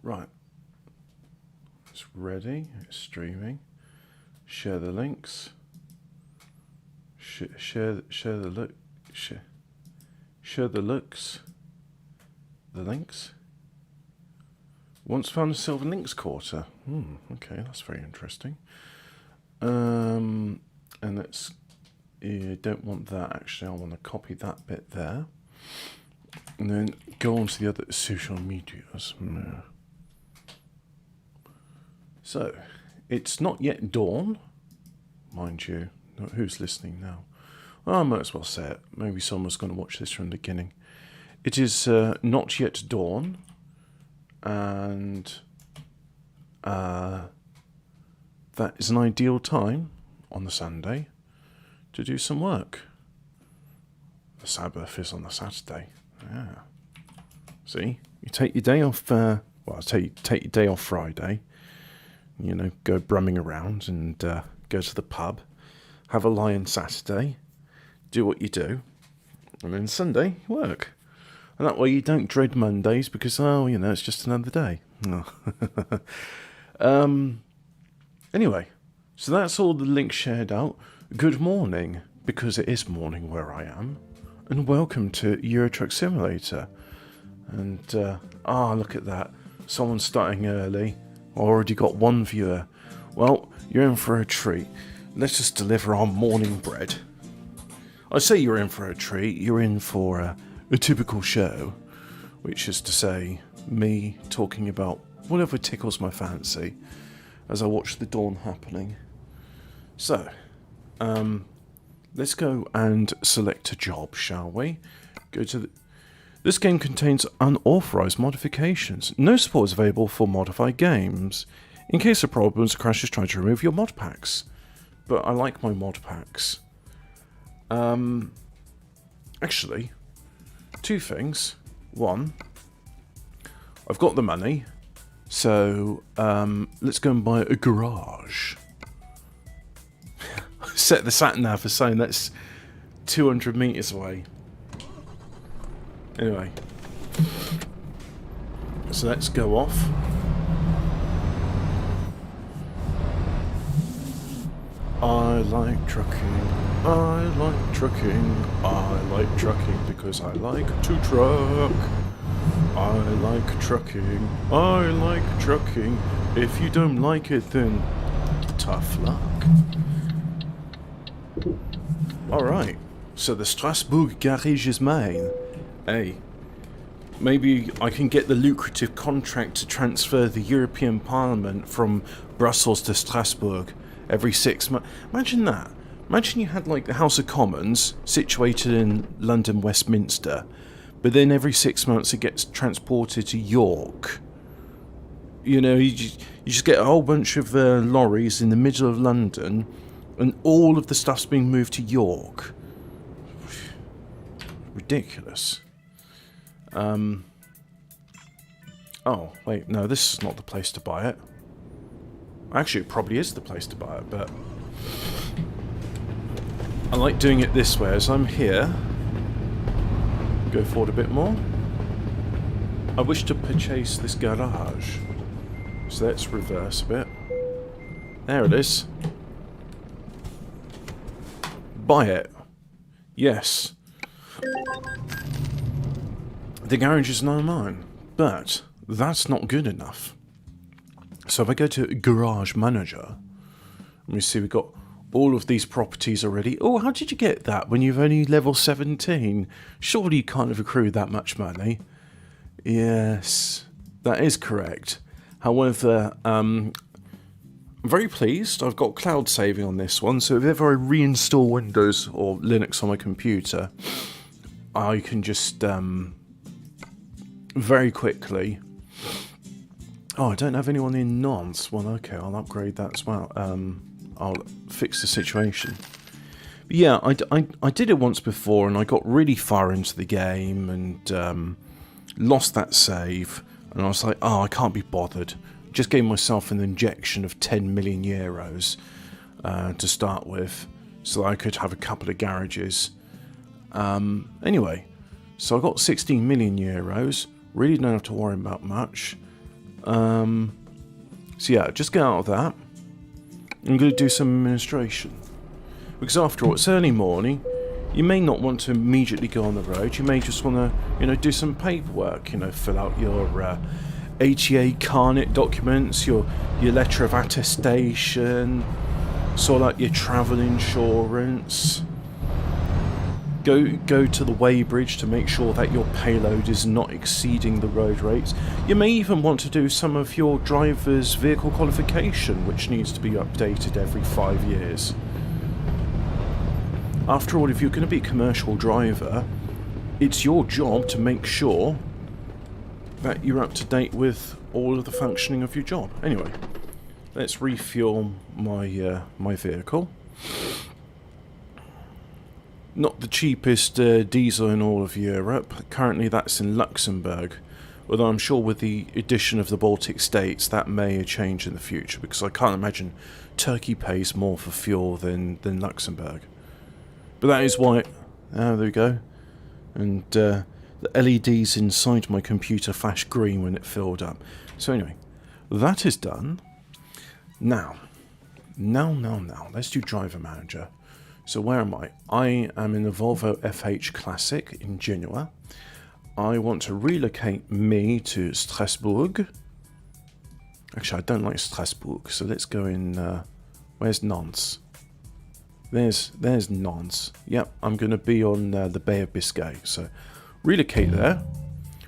Right. It's ready. It's streaming. Share the links. Share the look. Share the looks. The links. Once found a silver links quarter. Okay, that's very interesting. And let's. You don't want that actually. I want to copy that bit there, and then go on to the other social medias. So, it's not yet dawn, mind you. Who's listening now? Well, I might as well say it. Maybe someone's going to watch this from the beginning. It is not yet dawn, and that is an ideal time on the Sunday to do some work. The Sabbath is on the Saturday. Yeah. See, you take your day off. Take your day off Friday. You know, go brumming around and go to the pub, have a lie on Saturday, do what you do, and then Sunday work. And that way you don't dread Mondays because it's just another day. Anyway, so that's all the links shared out. Good morning, because it is morning where I am, and welcome to Euro Truck Simulator. And look at that, someone's starting early. Already got one viewer. Well, you're in for a treat. Let's just deliver our morning bread. I say you're in for a treat. You're in for a typical show, which is to say, me talking about whatever tickles my fancy as I watch the dawn happening. So, let's go and select a job, shall we? Go to the... This game contains unauthorized modifications. No support is available for modified games. In case of problems, crashes, try to remove your mod packs. But I like my mod packs. Actually, two things. One, I've got the money, so let's go and buy a garage. Set the sat-nav for saying that's 200 meters away. Anyway, so let's go off. I like trucking, I like trucking, I like trucking because I like to truck. I like trucking, I like trucking. If you don't like it, then tough luck. Alright, so the Strasbourg garage is mine. Hey, maybe I can get the lucrative contract to transfer the European Parliament from Brussels to Strasbourg every 6 months. Imagine that. Imagine you had like the House of Commons situated in London, Westminster, but then every 6 months it gets transported to York. You know, you just get a whole bunch of lorries in the middle of London, and all of the stuff's being moved to York. Ridiculous. Oh, wait, no, this is not the place to buy it. Actually, it probably is the place to buy it, but I like doing it this way. As I'm here, go forward a bit more. I wish to purchase this garage. So let's reverse a bit. There it is. Buy it. Yes. The garage is now mine, but that's not good enough. So if I go to Garage Manager, let me see, we've got all of these properties already. Oh, how did you get that when you've only level 17? Surely you can't have accrued that much money. Yes, that is correct. However, I'm very pleased. I've got cloud saving on this one, so if ever I reinstall Windows or Linux on my computer, I can just very quickly... Oh, I don't have anyone in Nantes. Well, okay, I'll upgrade that as well. I'll fix the situation. But yeah, I did it once before, and I got really far into the game, and lost that save, and I was like, oh, I can't be bothered. Just gave myself an injection of 10 million euros to start with, so I could have a couple of garages. Anyway, so I got 16 million euros, really don't have to worry about much. So yeah, just get out of that. I'm going to do some administration. Because after all, it's early morning. You may not want to immediately go on the road. You may just want to, do some paperwork. Fill out your ATA carnet documents, your letter of attestation, sort out your travel insurance. Go to the weighbridge to make sure that your payload is not exceeding the road rates. You may even want to do some of your driver's vehicle qualification, which needs to be updated every 5 years. After all, if you're going to be a commercial driver, it's your job to make sure that you're up to date with all of the functioning of your job. Anyway, let's refuel my my vehicle. Not the cheapest diesel in all of Europe. Currently that's in Luxembourg. Although I'm sure with the addition of the Baltic states that may change in the future, because I can't imagine Turkey pays more for fuel than Luxembourg. But that is why... there we go. And the LEDs inside my computer flashed green when it filled up. So anyway, that is done. Now. Let's do driver manager. So where am I? I am in the Volvo FH Classic in Genoa. I want to relocate me to Strasbourg. Actually, I don't like Strasbourg, so let's go in... where's Nantes? There's Nantes. Yep, I'm going to be on the Bay of Biscay. So relocate there.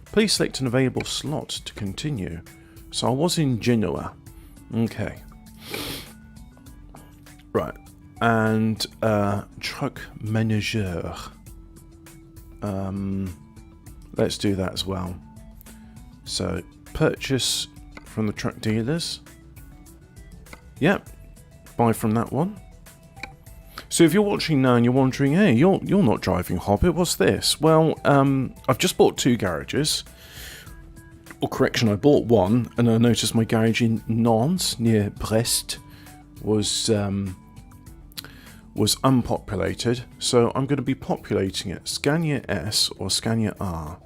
Please select an available slot to continue. So I was in Genoa. Okay. Right. And truck manager. Let's do that as well. So purchase from the truck dealers. Yep. Buy from that one. So if you're watching now and you're wondering, hey, you're not driving Hobbit, what's this? Well, I've just bought 2 garages. Or correction, I bought one, and I noticed my garage in Nantes, near Brest, was unpopulated. So I'm going to be populating it. Scania S or Scania R.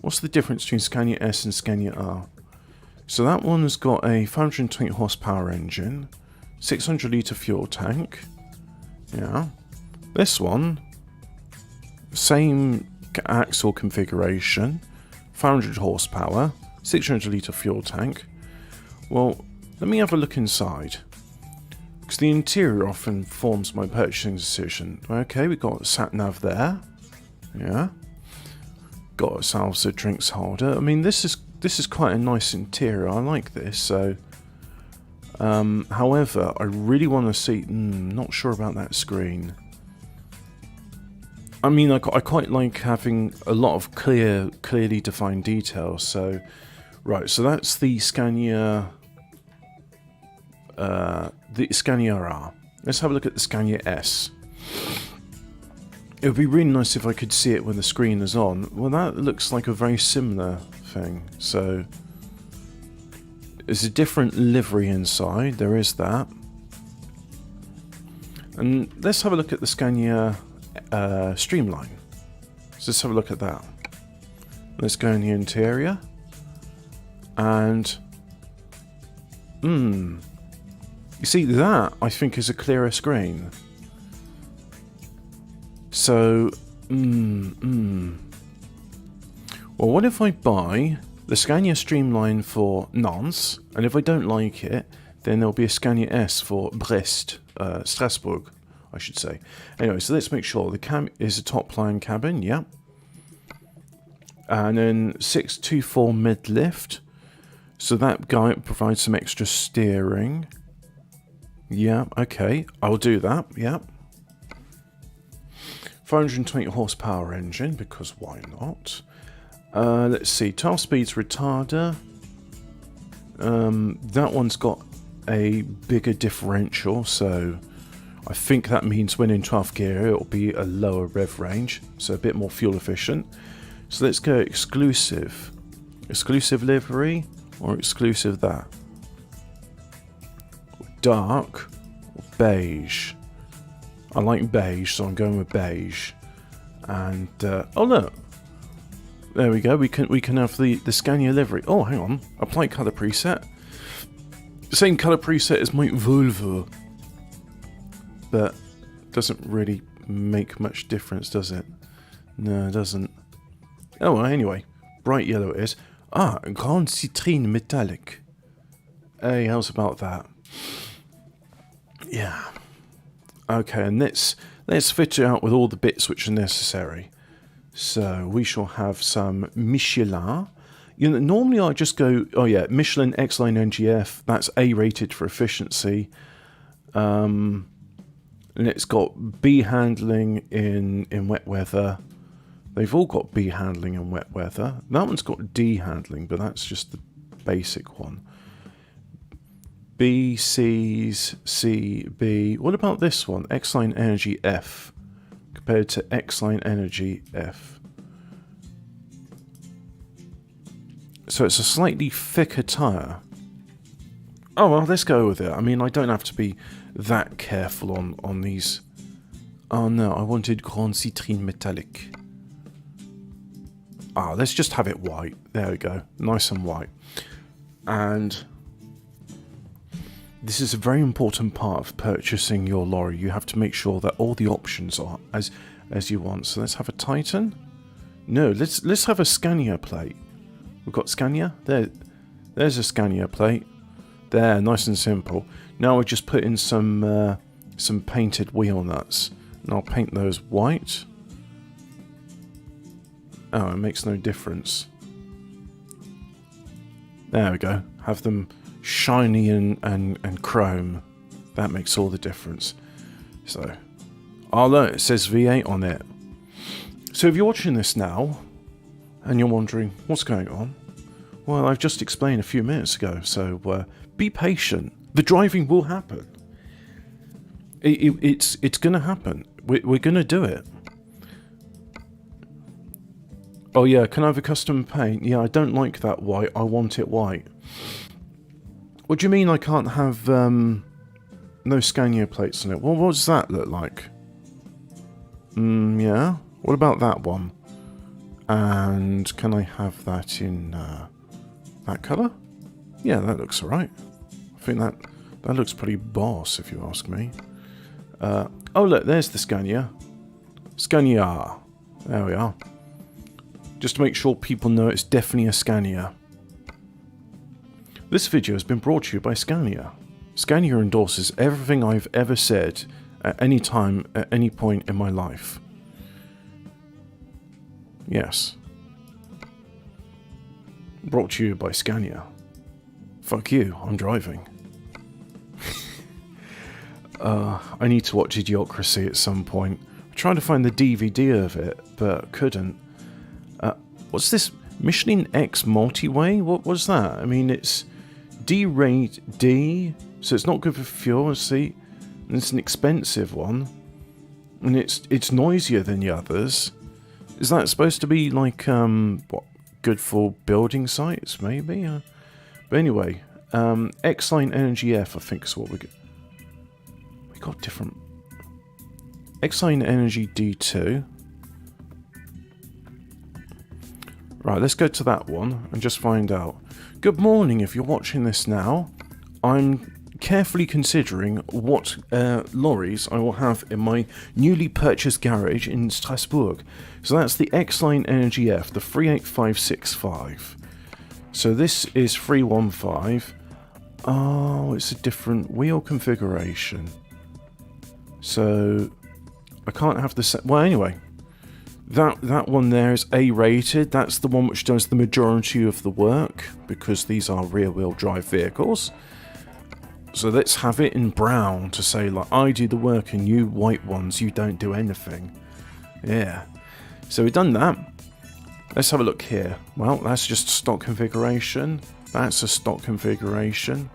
What's the difference between Scania S and Scania R? So that one's got a 520 horsepower engine, 600 litre fuel tank. Yeah. This one, same axle configuration, 500 horsepower, 600 litre fuel tank. Well, let me have a look inside, because the interior often forms my purchasing decision. Okay, we've got sat-nav there. Yeah. Got ourselves a drinks holder. I mean, this is quite a nice interior. I like this, so... however, I really want to see... not sure about that screen. I mean, I quite like having a lot of clearly defined details. So, right, so that's the Scania... the Scania R. Let's have a look at the Scania S. It would be really nice if I could see it when the screen is on. Well, that looks like a very similar thing. So... there's a different livery inside, there is that. And let's have a look at the Scania Streamline. So let's have a look at that. Let's go in the interior. And... you see, that, I think, is a clearer screen. So... well, what if I buy... the Scania Streamline for Nantes, and if I don't like it, then there'll be a Scania S for Brest, Strasbourg, I should say. Anyway, so let's make sure the cab is a top-line cabin, yeah. And then 624 mid-lift, so that guy provides some extra steering. Yeah, okay, I'll do that, yeah. 520 horsepower engine, because why not? Let's see, 12 speeds retarder. That one's got a bigger differential, so I think that means when in 12th gear it'll be a lower rev range, so a bit more fuel efficient. So let's go exclusive. Exclusive livery or exclusive that? Dark or beige? I like beige, so I'm going with beige. And, oh look! There we go. We can have the Scania livery. Oh, hang on. Apply color preset. Same color preset as my Volvo, but doesn't really make much difference, does it? No, it doesn't. Oh, well, anyway, bright yellow it is. Ah, Grand Citrine Metallic. Hey, how's about that? Yeah. Okay, and let's fit it out with all the bits which are necessary. So we shall have some Michelin. You know, normally I just go, oh yeah, Michelin X-Line NGF. That's A-rated for efficiency. And it's got B handling in wet weather. They've all got B handling in wet weather. That one's got D handling, but that's just the basic one. B, C's, C, B. What about this one? X-Line Energy F compared to X-Line Energy F. So it's a slightly thicker tyre. Oh, well, let's go with it. I mean, I don't have to be that careful on these. Oh, no, I wanted Grand Citrine Metallic. Ah, let's just have it white. There we go. Nice and white. And this is a very important part of purchasing your lorry. You have to make sure that all the options are as you want. So let's have a Titan. No, let's have a Scania plate. We've got Scania. There's a Scania plate. There, nice and simple. Now we just put in some painted wheel nuts, and I'll paint those white. Oh, it makes no difference. There we go. Have them shiny and chrome. That makes all the difference. So, oh look, it says V8 on it. So if you're watching this now, and you're wondering, what's going on? Well, I've just explained a few minutes ago, so be patient. The driving will happen. It's going to happen. We're going to do it. Oh yeah, can I have a custom paint? Yeah, I don't like that white. I want it white. What do you mean I can't have no Scania plates on it? Well, what does that look like? Yeah. What about that one? And can I have that in that colour? Yeah, that looks alright. I think that looks pretty boss, if you ask me. Oh look, there's the Scania. Scania. There we are. Just to make sure people know it's definitely a Scania. This video has been brought to you by Scania. Scania endorses everything I've ever said at any time, at any point in my life. Yes. Brought to you by Scania. Fuck you, I'm driving. I need to watch Idiocracy at some point. I tried to find the DVD of it, but couldn't. What's this? Michelin X Multi-Way? What was that? I mean, it's D-rate D, so it's not good for fuel, see? And it's an expensive one. And it's noisier than the others. Is that supposed to be like, what, good for building sites, maybe? But anyway, X-Line Energy F, I think is what we got different. X-Line Energy D2. Right, let's go to that one and just find out. Good morning, if you're watching this now. I'm carefully considering what lorries I will have in my newly purchased garage in Strasbourg. So that's the X-Line Energy F, the 38565. So this is 315. Oh, it's a different wheel configuration. So I can't have the well, anyway. That one there is A-rated. That's the one which does the majority of the work, because these are rear-wheel drive vehicles. So let's have it in brown to say, like, I do the work and you white ones, you don't do anything. Yeah. So we've done that. Let's have a look here. Well, that's just stock configuration. That's a stock configuration.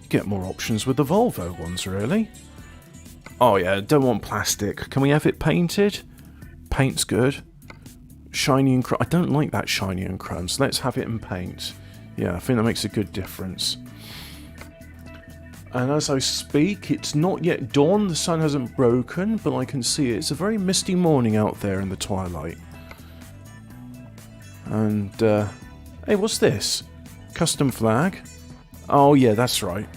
You get more options with the Volvo ones, really. Oh yeah, don't want plastic. Can we have it painted? Paint's good. Shiny and chrome. I don't like that shiny and chrome, so let's have it in paint. Yeah, I think that makes a good difference. And as I speak, it's not yet dawn, the sun hasn't broken, but I can see it. It's a very misty morning out there in the twilight. And, hey, what's this? Custom flag? Oh, yeah, that's right.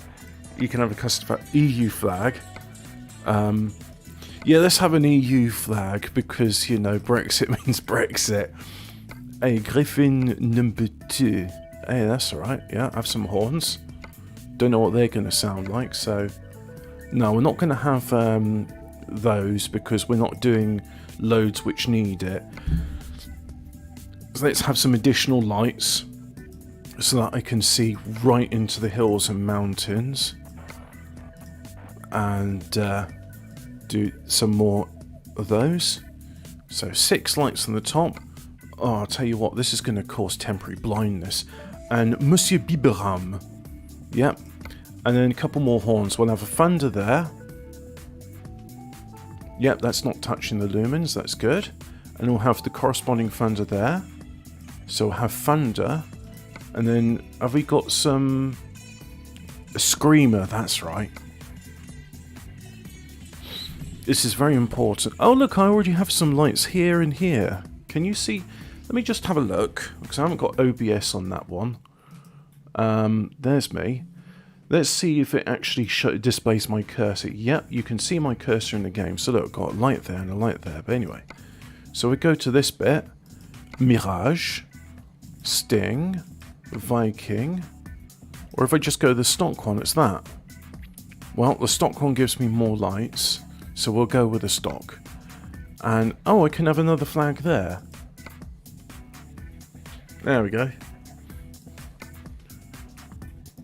You can have a custom EU flag. Yeah, let's have an EU flag because, you know, Brexit means Brexit. Hey, Griffin number 2. Hey, that's alright. Yeah, have some horns. Don't know what they're going to sound like, so... No, we're not going to have those because we're not doing loads which need it. So let's have some additional lights so that I can see right into the hills and mountains. And do some more of those. So 6 lights on the top. Oh, I'll tell you what, this is going to cause temporary blindness. And Monsieur Biberam. Yep. And then a couple more horns. We'll have a thunder there. Yep, that's not touching the lumens. That's good. And we'll have the corresponding thunder there. So we'll have thunder. And then have we got some... A screamer, that's right. This is very important. Oh, look, I already have some lights here and here. Can you see? Let me just have a look, because I haven't got OBS on that one. There's me. Let's see if it actually displays my cursor. Yep, you can see my cursor in the game. So look, I've got a light there and a light there. But anyway, so we go to this bit. Mirage, Sting, Viking. Or if I just go to the stock one, it's that. Well, the stock one gives me more lights. So we'll go with the stock. And, oh, I can have another flag there. There we go.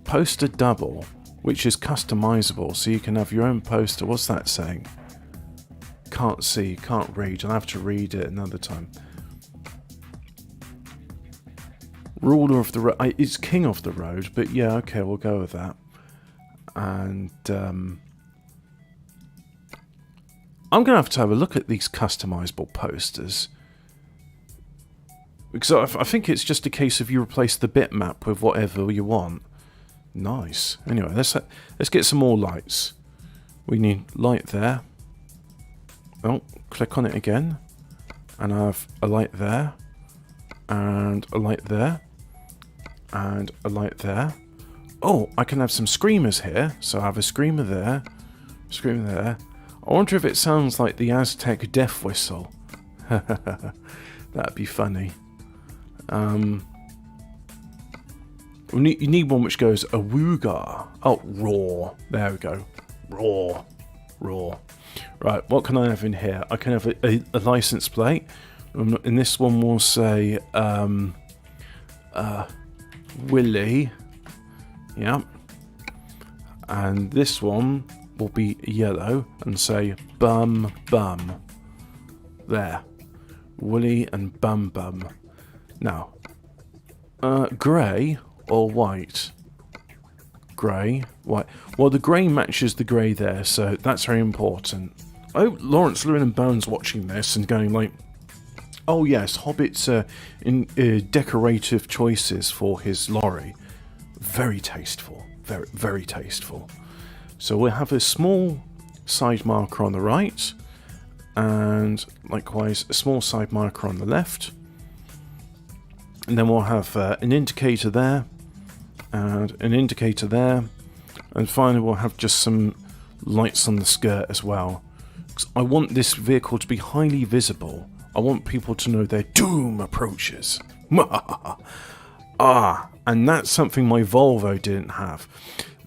Poster double, which is customizable, so you can have your own poster. What's that saying? Can't see, can't read. I'll have to read it another time. Ruler of the road. It's king of the road, but yeah, okay, we'll go with that. And, I'm going to have a look at these customizable posters. Because I think it's just a case of you replace the bitmap with whatever you want. Nice. Anyway, let's get some more lights. We need light there. Oh, click on it again. And I have a light there. And a light there. And a light there. Oh, I can have some screamers here. So I have a screamer there. Screamer there. I wonder if it sounds like the Aztec death whistle. That'd be funny. You need one which goes awooga. Oh, roar. There we go. Roar. Roar. Right, what can I have in here? I can have a license plate. And this one will say Willie. Yeah. And this one will be yellow and say bum bum. There. Willie and bum bum. Now, grey or white? Grey, white. Well, the grey matches the grey there, so that's very important. Oh, Lawrence Llewellyn and Bones watching this and going like, oh yes, Hobbit's in decorative choices for his lorry. Very tasteful. Very, very tasteful. So we'll have a small side marker on the right, and likewise a small side marker on the left. And then we'll have an indicator there, and an indicator there, and finally we'll have just some lights on the skirt as well. 'Cause I want this vehicle to be highly visible. I want people to know their doom approaches. And that's something my Volvo didn't have.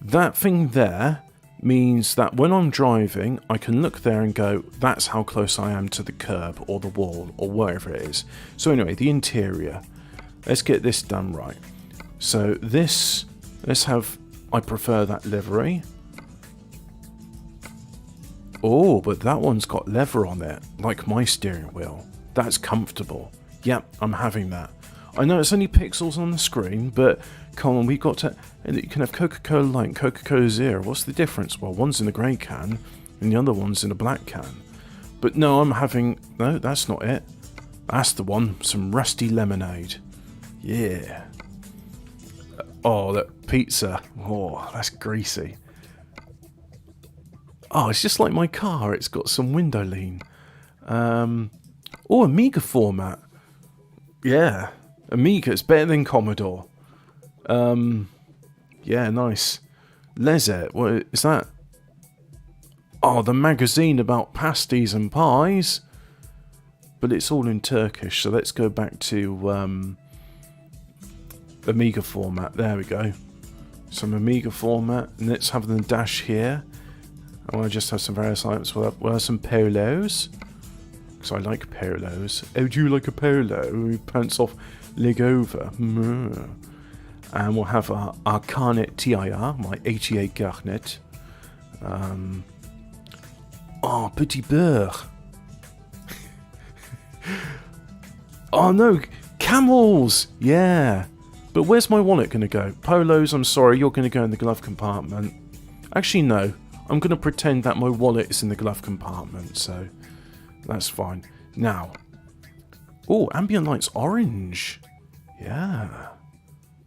That thing there means that when I'm driving, I can look there and go, that's how close I am to the curb or the wall or wherever it is. So anyway, the interior. Let's get this done right. So this, let's have, I prefer that livery. Oh, but that one's got leather on it, like my steering wheel. That's comfortable. Yep, I'm having that. I know it's only pixels on the screen, but come on, we got to... And you can have Coca-Cola Light and Coca-Cola Zero. What's the difference? Well, one's in a grey can, and the other one's in a black can. But no, I'm having... No, that's not it. That's the one. Some rusty lemonade. Yeah. Oh, that pizza. Oh, that's greasy. Oh, it's just like my car. It's got some window lean. Oh, Amiga format. Yeah. Amiga's better than Commodore. Yeah, nice. Lezet, what is that? Oh, the magazine about pasties and pies. But it's all in Turkish, so let's go back to Amiga format. There we go. Some Amiga format, and let's have the dash here. I want to just have some various items. We'll have some polos, because I like polos. Oh, do you like a polo? Pants off, leg over. And we'll have our Carnet TIR, my 88 Garnet. Oh, Petit Beurre. Oh no, camels! Yeah. But where's my wallet going to go? Polos, I'm sorry, you're going to go in the glove compartment. Actually, no. I'm going to pretend that my wallet is in the glove compartment, so that's fine. Now. Oh, ambient lights orange. Yeah.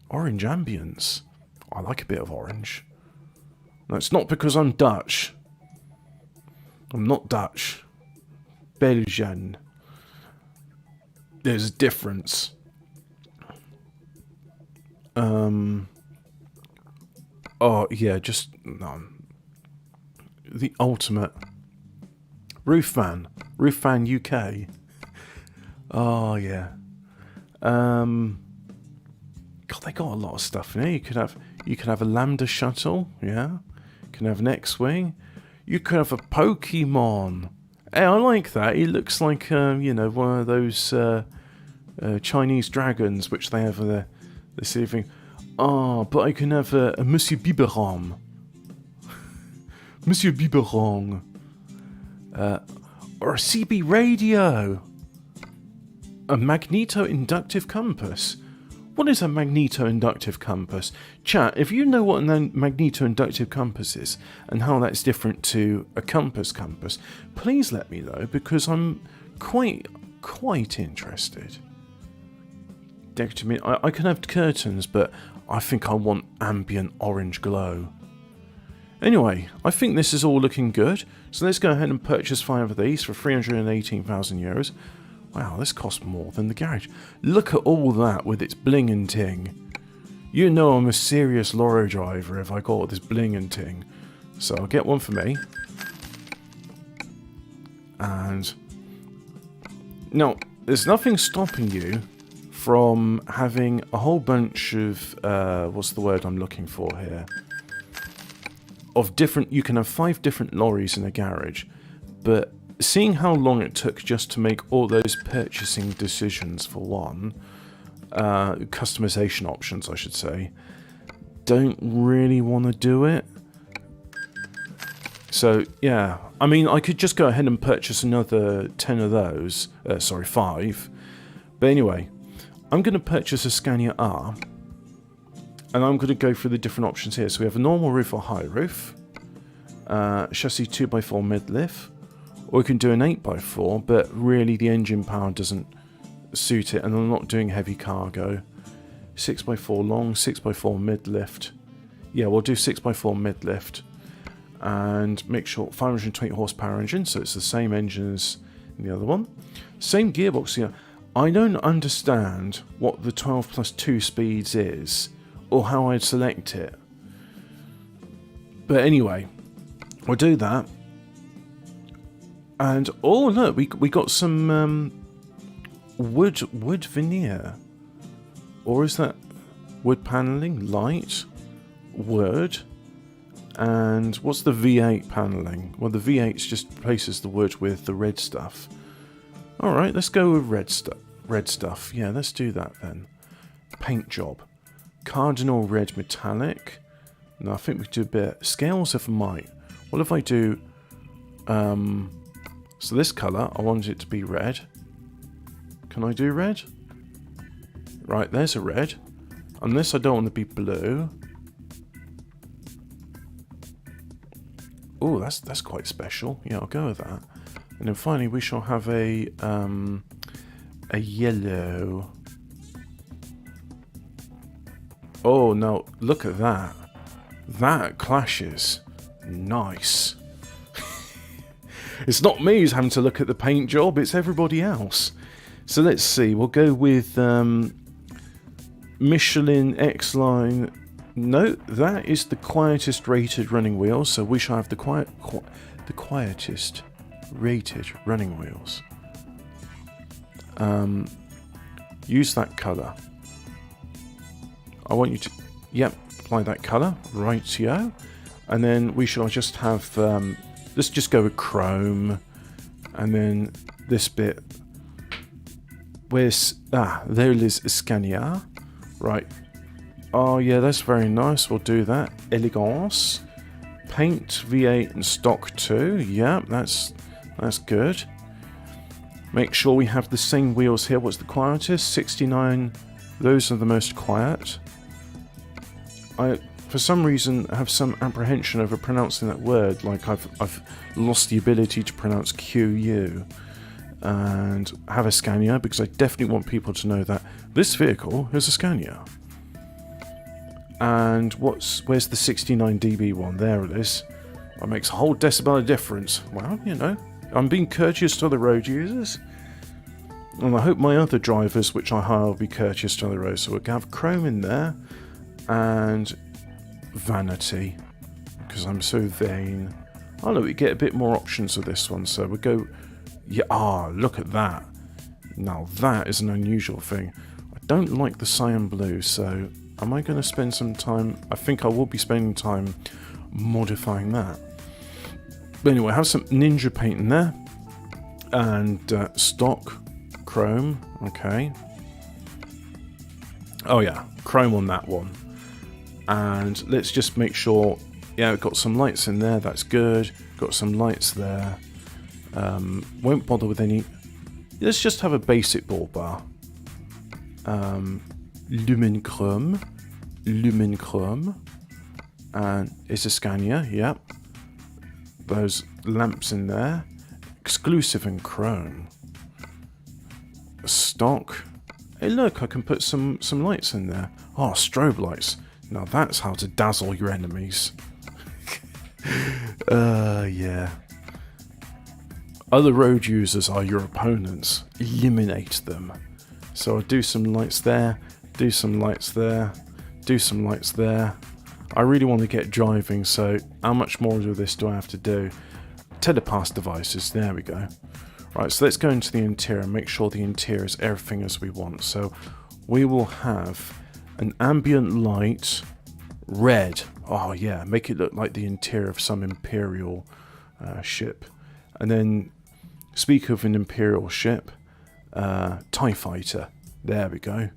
Orange ambience. I like a bit of orange. No, it's not because I'm Dutch. I'm not Dutch. Belgian. There's a difference. Oh, yeah, just... No. The ultimate. Roof fan. Roof fan UK. Oh, yeah. God, they got a lot of stuff in here. You could have a Lambda shuttle, yeah. You can have an X-wing. You could have a Pokemon. Hey, I like that. It looks like you know, one of those Chinese dragons, which they have the thing. Oh, but I can have a Monsieur Biberon. Monsieur Biberon. Or a CB radio. A magneto-inductive compass. What is a magneto-inductive compass? Chat, if you know what a magneto-inductive compass is and how that's different to a compass, please let me know, because I'm quite interested. I can have curtains, but I think I want ambient orange glow. Anyway, I think this is all looking good, so let's go ahead and purchase 5 of these for 318,000 euros. Wow, this costs more than the garage. Look at all that with its bling and ting. You know I'm a serious lorry driver if I got all this bling and ting. So I'll get one for me. And now, there's nothing stopping you from having a whole bunch of, what's the word I'm looking for here? Of different, you can have 5 different lorries in a garage, but seeing how long it took just to make all those purchasing decisions for one, customization options I should say, don't really want to do it. So yeah, I mean I could just go ahead and purchase another 10 of those, sorry 5, but anyway, I'm going to purchase a Scania R, and I'm going to go through the different options here. So we have a normal roof or high roof, chassis 2x4 mid-lift, or we can do an 8x4, but really the engine power doesn't suit it, and I'm not doing heavy cargo. 6x4 long, 6x4 mid-lift. Yeah, we'll do 6x4 mid-lift. And make sure 520 horsepower engine, so it's the same engine as the other one. Same gearbox here. I don't understand what the 12 plus 2 speeds is, or how I'd select it. But anyway, we'll do that. And oh look, we got some wood veneer, or is that wood paneling? Light wood, and what's the V8 paneling? Well, the V8 just replaces the wood with the red stuff. All right, let's go with red stuff. Yeah, let's do that then. Paint job, cardinal red metallic. No, I think we do a bit scales of might. What if I do? So this colour, I want it to be red. Can I do red? Right, there's a red. Unless I don't want to be blue. Oh, that's quite special. Yeah, I'll go with that. And then finally we shall have a yellow. Oh, no, look at that. That clashes. Nice. It's not me who's having to look at the paint job, it's everybody else. So let's see, we'll go with Michelin X-Line. No, that is the quietest rated running wheels, so we shall have the quietest rated running wheels. Use that colour. I want you to, yep, apply that colour, rightio. And then we shall just have, let's just go with chrome. And then this bit, where's, there is Scania. Right. Oh yeah, that's very nice, we'll do that. Elegance. Paint V8 and stock 2, yeah, that's good. Make sure we have the same wheels here. What's the quietest? 69, those are the most quiet. I, for some reason, have some apprehension over pronouncing that word, like I've lost the ability to pronounce QU. And have a Scania, because I definitely want people to know that this vehicle is a Scania. And where's the 69 dB one? There it is. That makes a whole decibel of difference. Well, you know, I'm being courteous to the road users. And I hope my other drivers, which I hire, will be courteous to the road. So we'll have chrome in there. And vanity. Because I'm so vain. Oh look, we get a bit more options with this one. So we'll go... Yeah, look at that. Now that is an unusual thing. I don't like the cyan blue, so am I going to spend some time... I think I will be spending time modifying that. But anyway, have some ninja paint in there. And stock chrome. Okay. Oh yeah, chrome on that one. And let's just make sure... Yeah, we've got some lights in there, that's good. Got some lights there. Won't bother with any... Let's just have a basic ball bar. Lumen chrome. And it's a Scania, yep. Those lamps in there. Exclusive in chrome. Stock. Hey look, I can put some lights in there. Oh, strobe lights. Now that's how to dazzle your enemies. Yeah. Other road users are your opponents. Eliminate them. So I'll do some lights there, do some lights there, do some lights there. I really want to get driving, so how much more of this do I have to do? Telepass devices, there we go. Right, so let's go into the interior and make sure the interior is everything as we want. So we will have an ambient light, red. Oh yeah, make it look like the interior of some Imperial ship. And then, speak of an Imperial ship, TIE Fighter. There we go.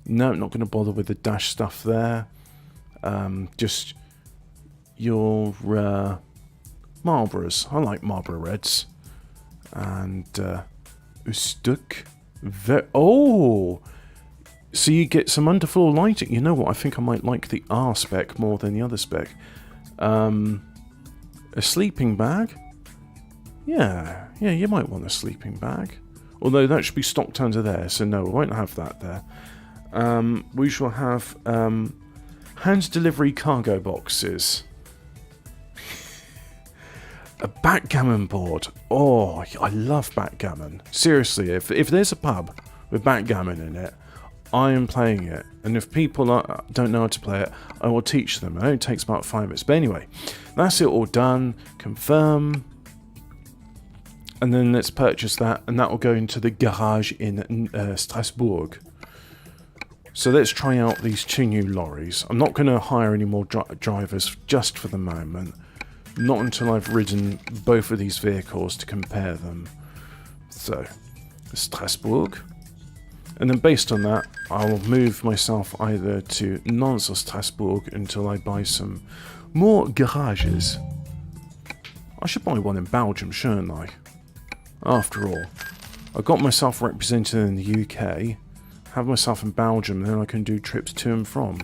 No, not going to bother with the dash stuff there. Just your Marlboros. I like Marlboro Reds. And Ustuk. Oh! So you get some underfloor lighting. You know what? I think I might like the R spec more than the other spec. A sleeping bag? Yeah, you might want a sleeping bag. Although that should be stocked under there, so no, we won't have that there. We shall have hand delivery cargo boxes. A backgammon board. Oh, I love backgammon. Seriously, if there's a pub with backgammon in it, I am playing it. And if people don't know how to play it, I will teach them. It only takes about 5 minutes. But anyway, that's it all done. Confirm. And then let's purchase that. And that will go into the garage in Strasbourg. So let's try out these 2 new lorries. I'm not going to hire any more drivers just for the moment. Not until I've ridden both of these vehicles to compare them. So, Strasbourg. And then based on that, I'll move myself either to Nantes or Strasbourg until I buy some more garages. I should buy one in Belgium, shouldn't I? After all, I got myself represented in the UK, have myself in Belgium, and then I can do trips to and from.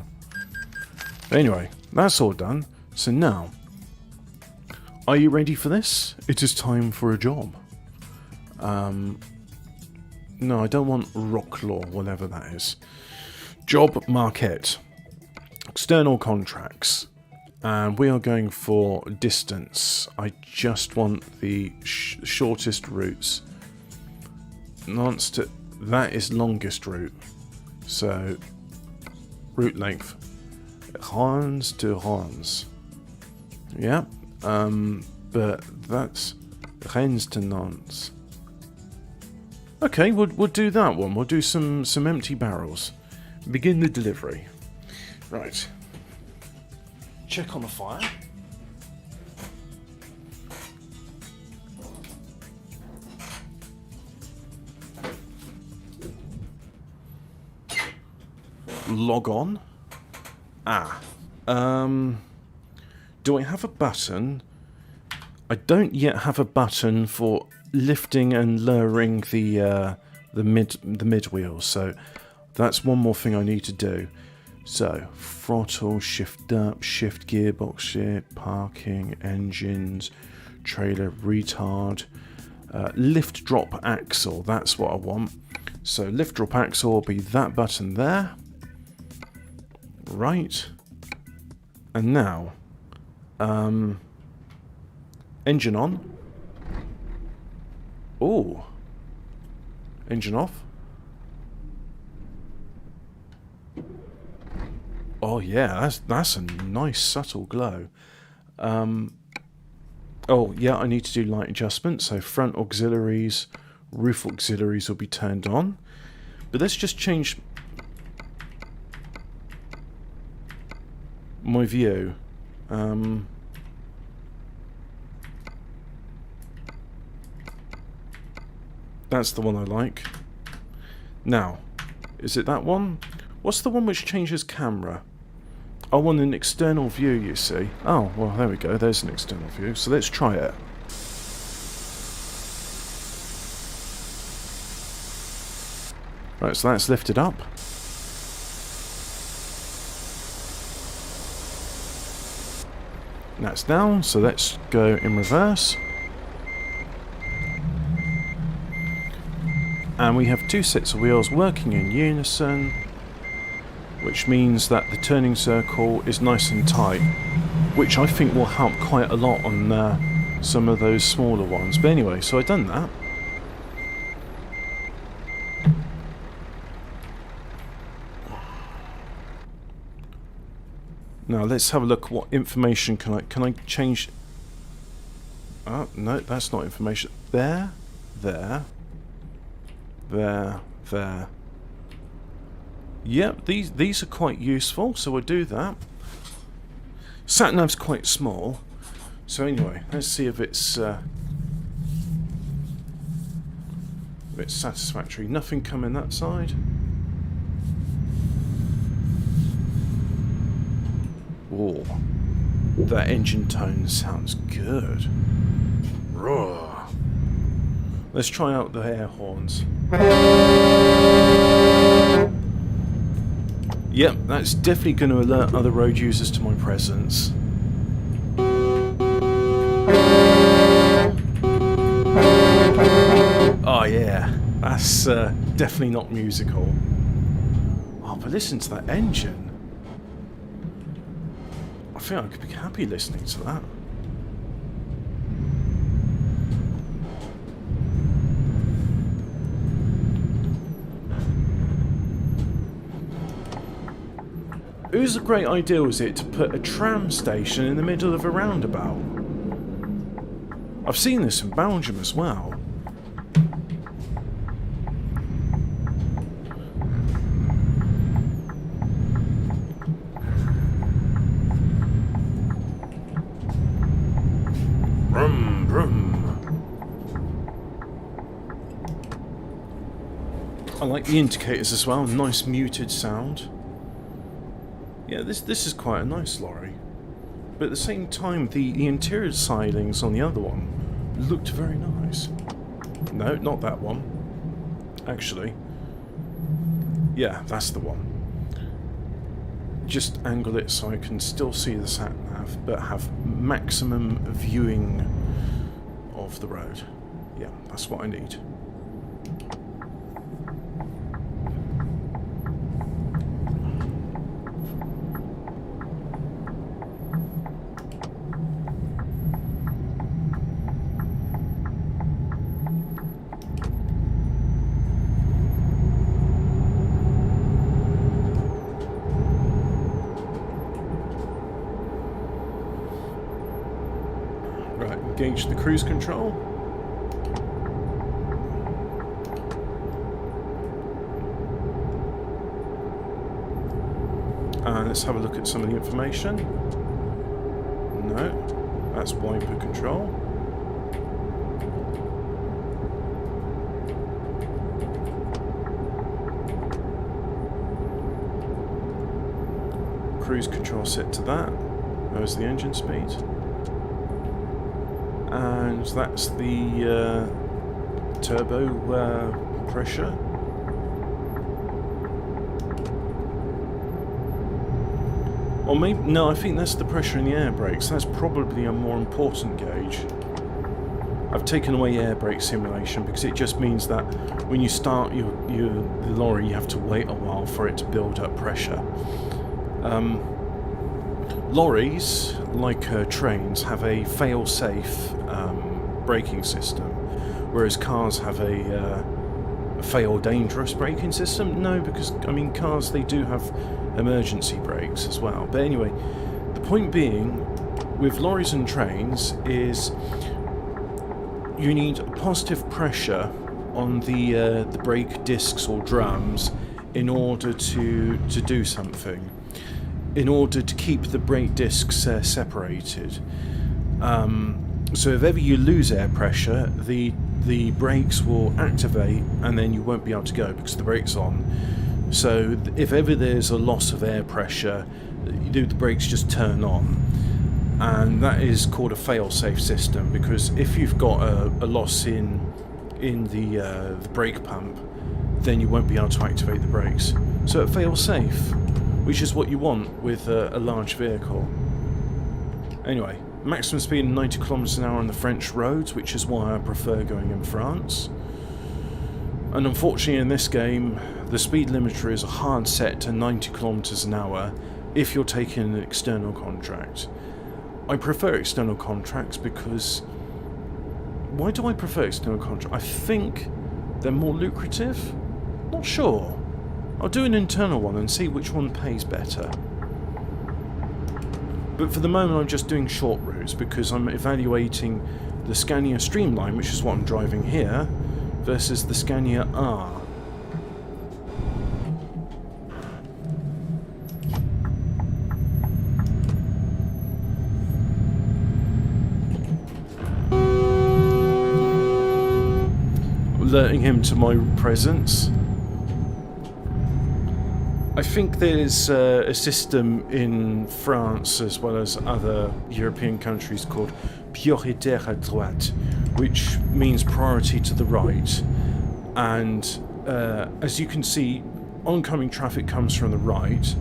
But anyway, that's all done. So now, are you ready for this? It is time for a job. No, I don't want rock law, whatever that is. Job market. External contracts. And we are going for distance. I just want the shortest routes. Nantes to... That is longest route. So, route length. Reims to Reims. Yeah, but that's Rennes to Nantes. Okay, we'll do that one. We'll do some empty barrels. Begin the delivery. Right. Check on the fire. Log on. Do I have a button? I don't yet have a button for lifting and lowering the mid wheels, so that's one more thing I need to do. So throttle, shift up, shift gearbox shift, parking, engines, trailer, retard, lift drop axle. That's what I want. So lift drop axle will be that button there. Right. And now, engine on. Oh, engine off. Oh yeah, that's a nice subtle glow. Oh yeah, I need to do light adjustment. So front auxiliaries, roof auxiliaries will be turned on. But let's just change my view. That's the one I like. Now, is it that one? What's the one which changes camera? I want an external view, you see. Oh, well, there we go. There's an external view. So let's try it. Right, so that's lifted up. That's down, so let's go in reverse. And we have two sets of wheels working in unison, which means that the turning circle is nice and tight, which I think will help quite a lot on some of those smaller ones. But anyway, so I've done that. Now let's have a look. What information can I change? Oh no, that's not information. There. Yep, these are quite useful, so we'll do that. Sat-nav's quite small, so anyway, let's see if it's satisfactory. Nothing coming that side. Oh, that engine tone sounds good. Roar. Let's try out the air horns. Yep, that's definitely going to alert other road users to my presence. Oh yeah, that's definitely not musical. Oh, but listen to that engine. I think I could be happy listening to that. Whose great idea was it to put a tram station in the middle of a roundabout? I've seen this in Belgium as well. Brum, brum. I like the indicators as well, nice muted sound. Yeah, this is quite a nice lorry. But at the same time, the interior sidings on the other one looked very nice. No, not that one. Actually. Yeah, that's the one. Just angle it so I can still see the sat-nav, but have maximum viewing of the road. Yeah, that's what I need. engage the cruise control. And let's have a look at some of the information. No, that's wiper control. Cruise control set to that. There's the engine speed. And that's the turbo pressure. Or maybe, no, I think that's the pressure in the air brakes. That's probably a more important gauge. I've taken away air brake simulation because it just means that when you start the lorry, you have to wait a while for it to build up pressure. Lorries, like trains, have a fail-safe braking system, whereas cars have a fail-dangerous braking system. No, because, I mean, cars, they do have emergency brakes as well. But anyway, the point being, with lorries and trains, is you need positive pressure on the brake discs or drums in order to do something. In order to keep the brake discs separated. So if ever you lose air pressure, the brakes will activate and then you won't be able to go because the brake's on. So if ever there's a loss of air pressure, the brakes just turn on. And that is called a fail-safe system, because if you've got a loss in the brake pump, then you won't be able to activate the brakes. So it fails safe, which is what you want with a large vehicle. Anyway, maximum speed 90 kilometers an hour on the French roads, which is why I prefer going in France. And unfortunately in this game, the speed limiter is a hard set to 90 kilometers an hour if you're taking an external contract. I prefer external contracts because... Why do I prefer external contracts? I think they're more lucrative? Not sure. I'll do an internal one and see which one pays better. But for the moment I'm just doing short routes because I'm evaluating the Scania Streamline, which is what I'm driving here, versus the Scania R. Alerting him to my presence. I think there's a system in France as well as other European countries called prioritaire à droite, which means priority to the right. And as you can see, oncoming traffic comes from the right,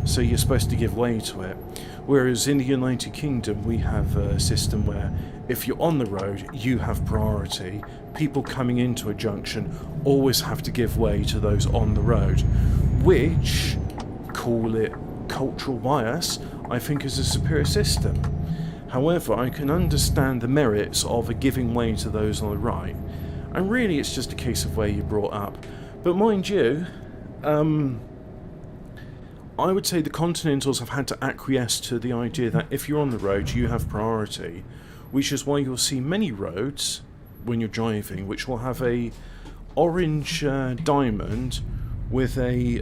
so you're supposed to give way to it. Whereas in the United Kingdom we have a system where if you're on the road, you have priority. People coming into a junction always have to give way to those on the road, which, call it cultural bias, I think is a superior system. However, I can understand the merits of giving way to those on the right, and really it's just a case of where you're brought up. But mind you, I would say the Continentals have had to acquiesce to the idea that if you're on the road, you have priority, which is why you'll see many roads when you're driving which will have a orange diamond with a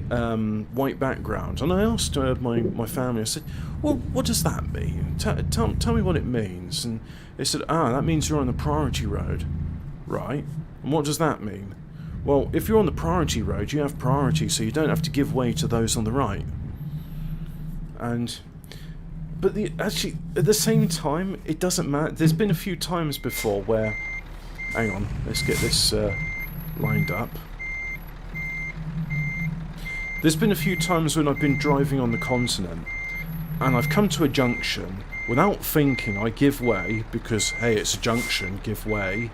white background. And I asked my family, I said, well, what does that mean? Tell me what it means. And they said, that means you're on the priority road. Right, and what does that mean? Well, if you're on the priority road, you have priority, so you don't have to give way to those on the right. But actually, at the same time, it doesn't matter. There's been a few times before where... Hang on, let's get this lined up. There's been a few times when I've been driving on the continent, and I've come to a junction. Without thinking, I give way, because, hey, it's a junction, give way.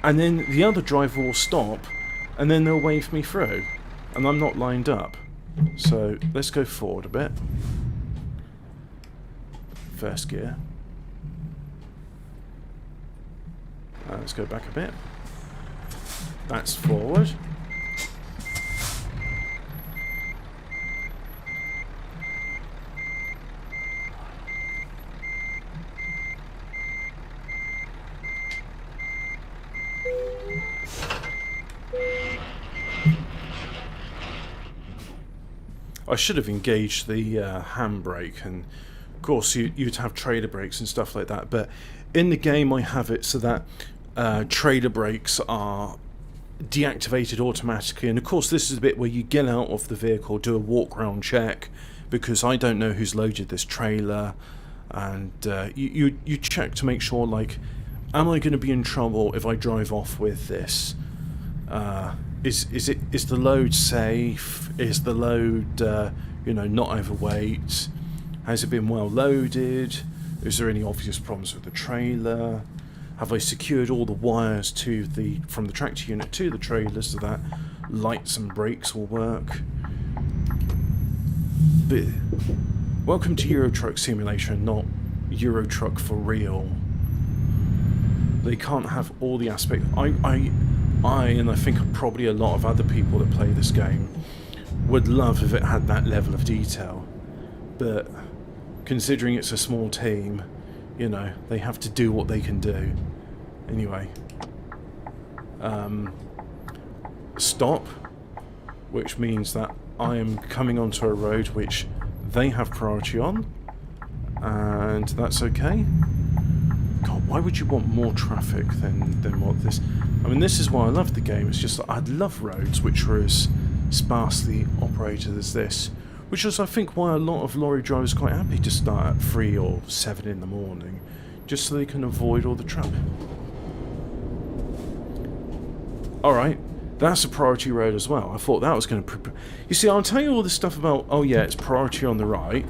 And then the other driver will stop, and then they'll wave me through. And I'm not lined up. So, let's go forward a bit. First gear. Let's go back a bit. That's forward. I should have engaged the handbrake, and of course you'd have trailer brakes and stuff like that, but in the game I have it so that trailer brakes are deactivated automatically, and of course this is the bit where you get out of the vehicle, do a walk around check, because I don't know who's loaded this trailer, and you check to make sure, like, am I going to be in trouble if I drive off with this? Is the load safe? Is the load not overweight? Has it been well loaded? Is there any obvious problems with the trailer? Have I secured all the wires from the tractor unit to the trailer so that lights and brakes will work? But welcome to Euro Truck Simulator, not Euro Truck for real. They can't have all the aspects. I and I think probably a lot of other people that play this game would love if it had that level of detail, but considering it's a small team, they have to do what they can do. Anyway, stop, which means that I am coming onto a road which they have priority on, and that's okay. God, why would you want more traffic than what this... I mean, this is why I love the game. It's just that I'd love roads which were as sparsely operated as this, which is, I think, why a lot of lorry drivers are quite happy to start at 3 or 7 in the morning, just so they can avoid all the traffic. Alright, that's a priority road as well. I thought that was going to... You see, I'll tell you all this stuff about, oh yeah, it's priority on the right,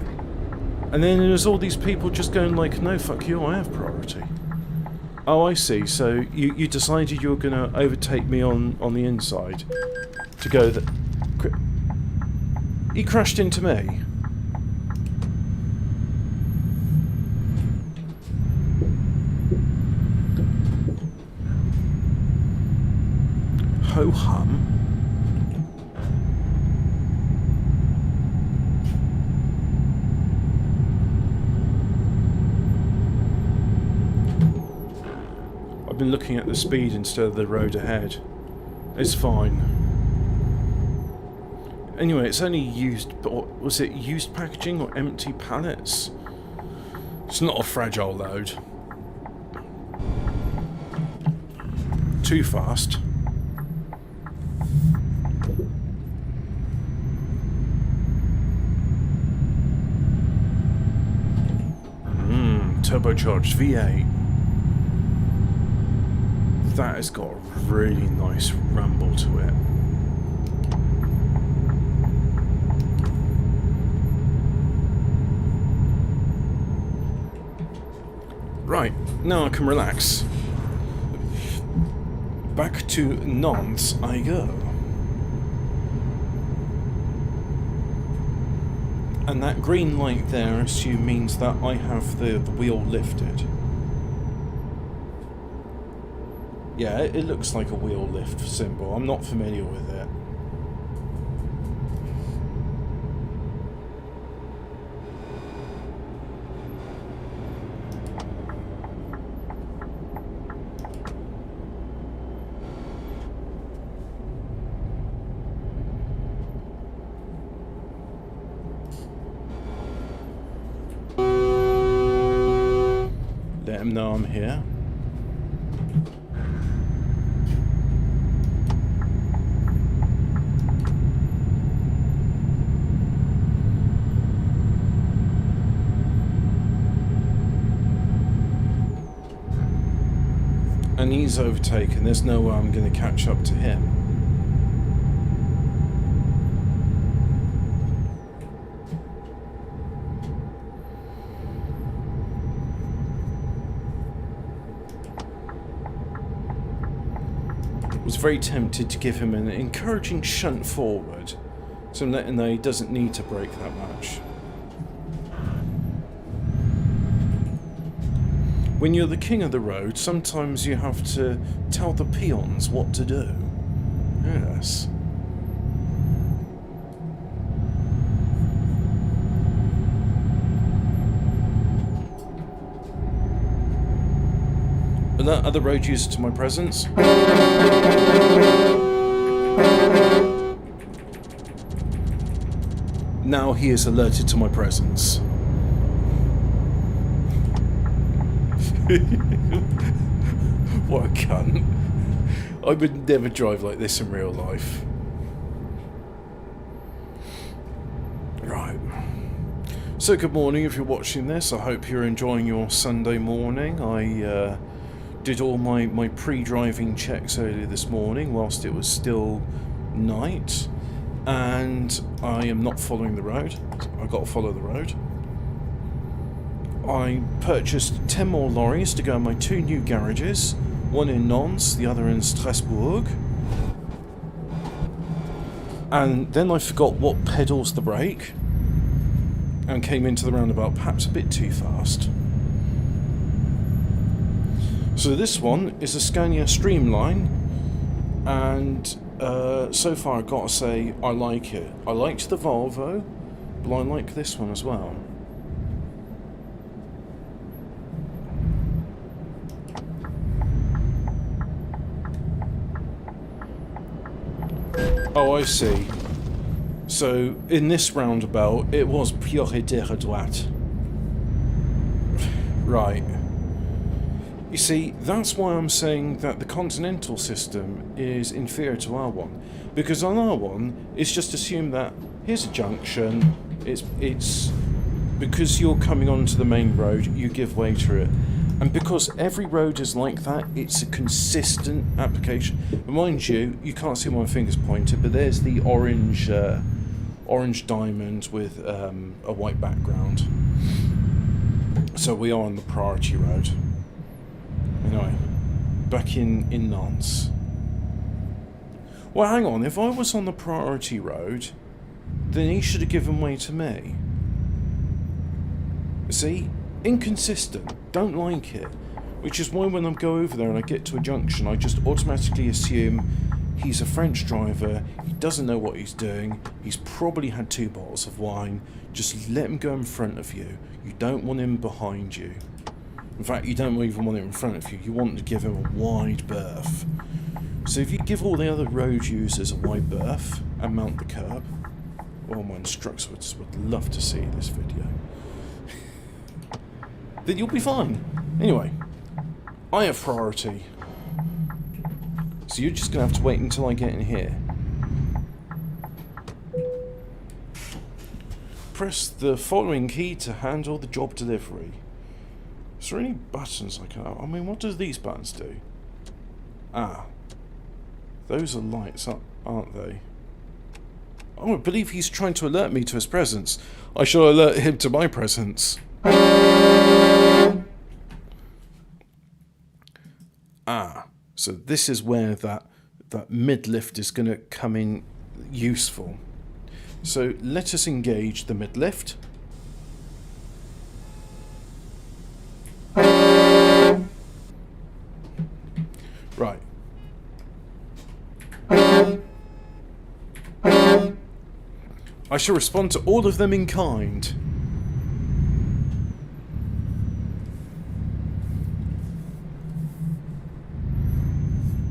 and then there's all these people just going like, no, fuck you, I have priority. Oh, I see. So you decided you were going to overtake me on the inside to go the... He crashed into me. Ho-hum. I've been looking at the speed instead of the road ahead. It's fine. Anyway, it's only used... Was it used packaging or empty pallets? It's not a fragile load. Too fast. Turbocharged V8. That has got a really nice rumble to it. Right, now I can relax. Back to Nantes I go. And that green light there, I assume, means that I have the wheel lifted. Yeah, it looks like a wheel lift symbol. I'm not familiar with it. Let him know I'm here. And he's overtaken. There's no way I'm going to catch up to him. I was very tempted to give him an encouraging shunt forward, so I'm letting know he doesn't need to brake that much. When you're the king of the road, sometimes you have to tell the peons what to do. Yes. Alert other road users to my presence. Now he is alerted to my presence. What a cunt. I would never drive like this in real life. Right. So good morning if you're watching this. I hope you're enjoying your Sunday morning. I did all my pre-driving checks earlier this morning whilst it was still night. And I am not following the road. I've got to follow the road. I purchased 10 more lorries to go in my 2 new garages. One in Nantes, the other in Strasbourg. And then I forgot what pedals the brake and came into the roundabout perhaps a bit too fast. So this one is a Scania Streamline, and so far I've got to say I like it. I liked the Volvo, but I like this one as well. Oh, I see. So, in this roundabout, it was priorité à droite. Right. You see, that's why I'm saying that the Continental system is inferior to R1. Because on R1, it's just assumed that here's a junction, it's because you're coming onto the main road, you give way to it. And because every road is like that, it's a consistent application. But mind you, you can't see my fingers pointed, but there's the orange diamond with a white background. So we are on the priority road. Anyway, back in Nantes. Well, hang on, if I was on the priority road, then he should have given way to me. See? Inconsistent. Don't like it. Which is why when I go over there and I get to a junction, I just automatically assume he's a French driver, he doesn't know what he's doing, he's probably had 2 bottles of wine, just let him go in front of you. You don't want him behind you. In fact, you don't even want him in front of you, you want to give him a wide berth. So if you give all the other road users a wide berth and mount the curb, well, my instructors would love to see this video. Then you'll be fine. Anyway, I have priority. So you're just going to have to wait until I get in here. Press the following key to handle the job delivery. Is there any buttons I can... I mean, what do these buttons do? Ah. Those are lights up, aren't they? Oh, I believe he's trying to alert me to his presence. I shall alert him to my presence. Ah, so this is where that mid-lift is going to come in useful. So let us engage the mid-lift. Right. I shall respond to all of them in kind.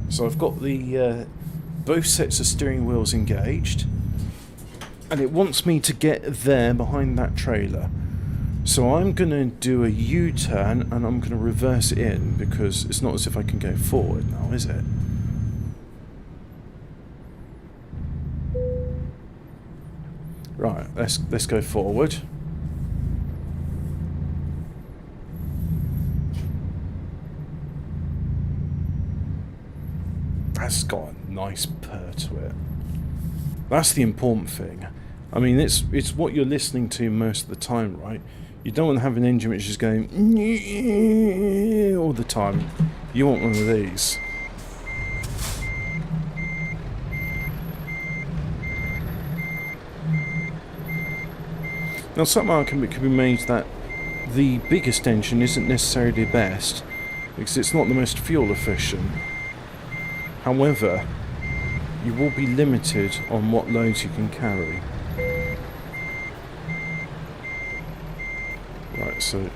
So I've got the both sets of steering wheels engaged, and it wants me to get there behind that trailer. So I'm going to do a U-turn and I'm going to reverse it in, because it's not as if I can go forward now, is it? Right, let's go forward. That's got a nice purr to it. That's the important thing. I mean, it's what you're listening to most of the time, right? You don't want to have an engine which is going all the time. You want one of these. Now, some argument can be made that the biggest engine isn't necessarily best, because it's not the most fuel efficient. However, you will be limited on what loads you can carry. Right, so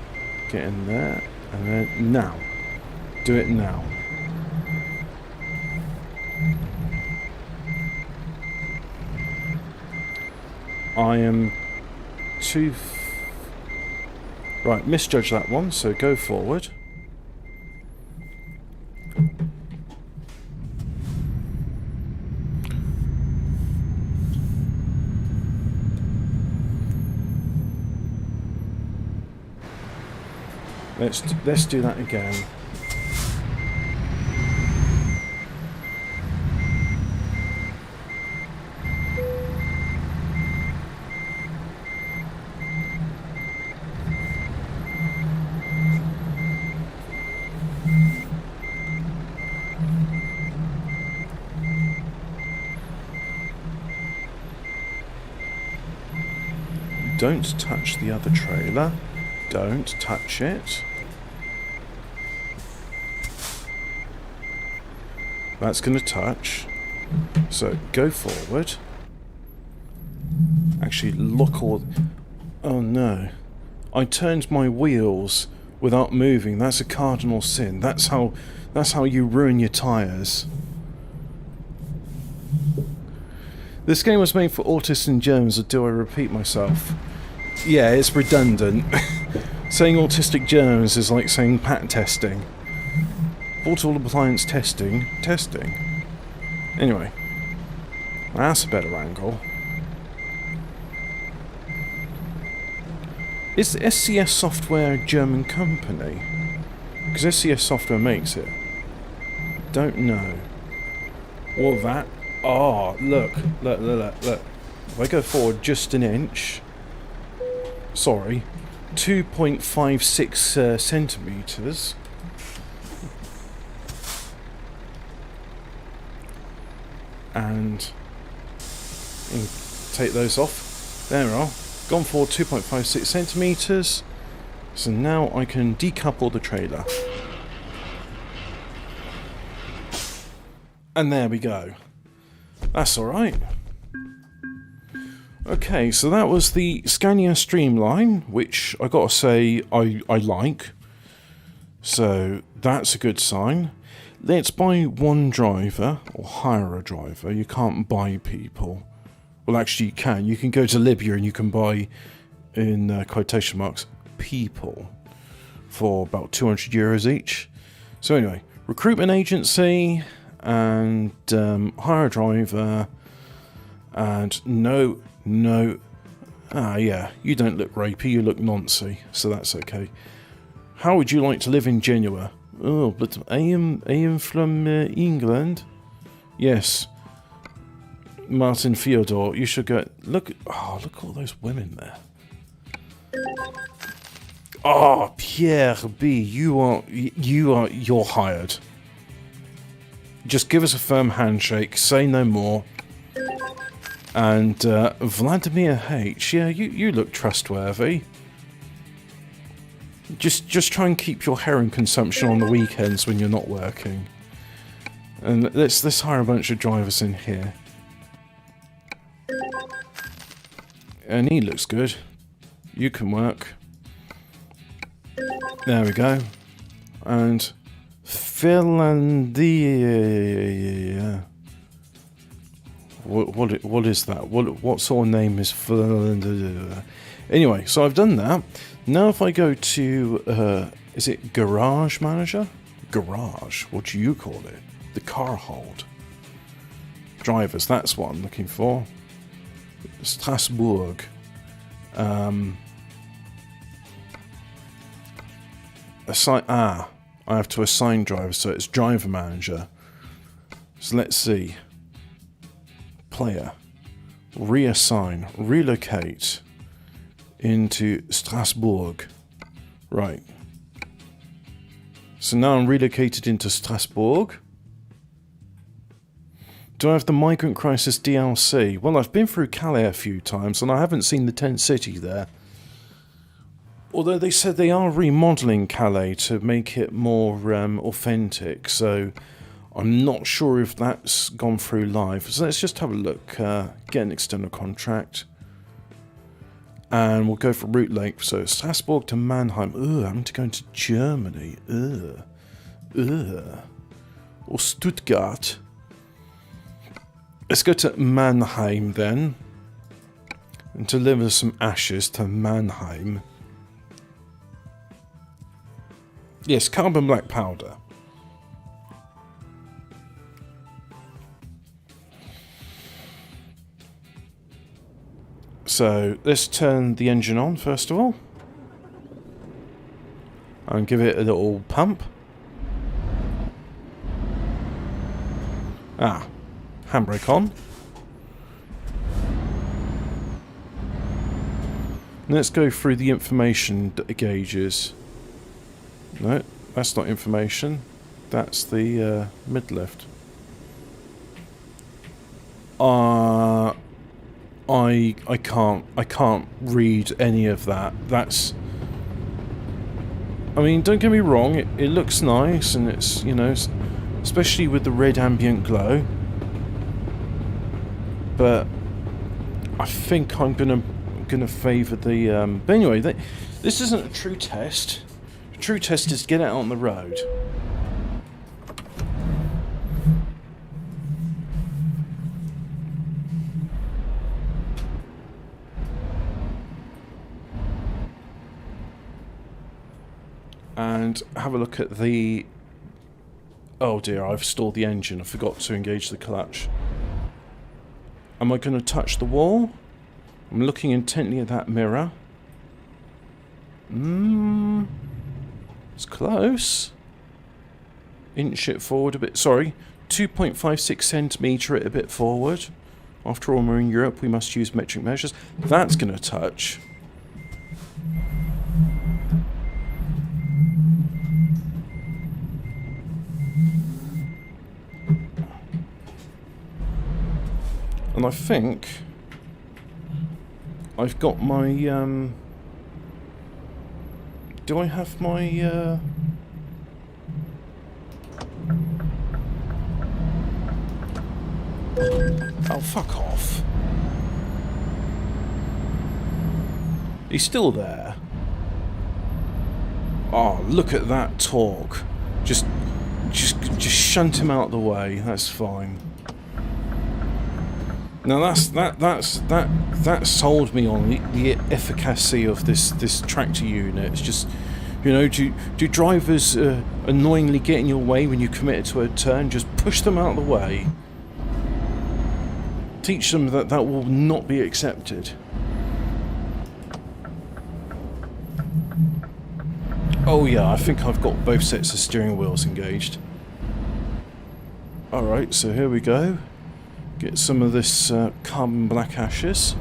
get in there, and then now. Do it now. I am Right, misjudged that one, so go forward. Let's do that again. Don't touch the other trailer. Don't touch it. That's going to touch. So go forward. Actually, look all... Oh no. I turned my wheels without moving. That's a cardinal sin. That's how you ruin your tyres. This game was made for autists and germs, or do I repeat myself? Yeah, it's redundant. Saying autistic germs is like saying pat testing. Portable appliance testing. Anyway. That's a better angle. Is SCS Software a German company? Because SCS Software makes it. Don't know. Or that. Oh, look. If I go forward just an inch... Sorry. 2.56 centimetres. And take those off. There we are. Gone for 2.56 centimetres. So now I can decouple the trailer. And there we go. That's alright. Okay, so that was the Scania Streamline, which I gotta say I like. So that's a good sign. Let's buy one driver, or hire a driver. You can't buy people. Well, actually you can. You can go to Libya and you can buy, in quotation marks, people for about 200 euros each. So anyway, recruitment agency and hire a driver and no, yeah, you don't look rapey, you look noncy, so that's okay. How would you like to live in Genoa? Oh, but I am from England. Yes. Martin Fyodor, you should go. Look at all those women there. Oh, Pierre B, you're hired. Just give us a firm handshake, say no more. And Vladimir H, yeah, you look trustworthy. Just try and keep your heroin consumption on the weekends when you're not working. And let's hire a bunch of drivers in here. And he looks good. You can work. There we go. And Finlandia. What is that? What sort of name is Finlandia? Anyway, so I've done that. Now if I go to, is it Garage Manager? Garage, what do you call it? The car hold. Drivers, that's what I'm looking for. Strasbourg. I have to assign drivers, so it's Driver Manager. So let's see. Player. Reassign. Relocate. Into Strasbourg. Right. So now I'm relocated into Strasbourg. Do I have the Migrant Crisis DLC? Well, I've been through Calais a few times and I haven't seen the tent city there. Although they said they are remodelling Calais to make it more authentic, so I'm not sure if that's gone through live. So let's just have a look, get an external contract. And we'll go for route length. So Strasbourg to Mannheim. Ugh, I'm to go into Germany. Ugh. Or Stuttgart. Let's go to Mannheim then. and deliver some ashes to Mannheim. Yes, carbon black powder. So let's turn the engine on first of all and give it a little pump. Handbrake on. Let's go through the information gauges. No, that's not information. That's the mid-lift. I can't read any of that. That's, I mean, don't get me wrong, it looks nice, and it's, you know, especially with the red ambient glow, but I think I'm gonna favour the but anyway, this isn't a true test. A true test is to get it out on the road. And have a look at the... Oh dear, I've stalled the engine. I forgot to engage the clutch. Am I going to touch the wall? I'm looking intently at that mirror. It's close. Inch it forward a bit. Sorry, 2.56 centimetre it a bit forward. After all, we're in Europe, we must use metric measures. That's going to touch. And I think I've got my, do I have my, oh, fuck off. He's still there. Oh, look at that torque. Just shunt him out of the way. That's fine. Now that sold me on the efficacy of this tractor unit. It's just, you know, do drivers annoyingly get in your way when you commit to a turn? Just push them out of the way. Teach them that will not be accepted. Oh yeah, I think I've got both sets of steering wheels engaged. Alright, so here we go. Get some of this carbon black ashes.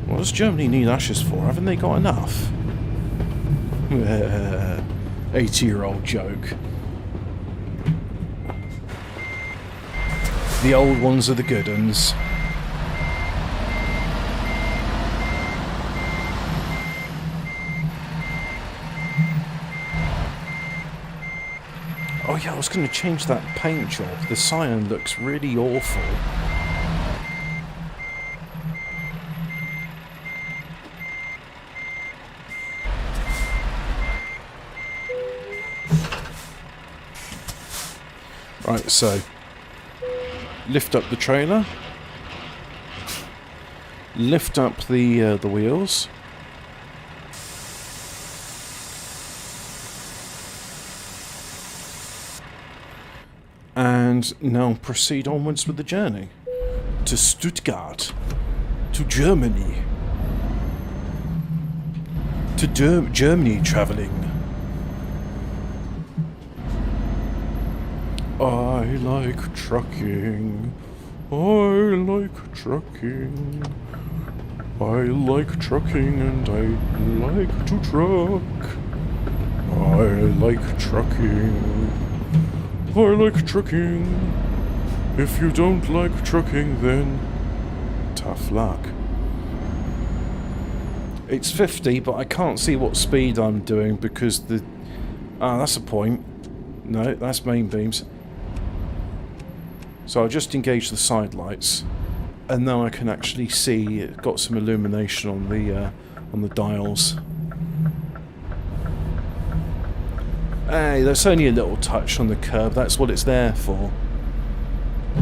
What does Germany need ashes for? Haven't they got enough? 80-year-old joke. The old ones are the good ones. Oh yeah, I was going to change that paint job. The cyan looks really awful. Right, so lift up the trailer. Lift up the wheels. And now proceed onwards with the journey. To Stuttgart. To Germany. To Germany travelling. I like trucking. I like trucking. I like trucking and I like to truck. I like trucking. I like trucking. If you don't like trucking, then tough luck. It's 50, but I can't see what speed I'm doing because the... Ah, that's a point. No, that's main beams. So I'll just engage the side lights, and now I can actually see it got some illumination on the dials. Hey, that's only a little touch on the curb. That's what it's there for.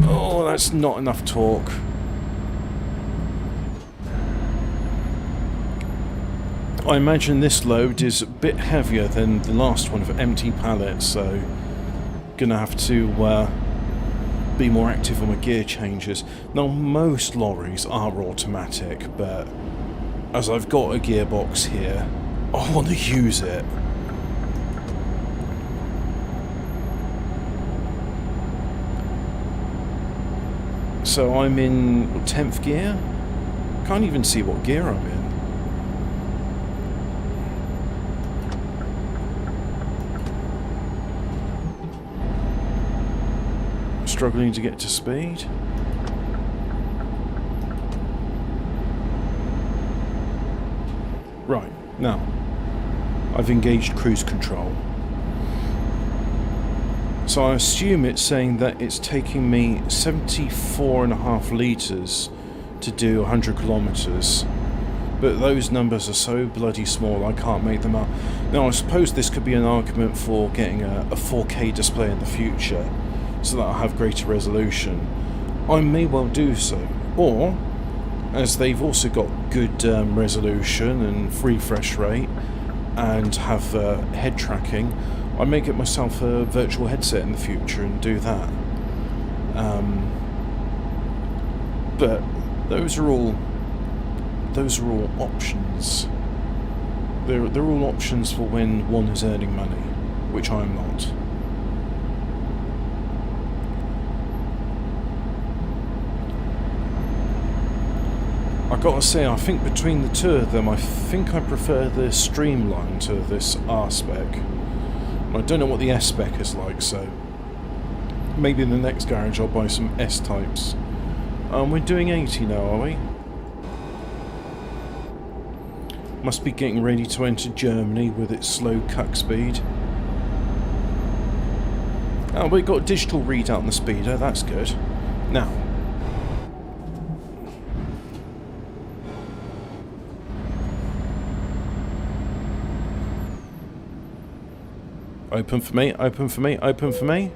Oh, that's not enough torque. I imagine this load is a bit heavier than the last one of empty pallets, so gonna have to be more active on my gear changes. Now, most lorries are automatic, but as I've got a gearbox here, I want to use it. So I'm in 10th gear? Can't even see what gear I'm in. Struggling to get to speed. Right, now I've engaged cruise control. So I assume it's saying that it's taking me 74.5 litres to do 100 kilometres. But those numbers are so bloody small I can't make them out. Now I suppose this could be an argument for getting a 4K display in the future, so that I'll have greater resolution. I may well do so. Or, as they've also got good resolution and refresh rate and have head tracking, I may get myself a virtual headset in the future and do that. But those are all options. They're all options for when one is earning money, which I am not. I gotta say, I think between the two of them, I think I prefer the Streamline to this R-Spec. I don't know what the S-Spec is like, so maybe in the next garage I'll buy some S-Types. We're doing 80 now, are we? Must be getting ready to enter Germany with its slow cuck speed. Oh, we've got a digital readout on the speeder, that's good. Now, open for me, open for me, open for me.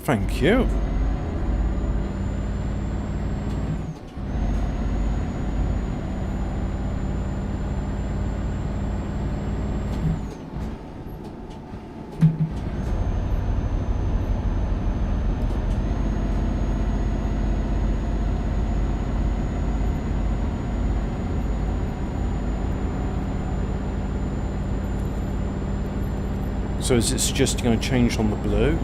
Thank you. So is it suggesting I change on the blue?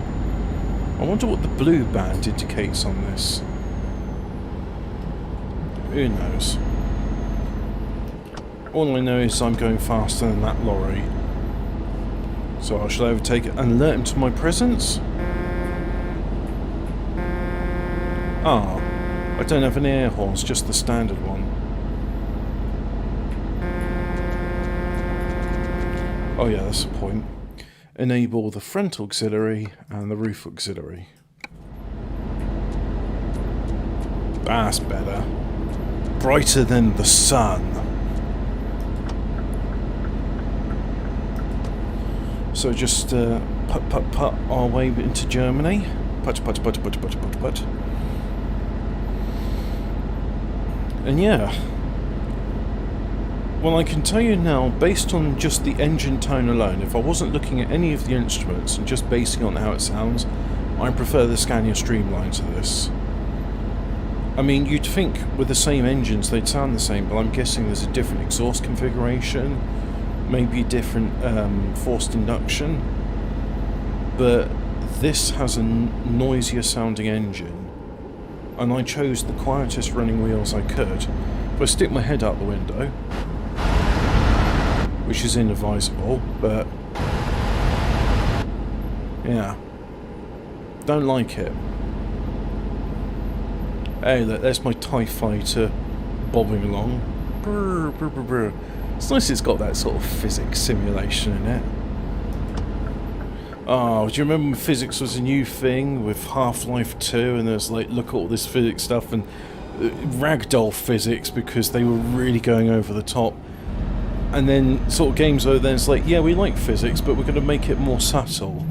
I wonder what the blue band indicates on this. Who knows? All I know is I'm going faster than that lorry. So I shall overtake it and alert him to my presence? Ah, I don't have any air horns, just the standard one. Oh yeah, that's the point. Enable the front auxiliary and the roof auxiliary. That's better. Brighter than the sun. So just put our way into Germany. Put. And yeah. Well, I can tell you now, based on just the engine tone alone, if I wasn't looking at any of the instruments and just basing on how it sounds, I prefer the Scania Streamline to this. I mean, you'd think with the same engines they'd sound the same, but I'm guessing there's a different exhaust configuration, maybe a different forced induction, but this has a noisier sounding engine, and I chose the quietest running wheels I could. If I stick my head out the window, which is inadvisable, but yeah, don't like it. Hey, look, there's my TIE Fighter bobbing along. Brr, brr, brr, brr. It's nice it's got that sort of physics simulation in it. Oh, do you remember when physics was a new thing with Half-Life 2 and there's like, look at all this physics stuff and ragdoll physics because they were really going over the top. And then sort of games over there, it's like, yeah, we like physics, but we're going to make it more subtle.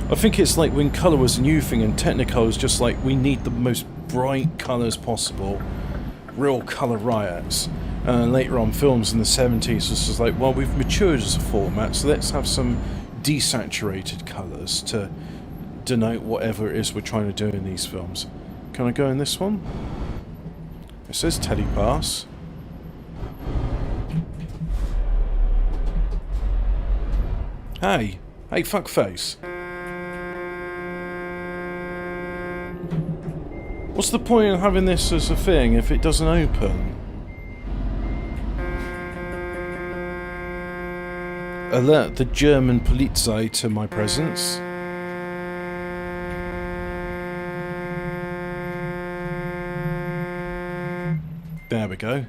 I think it's like when colour was a new thing and Technicolor was just like, we need the most bright colours possible. Real colour riots. Later on, films in the 70s was just like, well, we've matured as a format, so let's have some desaturated colours to denote whatever it is we're trying to do in these films. Can I go in this one? It says telepass. Hey! Hey, fuckface! What's the point in having this as a thing if it doesn't open? Alert the German Polizei to my presence. There we go.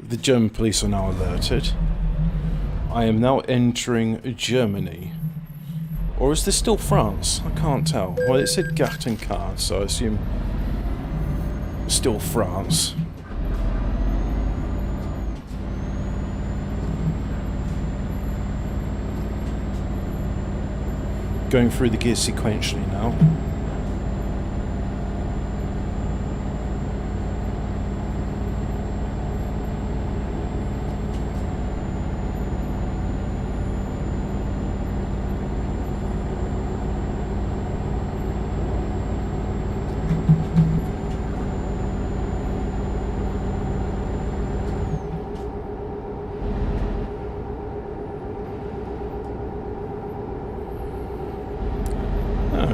The German police are now alerted. I am now entering Germany. Or is this still France? I can't tell. Well, it said Garten card, so I assume it's still France. Going through the gears sequentially now.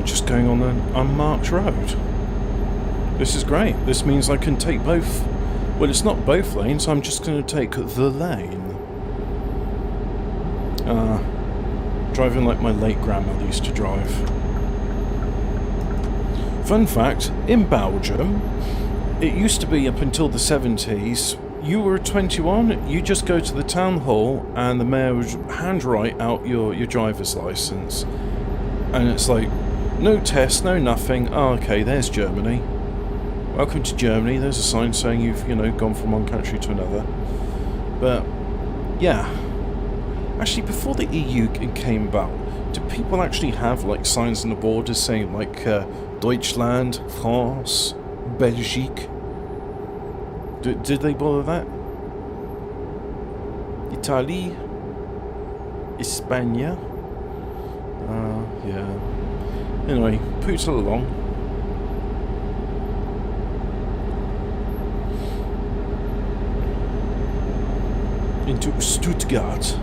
Just going on an unmarked road. This is great. This means I can take both. Well, it's not both lanes. I'm just going to take the lane. Driving like my late grandmother used to drive. Fun fact, in Belgium, it used to be up until the 70s, you were 21, you just go to the town hall and the mayor would handwrite out your driver's license. And it's like, no test, no nothing. Oh, okay, there's Germany. Welcome to Germany. There's a sign saying you've, gone from one country to another. But, yeah. Actually, before the EU came about, did people actually have, like, signs on the borders saying, like, Deutschland, France, Belgique? Did they bother that? Italy? España? Yeah. Anyway, poots along. Into Stuttgart.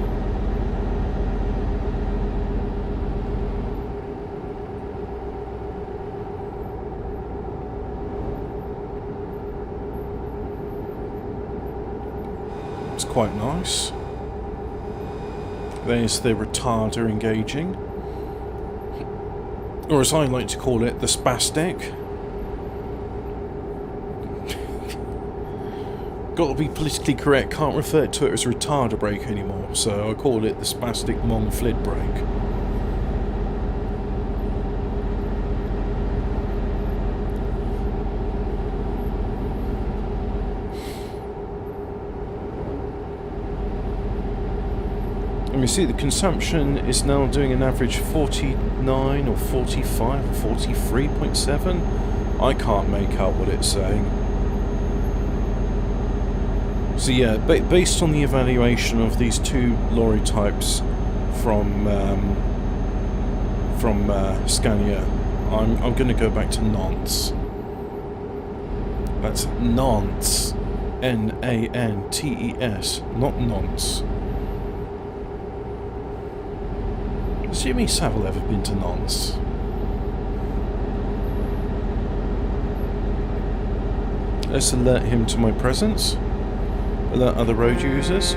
It's quite nice. There's the retarder engaging. Or as I like to call it, the spastic. Got to be politically correct, can't refer to it as retarder brake anymore, so I call it the spastic Monflid brake. And we see the consumption is now doing an average 49 or 45 or 43.7. I can't make out what it's saying. So yeah, based on the evaluation of these two lorry types from Scania, I'm going to go back to Nantes. That's Nantes, Nantes, not Nantes. Has Jimmy Savile ever been to Nantes? Let's alert him to my presence. Alert other road users.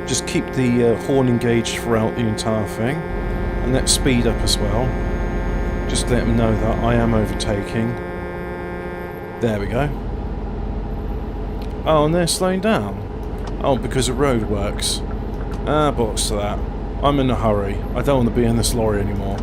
Just keep the horn engaged throughout the entire thing. And let's speed up as well. Just let them know that I am overtaking. There we go. Oh, and they're slowing down. Oh, because of roadworks. Ah, box to that. I'm in a hurry. I don't want to be in this lorry anymore.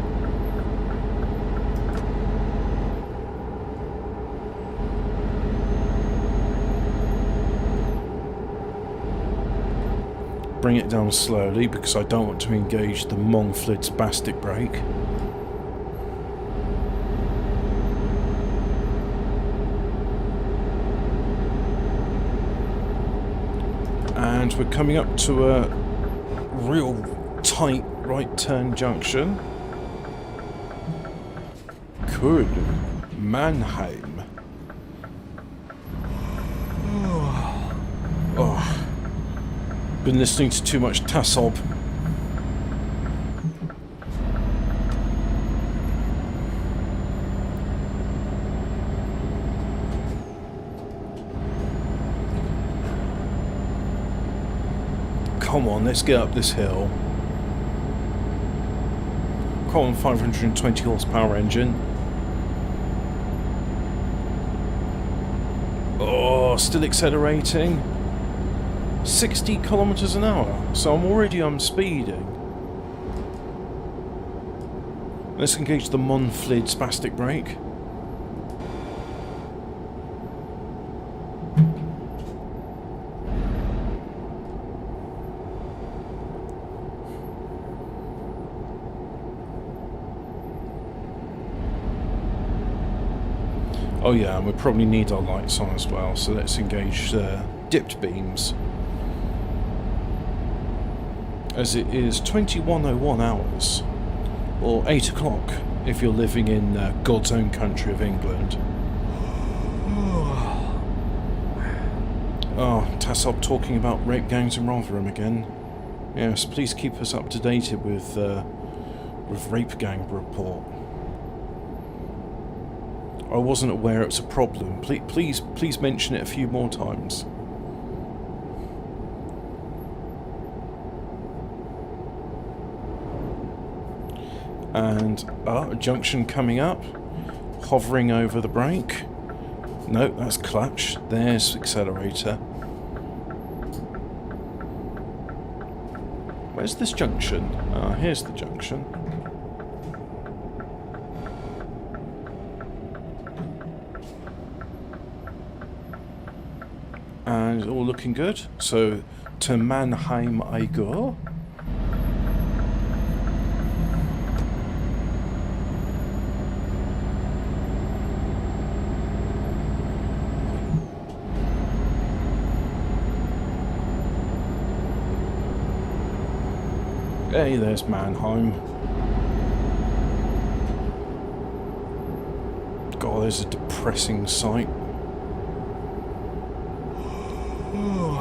Bring it down slowly because I don't want to engage the Monflid spastic brake. And we're coming up to a real tight right turn junction. Good Mannheim. Oh, been listening to too much Tassob. Come on, let's get up this hill. Come on, 520 horsepower engine. Oh, still accelerating. 60 kilometers an hour, so I'm speeding. Let's engage the Monflid spastic brake. Oh yeah, and we probably need our lights on as well, so let's engage dipped beams. As it is 21:01 hours, or 8 o'clock if you're living in God's own country of England. Oh, Tassob talking about rape gangs in Rotherham again. Yes, please keep us up to date with rape gang report. I wasn't aware it's a problem. Please mention it a few more times. And a junction coming up, hovering over the brake. No, that's clutch. There's accelerator. Where's this junction? Ah, here's the junction. And all looking good. So to Mannheim I go. Hey, there's Mannheim. God, there's a depressing sight.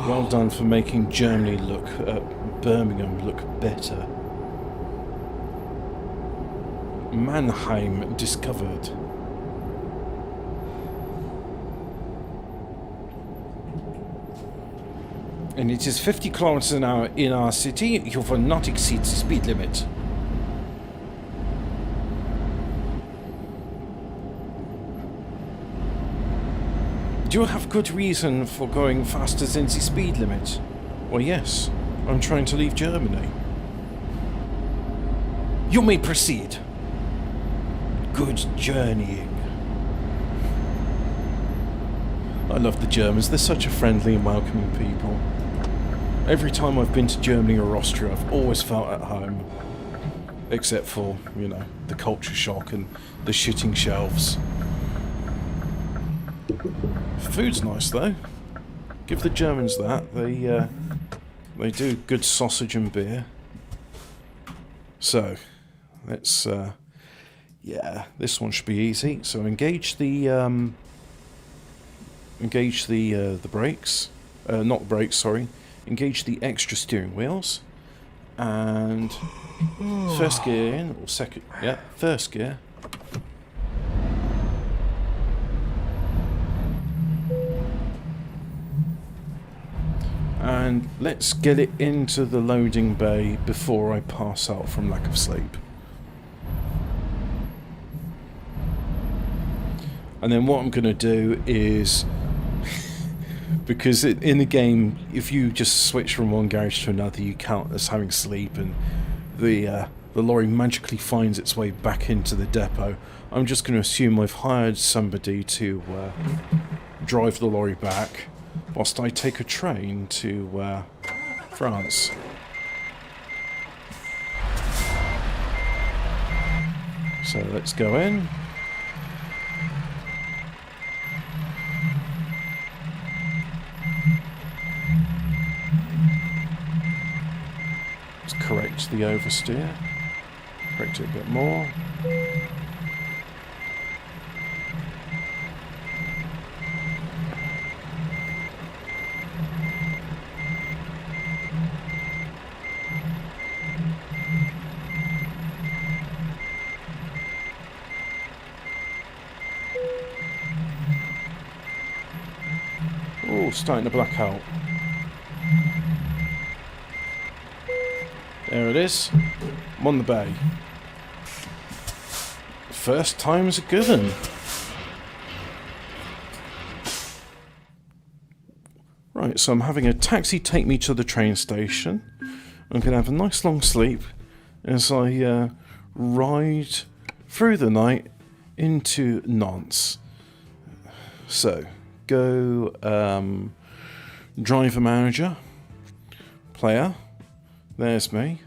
Well done for making Germany look, Birmingham look better. Mannheim discovered. And it is 50 kilometers an hour in our city. You will not exceed the speed limit. Do you have good reason for going faster than the speed limit? Well, yes. I'm trying to leave Germany. You may proceed. Good journeying. I love the Germans. They're such a friendly and welcoming people. Every time I've been to Germany or Austria, I've always felt at home. Except for, you know, the culture shock and the shitting shelves. Food's nice though. Give the Germans that. They do good sausage and beer. So, let's yeah, this one should be easy. So engage the brakes. Not the brakes, sorry. Engage the extra steering wheels. And first gear in, or second, yeah, first gear. And let's get it into the loading bay before I pass out from lack of sleep. And then what I'm going to do is, because in the game, if you just switch from one garage to another, you count as having sleep, and the lorry magically finds its way back into the depot. I'm just going to assume I've hired somebody to drive the lorry back, whilst I take a train to France. So let's go in. correct the oversteer. Correct it a bit more. Oh, starting to black out. There it is. I'm on the bay. First time's a good one. Right, so I'm having a taxi take me to the train station. I'm going to have a nice long sleep as I ride through the night into Nantes. So, go driver manager, player, there's me.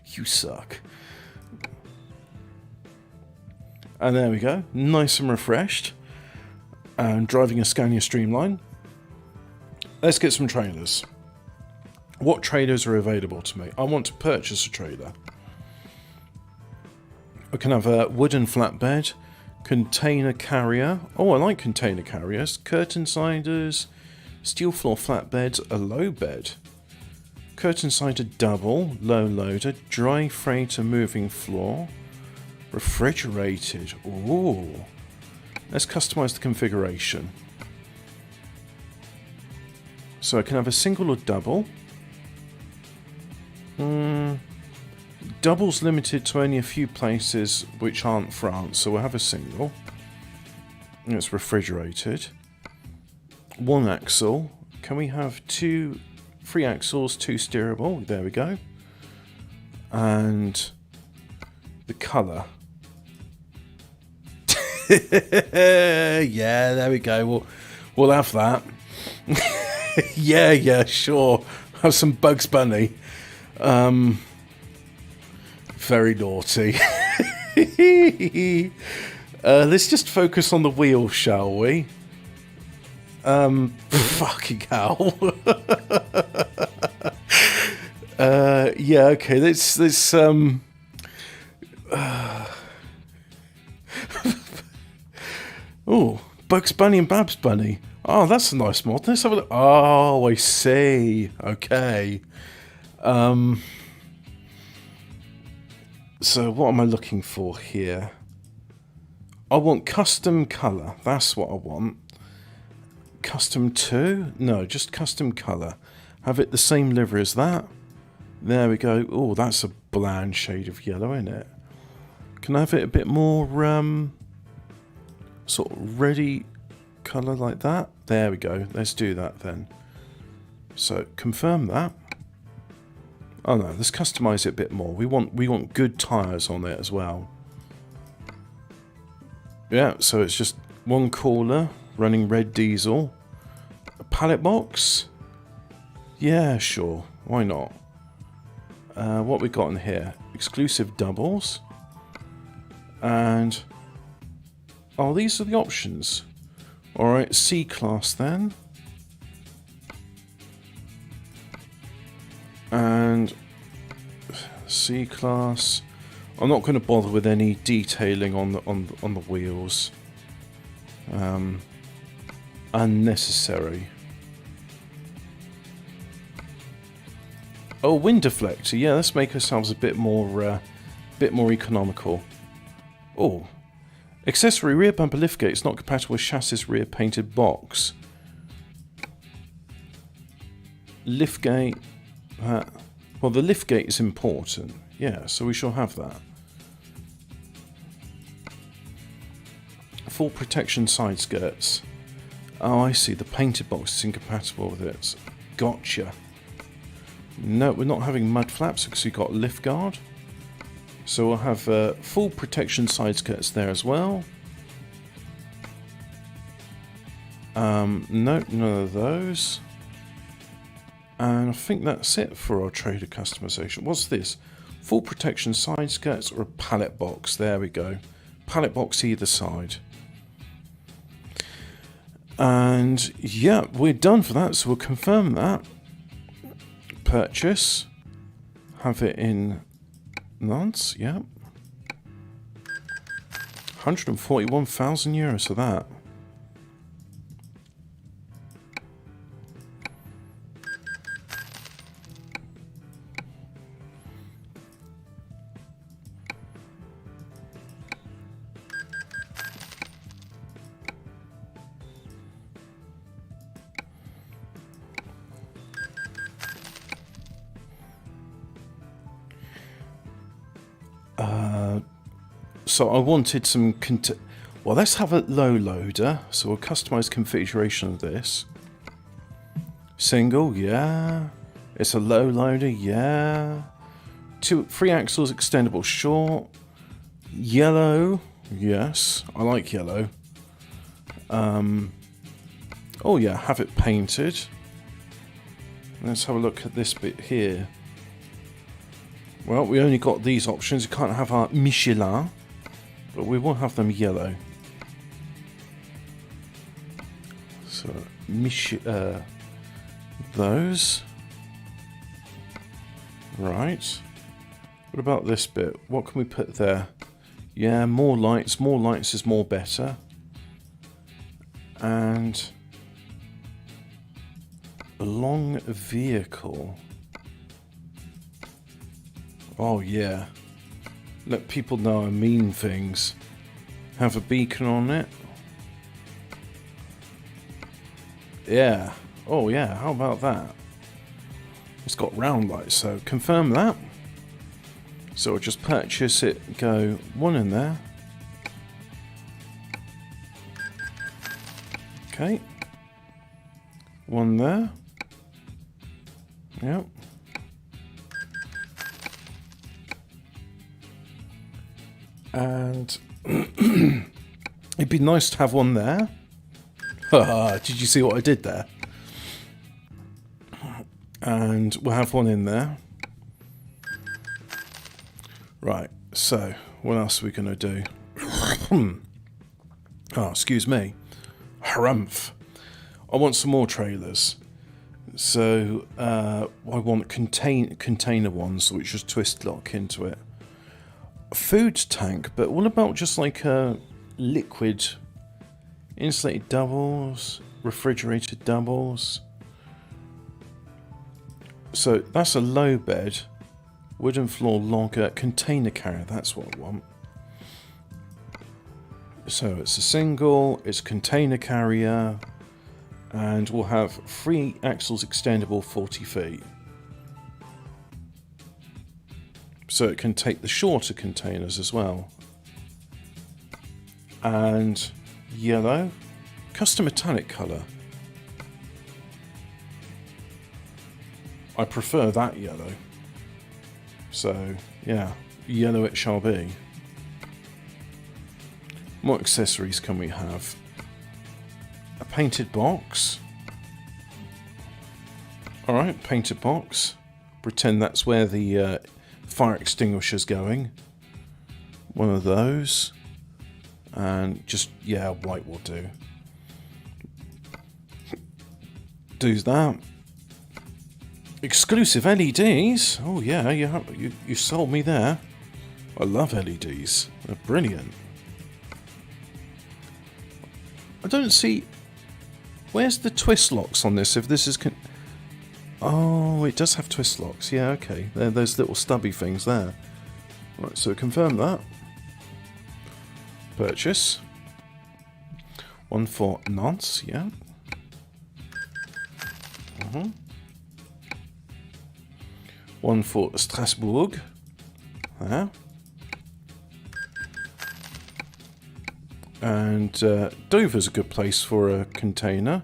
You suck. And there we go, nice and refreshed. And driving a Scania Streamline. Let's get some trailers. What trailers are available to me? I want to purchase a trailer. I can have a wooden flatbed, container carrier. Oh, I like container carriers. Curtain siders, steel floor flatbeds, a low bed. Curtain sided double, low loader, dry freighter moving floor, refrigerated. Ooh. Let's customize the configuration. So I can have a single or double. Double's limited to only a few places which aren't France, so we'll have a single. And it's refrigerated. One axle. Can we have three axles, two steerable? There we go. And the colour. Yeah, there we go. We'll have that. Yeah, sure. Have some Bugs Bunny. Very naughty. Let's just focus on the wheel, shall we? Fucking hell. Yeah, okay, let's oh, Bugs Bunny and Babs Bunny. Oh, that's a nice mod. Let's have a look. Oh, I see. Okay. So what am I looking for here? I want custom colour. That's what I want. Custom 2? No, just custom colour. Have it the same livery as that. There we go. Oh, that's a bland shade of yellow, isn't it? Can I have it a bit more sort of reddy colour like that? There we go. Let's do that then. So confirm that. Oh no, let's customize it a bit more. We want good tyres on it as well. Yeah, so it's just one cooler running red diesel. A pallet box? Yeah, sure. Why not? What we got in here? Exclusive doubles. And oh, these are the options. Alright, C-Class then. And C-Class. I'm not going to bother with any detailing on the wheels. Unnecessary. Oh, wind deflector. Yeah, let's make ourselves a bit more economical. Oh, accessory rear bumper liftgate is not compatible with chassis rear painted box. Liftgate. Well, the liftgate is important. Yeah, so we shall have that. Full protection side skirts. Oh, I see. The painted box is incompatible with it. Gotcha. No, we're not having mud flaps because we've got lift guard. So we'll have full protection side skirts there as well. No, none of those. And I think that's it for our trader customization. What's this? Full protection side skirts or a pallet box? There we go. Pallet box either side. And yeah, we're done for that, so we'll confirm that. Purchase. Have it in Nantes, yeah. 141,000 euros for that. So I wanted some... well, let's have a low loader. So we'll customize configuration of this. Single, yeah. It's a low loader, yeah. 3 axles, extendable short. Yellow, yes. I like yellow. Oh yeah, have it painted. Let's have a look at this bit here. Well, we only got these options. You can't have our Michelin, but we will have them yellow. So, those. Right. What about this bit? What can we put there? Yeah, more lights. More lights is more better. And a long vehicle. Oh yeah. Let people know I mean things. Have a beacon on it. Yeah. Oh yeah, how about that? It's got round lights, so confirm that. So I'll just purchase it, go 1 in there. Okay. 1 there. Yep. And it'd be nice to have 1 there. Did you see what I did there? And we'll have 1 in there. Right, so what else are we going to do? Oh, excuse me. Harumph. I want some more trailers. So I want container ones which just twist lock into it. A food tank, but what about just like a liquid insulated doubles, refrigerated doubles? So that's a low bed, wooden floor logger, container carrier, that's what I want. So it's a single, it's container carrier, and we'll have 3 axles extendable 40 feet. So it can take the shorter containers as well. And yellow, custom metallic colour. I prefer that yellow. So yeah, yellow it shall be. What accessories can we have? A painted box. Alright, painted box. Pretend that's where the fire extinguisher's going. 1 of those. And just, yeah, white will do. Do that. Exclusive LEDs. Oh yeah, you sold me there. I love LEDs. They're brilliant. I don't see... Where's the twist locks on this? If this is... Oh, it does have twist locks. Yeah, okay. There, those little stubby things there. Right, so confirm that. Purchase. 1 for Nantes, yeah. 1 for Strasbourg. There. And Dover's a good place for a container.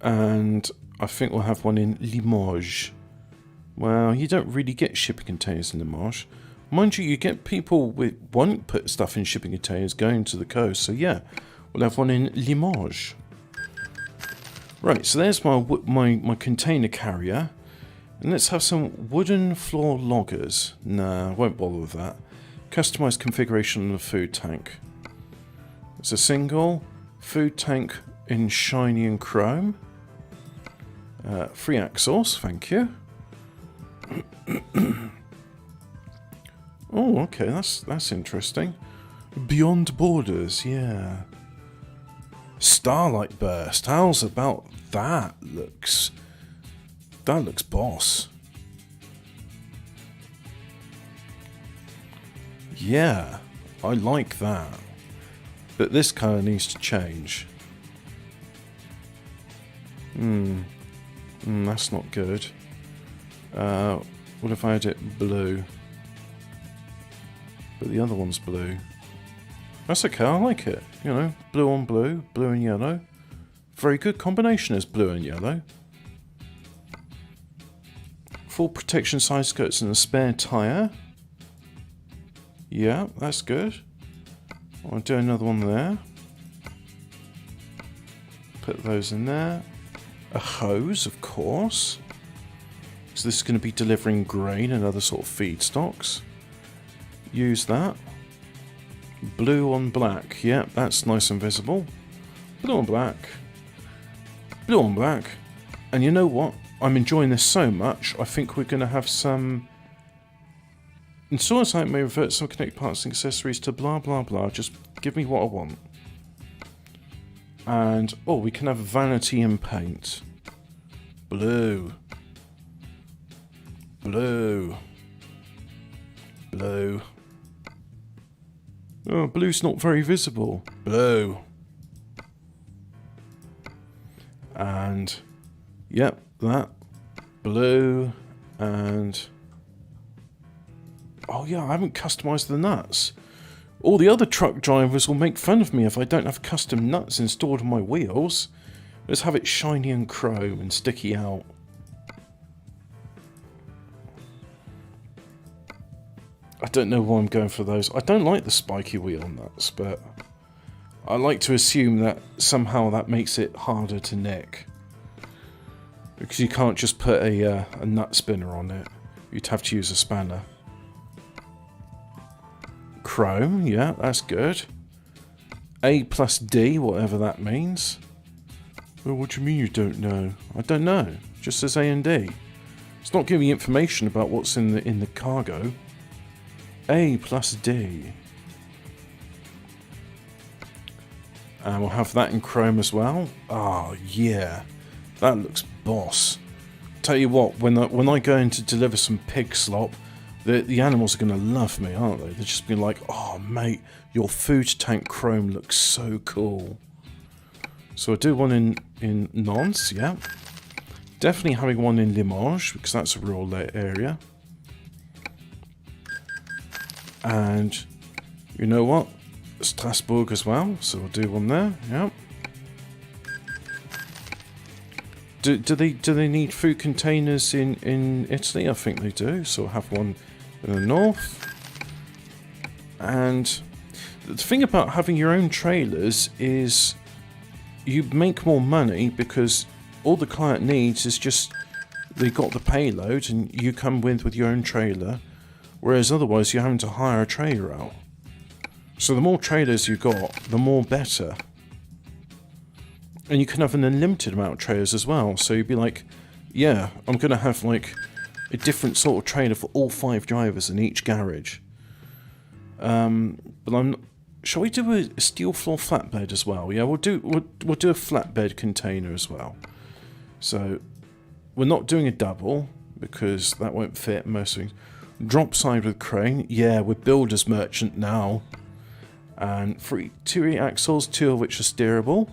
And I think we'll have 1 in Limoges. Well, you don't really get shipping containers in Limoges. Mind you, you get people who won't put stuff in shipping containers going to the coast. So yeah, we'll have 1 in Limoges. Right, so there's my container carrier. And let's have some wooden floor loggers. Nah, I won't bother with that. Customized configuration of the food tank. It's a single. Food tank in shiny and chrome. 3 axles, thank you. Oh, okay, that's interesting. Beyond Borders, yeah. Starlight Burst, how's about that? That looks boss. Yeah, I like that. But this colour needs to change. That's not good. What if I had it blue? But the other one's blue. That's okay, I like it. You know, blue on blue, blue and yellow. Very good combination is blue and yellow. Full protection side skirts and a spare tyre. Yeah, that's good. I'll do another one there. Put those in there. A hose, of course. So this is going to be delivering grain and other sort of feedstocks. Use that. Blue on black. Yeah, that's nice and visible. Blue on black. Blue on black. And you know what? I'm enjoying this so much, I think we're going to have some... Install a site may revert some connect parts and accessories to blah blah blah. Just give me what I want. And, oh, we can have vanity and paint. Blue. Blue. Blue. Oh, blue's not very visible. Blue. And, yep, that. Blue. And... oh yeah, I haven't customised the nuts. All the other truck drivers will make fun of me if I don't have custom nuts installed on my wheels. Let's have it shiny and chrome and sticky out. I don't know why I'm going for those. I don't like the spiky wheel nuts, but I like to assume that somehow that makes it harder to nick. Because you can't just put a nut spinner on it. You'd have to use a spanner. Chrome, yeah, that's good. A plus D, whatever that means. Well, what do you mean you don't know? I don't know. Just says A and D. It's not giving me information about what's in the cargo. A plus D. And we'll have that in chrome as well. Oh yeah, that looks boss. Tell you what, when I go in to deliver some pig slop, the animals are going to love me, aren't they? They're just being like, oh mate, your food tank chrome looks so cool. So I'll do one in Nantes, yeah. Definitely having one in Limoges, because that's a rural area. And you know what? Strasbourg as well, so we'll do one there, yeah. Do they need food containers in Italy? I think they do, so we'll have one in the north. And the thing about having your own trailers is you make more money because all the client needs is just they got the payload and you come with your own trailer, whereas otherwise you're having to hire a trailer out. So the more trailers you got, the more better. And you can have an unlimited amount of trailers as well. So you'd be like, yeah, I'm going to have like a different sort of trailer for all 5 drivers in each garage. But shall we do a steel floor flatbed as well? Yeah, we'll do a flatbed container as well. So we're not doing a double because that won't fit most things. Drop side with crane. Yeah, we're builder's merchant now. And 2 axles, 2 of which are steerable.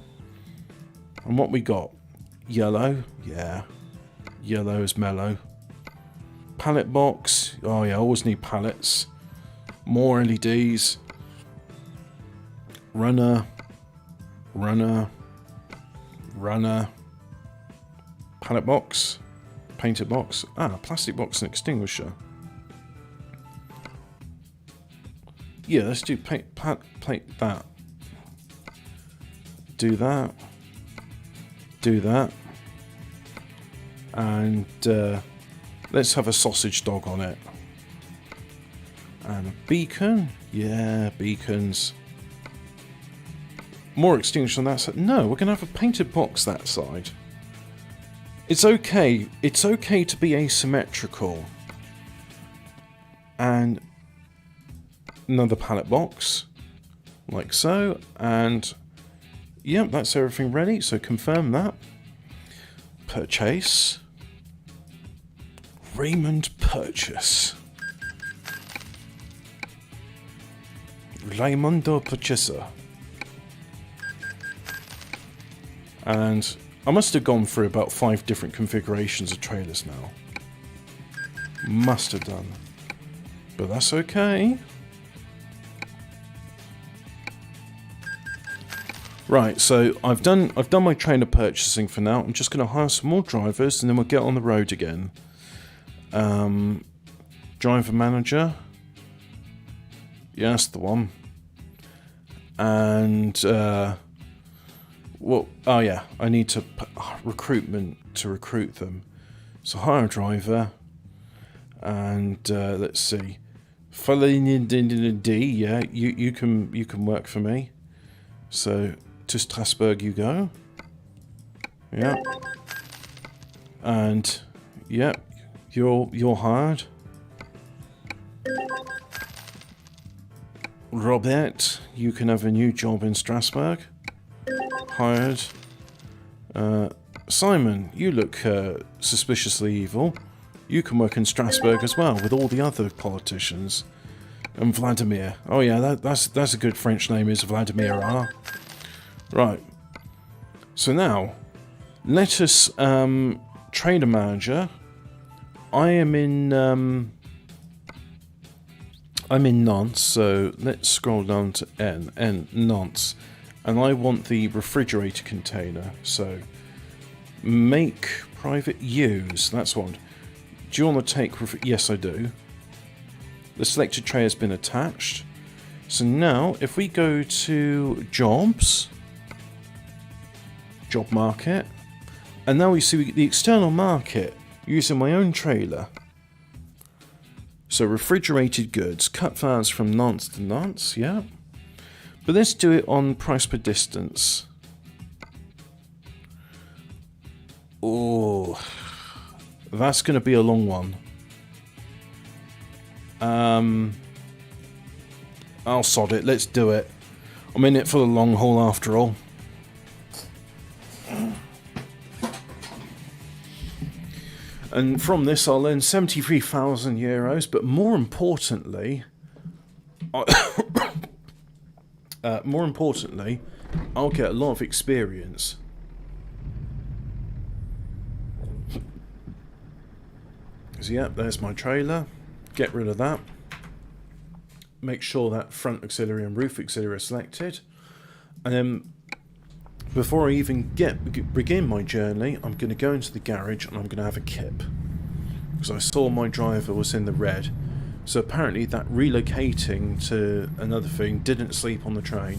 And what we got? Yellow. Yeah. Yellow is mellow. Pallet box. Oh yeah, always need pallets. More LEDs. Runner. Runner. Runner. Pallet box. Painted box. Ah, plastic box and extinguisher. Yeah, let's do paint that. Do that. Do that. And let's have a sausage dog on it. And a beacon. Yeah, beacons. More extinguished on that side. No, we're going to have a painted box that side. It's okay. It's okay to be asymmetrical. And another pallet box. Like so. And yep, that's everything ready. So confirm that. Purchase. Raymond purchase. Raimundo purchaser. And I must have gone through about 5 different configurations of trailers now. Must have done. But that's okay. Right, so I've done my trailer purchasing for now. I'm just going to hire some more drivers and then we'll get on the road again. Driver manager. Yeah, that's the one. And well, oh yeah, I need to recruitment to recruit them. So hire a driver, and let's see, D. Yeah, you can work for me. So to Strasbourg you go. Yeah, and yeah, you're hired. Robert, you can have a new job in Strasbourg. Hired. Simon, you look suspiciously evil. You can work in Strasbourg as well with all the other politicians. And Vladimir. Oh yeah, that's a good French name, is Vladimir. Ah. Right. So now, let us trader manager. I am in I'm in Nantes, so let's scroll down to N, Nantes. And I want the refrigerator container, so make private use, that's one. Do you want to take, yes I do. The selected tray has been attached. So now, if we go to jobs, job market, and now we see the external market using my own trailer. So refrigerated goods, cut flowers from Nantes to Nantes, yeah. But let's do it on price per distance. Oh, that's going to be a long one. I'll sod it, let's do it. I'm in it for the long haul after all. And from this I'll earn 73,000 euros, but more importantly, I'll get a lot of experience. So yep, there's my trailer. Get rid of that. Make sure that front auxiliary and roof auxiliary are selected. And then, before I even begin my journey, I'm going to go into the garage and I'm going to have a kip. Because I saw my driver was in the red. So apparently that relocating to another thing didn't sleep on the train.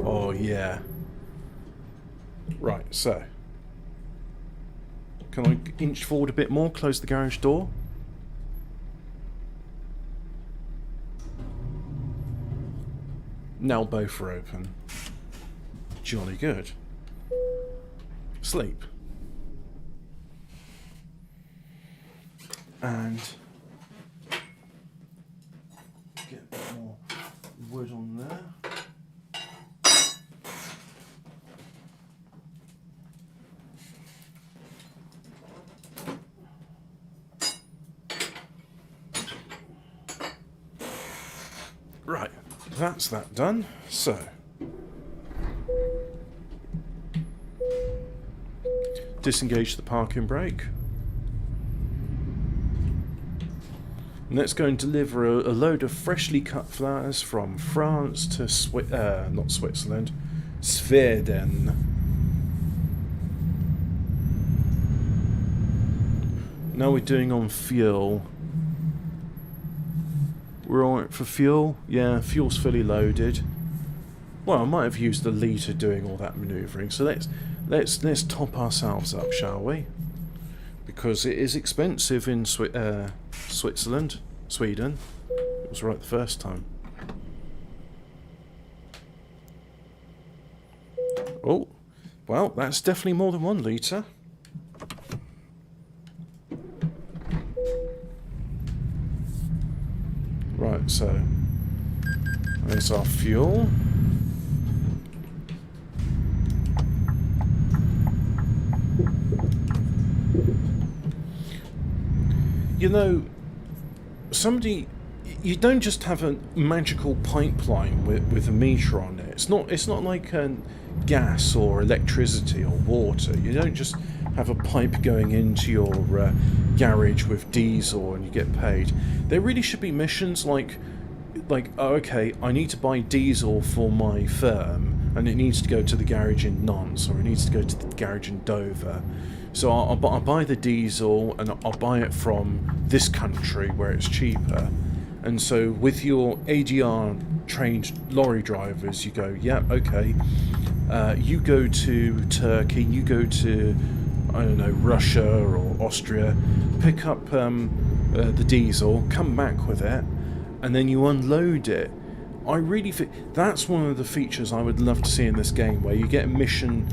Oh yeah. Right, so. Can I inch forward a bit more, close the garage door? Now both are open. Jolly good. Sleep. And get a bit more wood on there. Right, that's that done. So disengage the parking brake. And let's go and deliver a load of freshly cut flowers from France to not Switzerland, Sweden. Now we're doing on fuel. We're alright for fuel? Yeah, fuel's fully loaded. Well, I might have used a litre doing all that manoeuvring, so let's top ourselves up, shall we? because it is expensive in Switzerland, Sweden. It was right the first time. Oh, well, that's definitely more than 1 litre. Right, so there's our fuel. You know, you don't just have a magical pipeline with a meter on it. It's not like gas or electricity or water. You don't just have a pipe going into your garage with diesel and you get paid. There really should be missions like oh, okay, I need to buy diesel for my firm and it needs to go to the garage in Nantes or it needs to go to the garage in Dover. So I'll buy the diesel and I'll buy it from this country where it's cheaper. And so with your ADR trained lorry drivers, you go, yeah, okay, you go to Turkey, you go to, I don't know, Russia or Austria, pick up the diesel, come back with it, and then you unload it. I really think that's one of the features I would love to see in this game, where you get a mission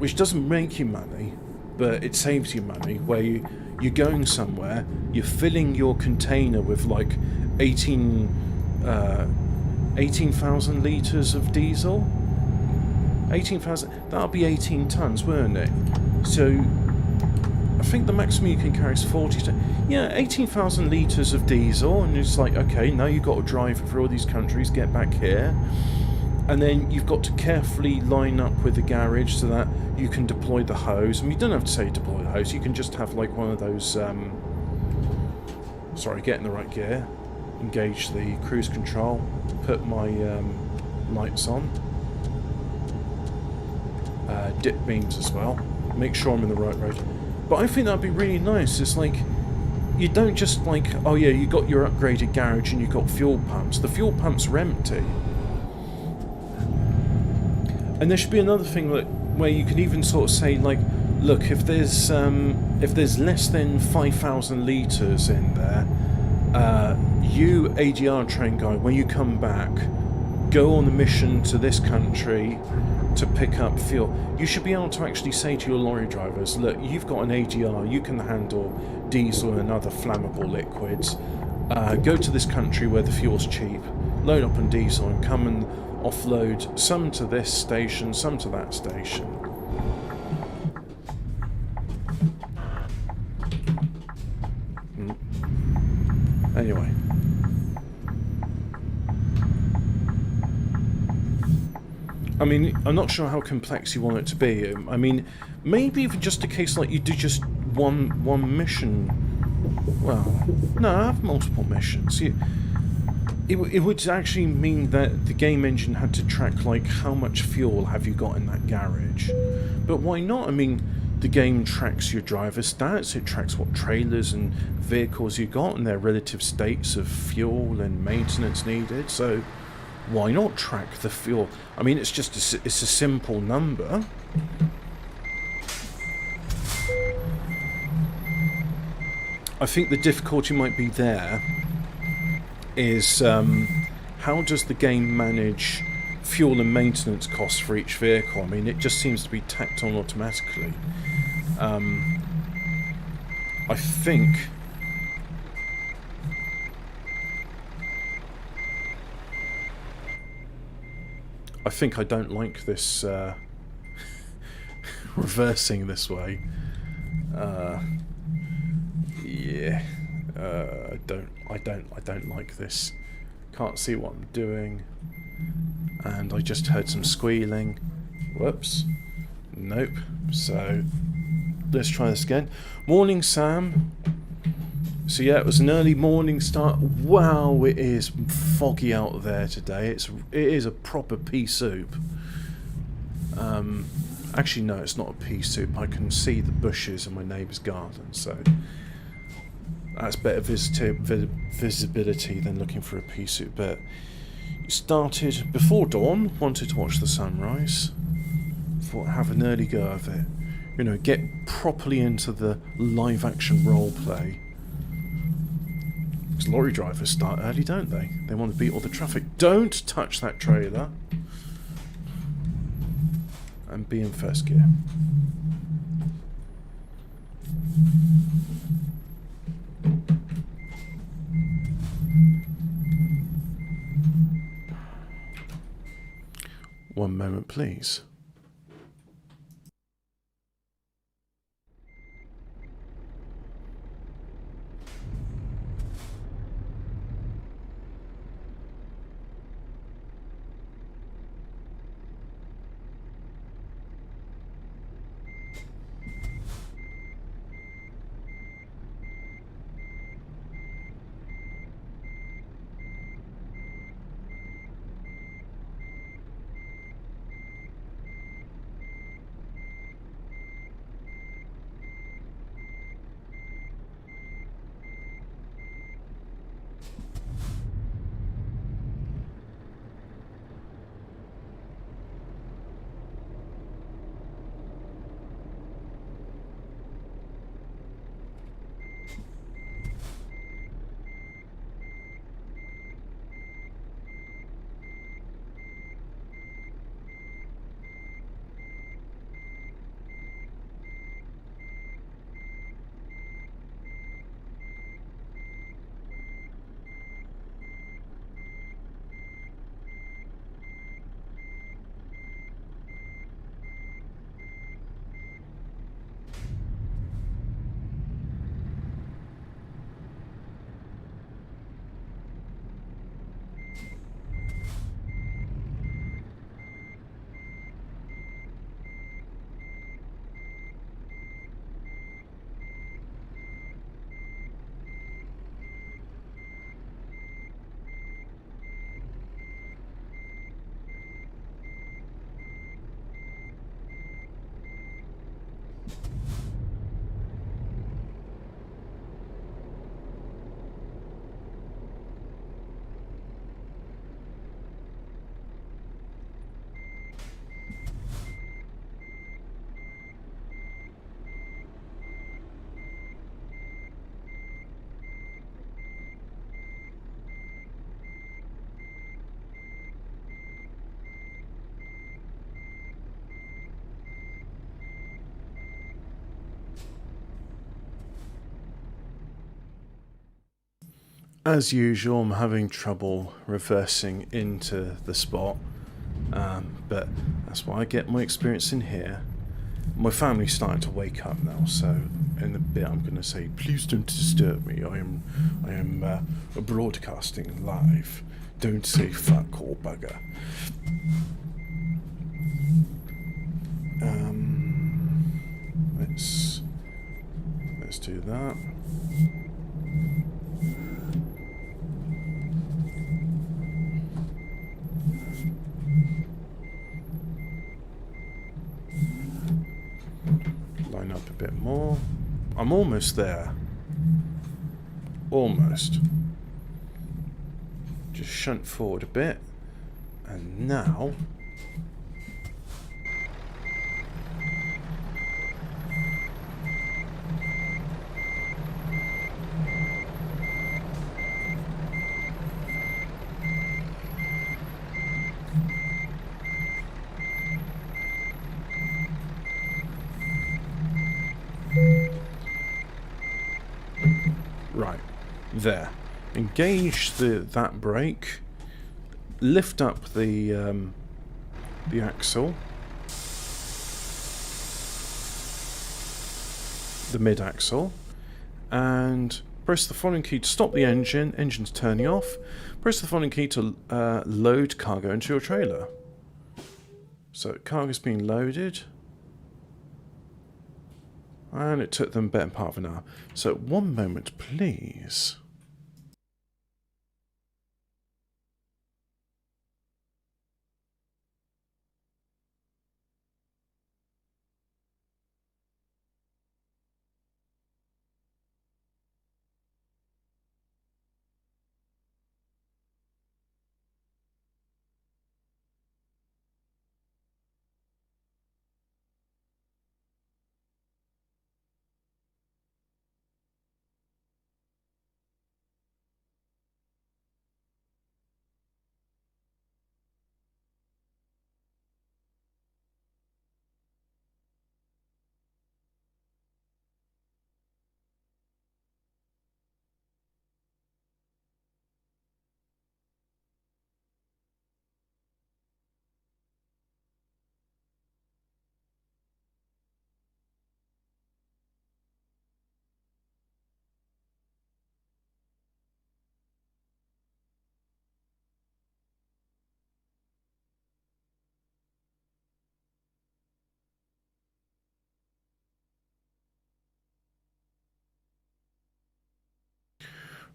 which doesn't make you money, but it saves you money, where you're going somewhere, you're filling your container with like 18,000 litres of diesel. 18,000, that'll be 18 tonnes, won't it? So I think the maximum you can carry is 40 tonnes. Yeah, 18,000 litres of diesel, and it's like, okay, now you've got to drive through all these countries, get back here, and then you've got to carefully line up with the garage so that you can deploy the hose. And you don't have to say deploy the hose, you can just have like one of those, sorry, get in the right gear, engage the cruise control, put my lights on, dip beams as well, make sure I'm in the right road. But I think that'd be really nice. It's like, you don't just like, oh yeah, you got your upgraded garage and you got fuel pumps. The fuel pumps are empty. And there should be another thing that where you can even sort of say like, look, if there's less than 5,000 litres in there, you ADR train guy, when you come back, go on a mission to this country to pick up fuel. You should be able to actually say to your lorry drivers, look, you've got an ADR, you can handle diesel and other flammable liquids. Go to this country where the fuel's cheap, load up on diesel and come and offload some to this station, some to that station. Anyway. I mean, I'm not sure how complex you want it to be. I mean, maybe even just a case like you do just one mission. Well, no, I have multiple missions. It would actually mean that the game engine had to track, like, how much fuel have you got in that garage. But why not? I mean, the game tracks your driver stats, it tracks what trailers and vehicles you got and their relative states of fuel and maintenance needed, so why not track the fuel? I mean, it's just it's a simple number. I think the difficulty might be there is how does the game manage fuel and maintenance costs for each vehicle? I mean, it just seems to be tacked on automatically. I think I don't like this reversing this way. Yeah, I don't like this. Can't see what I'm doing, and I just heard some squealing. Whoops. Nope. So let's try this again. Morning, Sam. So yeah, it was an early morning start. Wow, it is foggy out there today. It is a proper pea soup. Actually, no, it's not a pea soup. I can see the bushes in my neighbour's garden, so that's better visibility than looking for a pea soup. But you started before dawn. Wanted to watch the sunrise. Thought have an early go of it. you know, get properly into the live action role play. Because lorry drivers start early, don't they? They want to beat all the traffic. Don't touch that trailer. And be in first gear. One moment, please. As usual, I'm having trouble reversing into the spot, but that's why I get my experience in here. My family's starting to wake up now, so in a bit I'm going to say, please don't disturb me. I am broadcasting live. Don't say fuck or bugger. Let's do that. Line up a bit more. I'm almost there. Almost. Just shunt forward a bit. And now... Right, there. Engage that brake. Lift up the axle, the mid axle, and press the following key to stop the engine. Engine's turning off. Press the following key to load cargo into your trailer. So cargo's being loaded. And it took them better part of an hour. So one moment, please.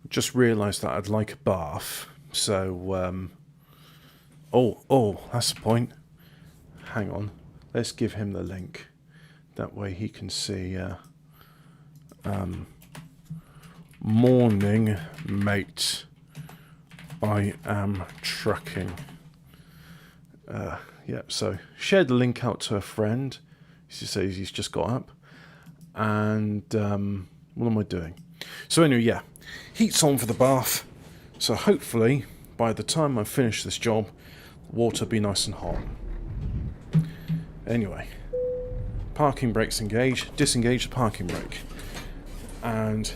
Just realised that I'd like a bath. So, oh, that's the point. Hang on. Let's give him the link. That way he can see... morning, mate. I am trucking. Yeah, so shared the link out to a friend. He says he's just got up. And what am I doing? So anyway, yeah, heat's on for the bath. So hopefully, by the time I finish this job, the water will be nice and hot. Anyway, parking brake's engaged. Disengage the parking brake. And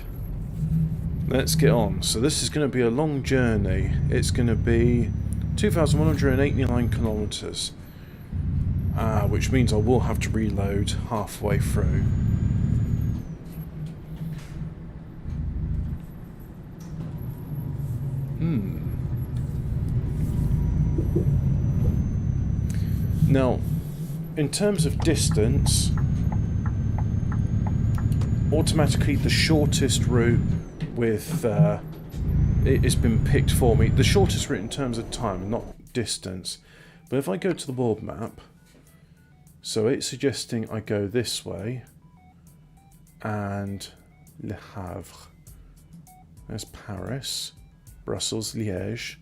let's get on. So this is going to be a long journey. It's going to be 2,189 kilometres. Which means I will have to reload halfway through. Now, in terms of distance, automatically the shortest route with it has been picked for me. The shortest route in terms of time, not distance. But if I go to the world map, so it's suggesting I go this way and Le Havre. There's Paris, Brussels, Liège.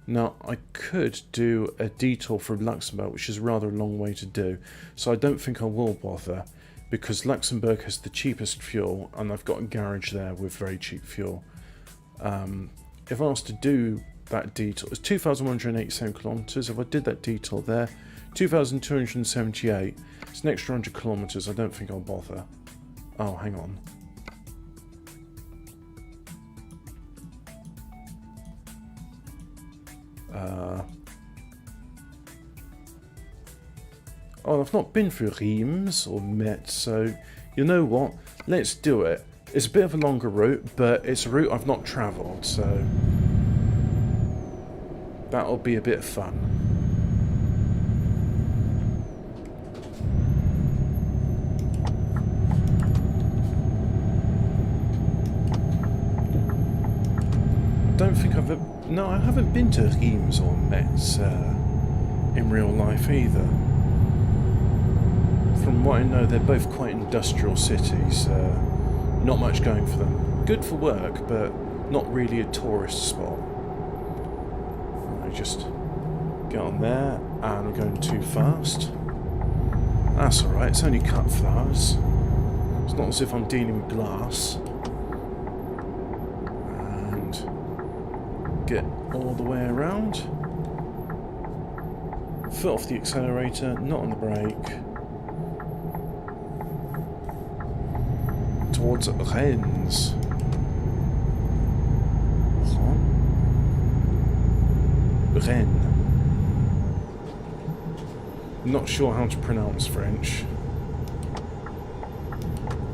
Now, I could do a detour from Luxembourg, which is rather a long way to do. So I don't think I will bother, because Luxembourg has the cheapest fuel, and I've got a garage there with very cheap fuel. If I was to do that detour, it's 2,187 kilometres. If I did that detour there, 2,278. It's an extra 100 kilometres. I don't think I'll bother. Oh, hang on. Oh, I've not been through Reims or Metz, so you know what? Let's do it. It's a bit of a longer route, but it's a route I've not travelled, so that'll be a bit of fun. Don't think I've... No, I haven't been to Reims or Metz in real life either. From what I know, they're both quite industrial cities. Not much going for them. Good for work, but not really a tourist spot. I just get on there, and I'm going too fast. That's alright, it's only cut flowers. It's not as if I'm dealing with glass. And get all the way around. Foot off the accelerator, not on the brake. Towards Rennes. Rennes. Not sure how to pronounce French.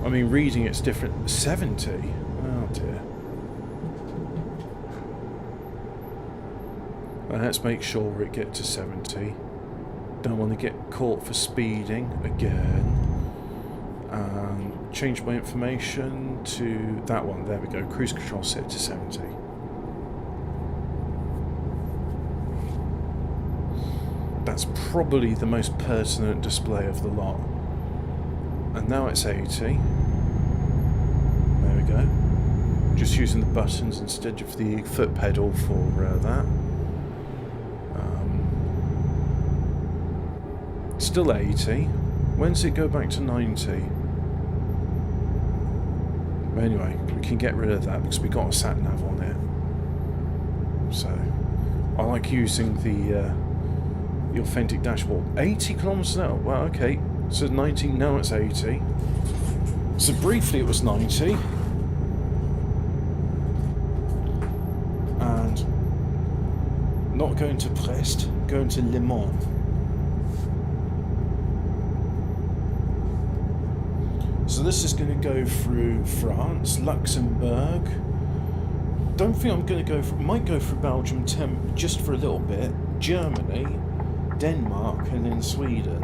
I mean, reading it's different. 70? Oh dear. Let's make sure we get to 70. Don't want to get caught for speeding again. Change my information to that one. There we go. Cruise control set to 70. That's probably the most pertinent display of the lot. And now it's 80. There we go. Just using the buttons instead of the foot pedal for that. Still 80. When does it go back to 90? Anyway, we can get rid of that because we got a sat nav on it. So I like using the authentic dashboard. 80 kilometers an hour. Well, okay. So 90. Now it's 80. So briefly it was 90. And not going to Brest, going to Le Mans. So this is going to go through France, Luxembourg. Don't think I'm going to go through... Might go through Belgium just for a little bit. Germany, Denmark, and then Sweden.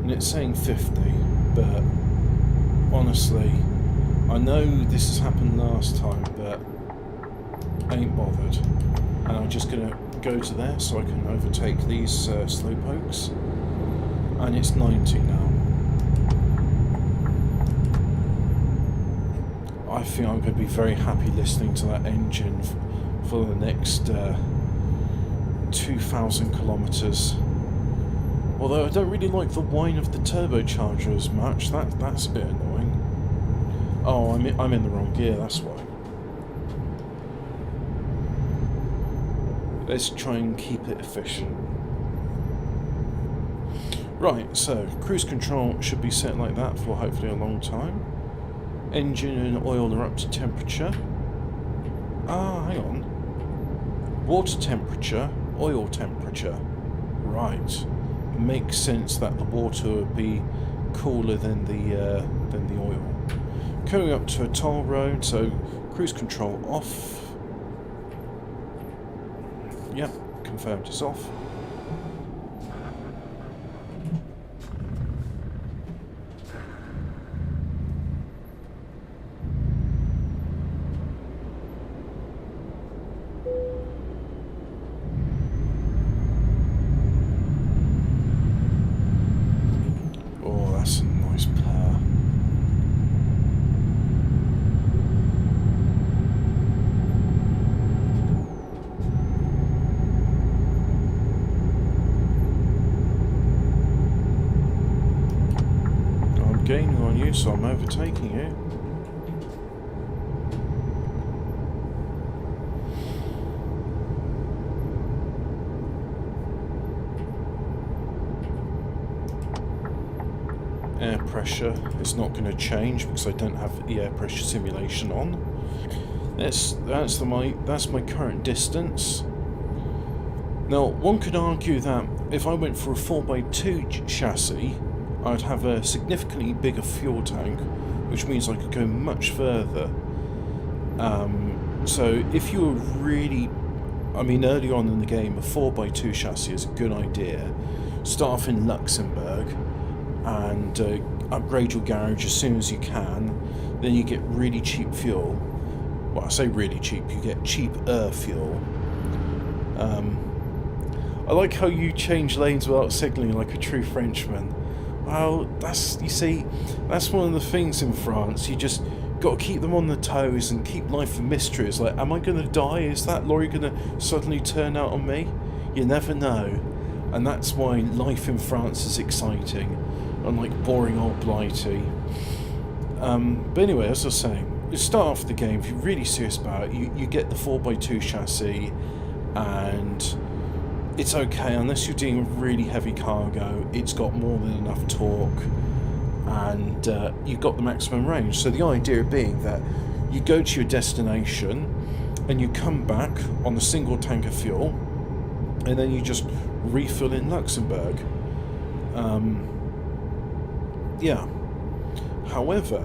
And it's saying 50, but honestly, I know this has happened last time, but I ain't bothered. And I'm just going to go to there so I can overtake these slowpokes. And it's 90 now. I think I'm going to be very happy listening to that engine for the next 2,000 kilometres. Although I don't really like the whine of the turbocharger as much. That's a bit annoying. Oh, I'm in the wrong gear, that's why. Let's try and keep it efficient. Right, so cruise control should be set like that for hopefully a long time. Engine and oil are up to temperature. Ah, hang on. Water temperature, oil temperature. Right. Makes sense that the water would be cooler than the oil. Coming up to a toll road, so cruise control off. Yep, confirmed it's off. Oh, that's a nice purr. I'm gaining on you, so I'm overtaking you. Air pressure is not going to change because I don't have the air pressure simulation on. That's my current distance. Now, one could argue that if I went for a 4x2 chassis, I'd have a significantly bigger fuel tank, which means I could go much further. So if you were really, early on in the game, a 4x2 chassis is a good idea. Start off in Luxembourg and upgrade your garage as soon as you can. Then you get really cheap fuel. Well, I say really cheap, you get cheaper fuel. I like how you change lanes without signalling like a true Frenchman. Well, that's one of the things in France. You just got to keep them on their toes and keep life a mystery. It's like, am I going to die? Is that lorry going to suddenly turn out on me? You never know. And that's why life in France is exciting, unlike boring old Blighty. But anyway, as I was saying, you start off the game, if you're really serious about it, you get the 4x2 chassis, and it's okay, unless you're doing really heavy cargo, it's got more than enough torque, and you've got the maximum range. So the idea being that you go to your destination, and you come back on a single tank of fuel, and then you just refill in Luxembourg. Yeah. However,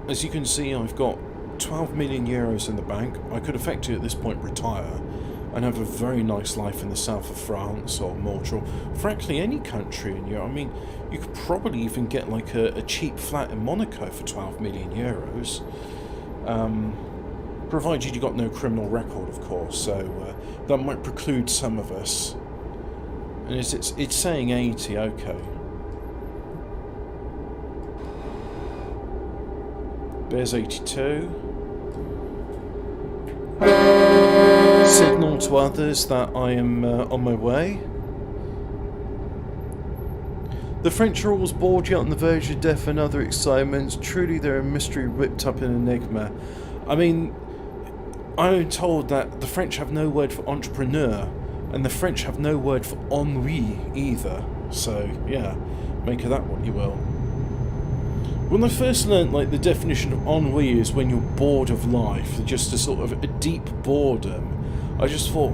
as you can see, I've got 12 million euros in the bank. I could effectively at this point retire and have a very nice life in the south of France or Montreal. Frankly, any country in Europe. You could probably even get like a cheap flat in Monaco for 12 million euros. Provided you got no criminal record, of course, so that might preclude some of us. And it's saying 80, okay. There's 82. Signal to others that I am on my way. The French are always bored yet on the verge of death and other excitements. Truly they're a mystery whipped up in enigma. I'm told that the French have no word for entrepreneur, and the French have no word for ennui either. So, yeah, make of that what you will. When I first learnt, the definition of ennui is when you're bored of life, just a sort of a deep boredom, I just thought,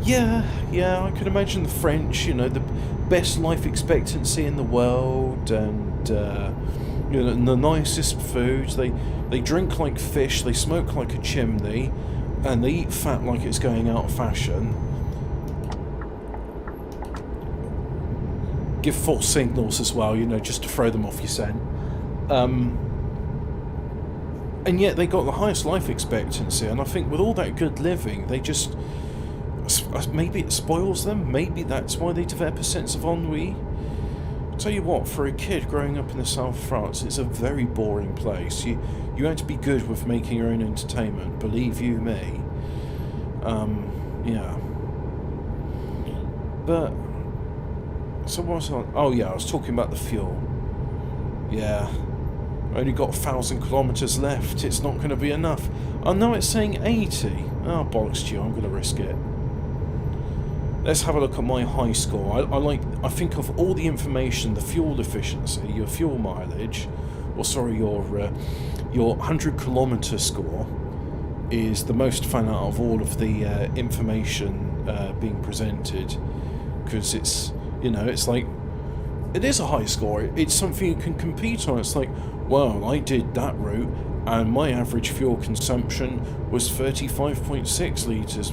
yeah, I could imagine the French, the best life expectancy in the world, and, the nicest food. They drink like fish, they smoke like a chimney, and they eat fat like it's going out of fashion. Give false signals as well, just to throw them off your scent. and yet they got the highest life expectancy, and I think with all that good living, they just... Maybe it spoils them, maybe that's why they develop a sense of ennui. I'll tell you what, for a kid growing up in the south of France, it's a very boring place. You had to be good with making your own entertainment, believe you me. Yeah. But, so what was I... Oh yeah, I was talking about the fuel. Yeah. I only got 1,000 kilometres left, it's not going to be enough. Oh no, it's saying 80. Oh, bollocks to you, I'm going to risk it. Let's have a look at my high score. I think of all the information, the fuel efficiency, your fuel mileage, or sorry, your 100 kilometre score is the most fun out of all of the information being presented, because it's, you know, it's like, it is a high score. It's something you can compete on. It's like, well, I did that route, and my average fuel consumption was 35.6 litres.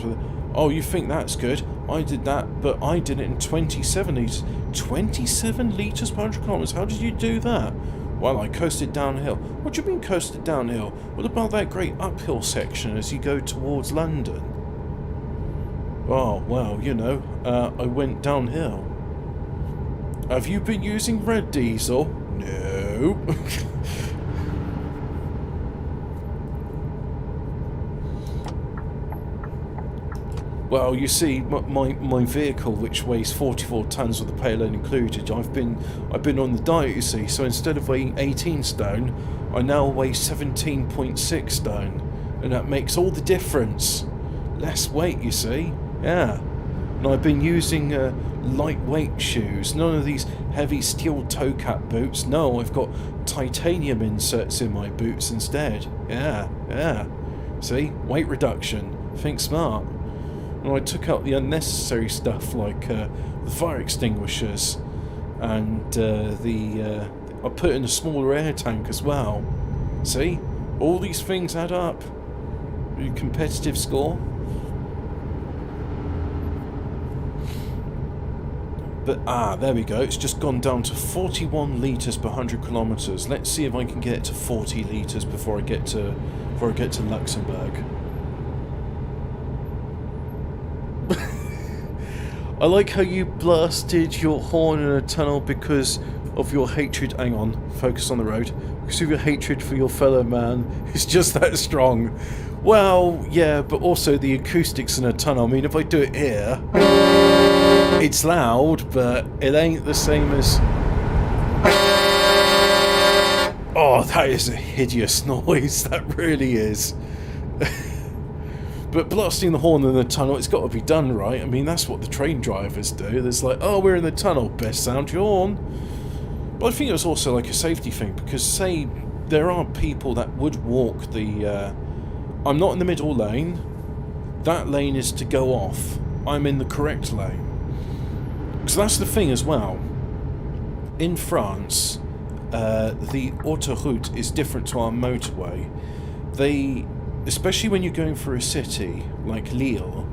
Oh, you think that's good? I did that, but I did it in 27 litres. 27 litres per 100 kilometres? How did you do that? Well, I coasted downhill. What do you mean coasted downhill? What about that great uphill section as you go towards London? Oh, well, you know, I went downhill. Have you been using red diesel? No. Well, you see, my vehicle, which weighs 44 tons with the payload included, I've been on the diet, you see. So instead of weighing 18 stone, I now weigh 17.6 stone, and that makes all the difference. Less weight, you see. Yeah. And I've been using lightweight shoes. None of these heavy steel toe cap boots. No, I've got titanium inserts in my boots instead. Yeah, yeah. See, weight reduction. Think smart. And I took out the unnecessary stuff like the fire extinguishers, and I put in a smaller air tank as well. See? All these things add up. Your competitive score. But, there we go. It's just gone down to 41 litres per 100 kilometres. Let's see if I can get it to 40 litres before I get to Luxembourg. I like how you blasted your horn in a tunnel because of your hatred. Hang on, focus on the road. Because of your hatred for your fellow man is just that strong. Well, yeah, but also the acoustics in a tunnel. I mean, if I do it here, it's loud, but it ain't the same as... Oh, that is a hideous noise. That really is. But blasting the horn in the tunnel, it's got to be done, right? I mean, that's what the train drivers do. There's like, oh, we're in the tunnel, best sound your horn. But I think it was also like a safety thing, because say there are people that would walk the... I'm not in the middle lane. That lane is to go off. I'm in the correct lane. Because that's the thing as well. In France, the autoroute is different to our motorway. They... Especially when you're going through a city like Lille,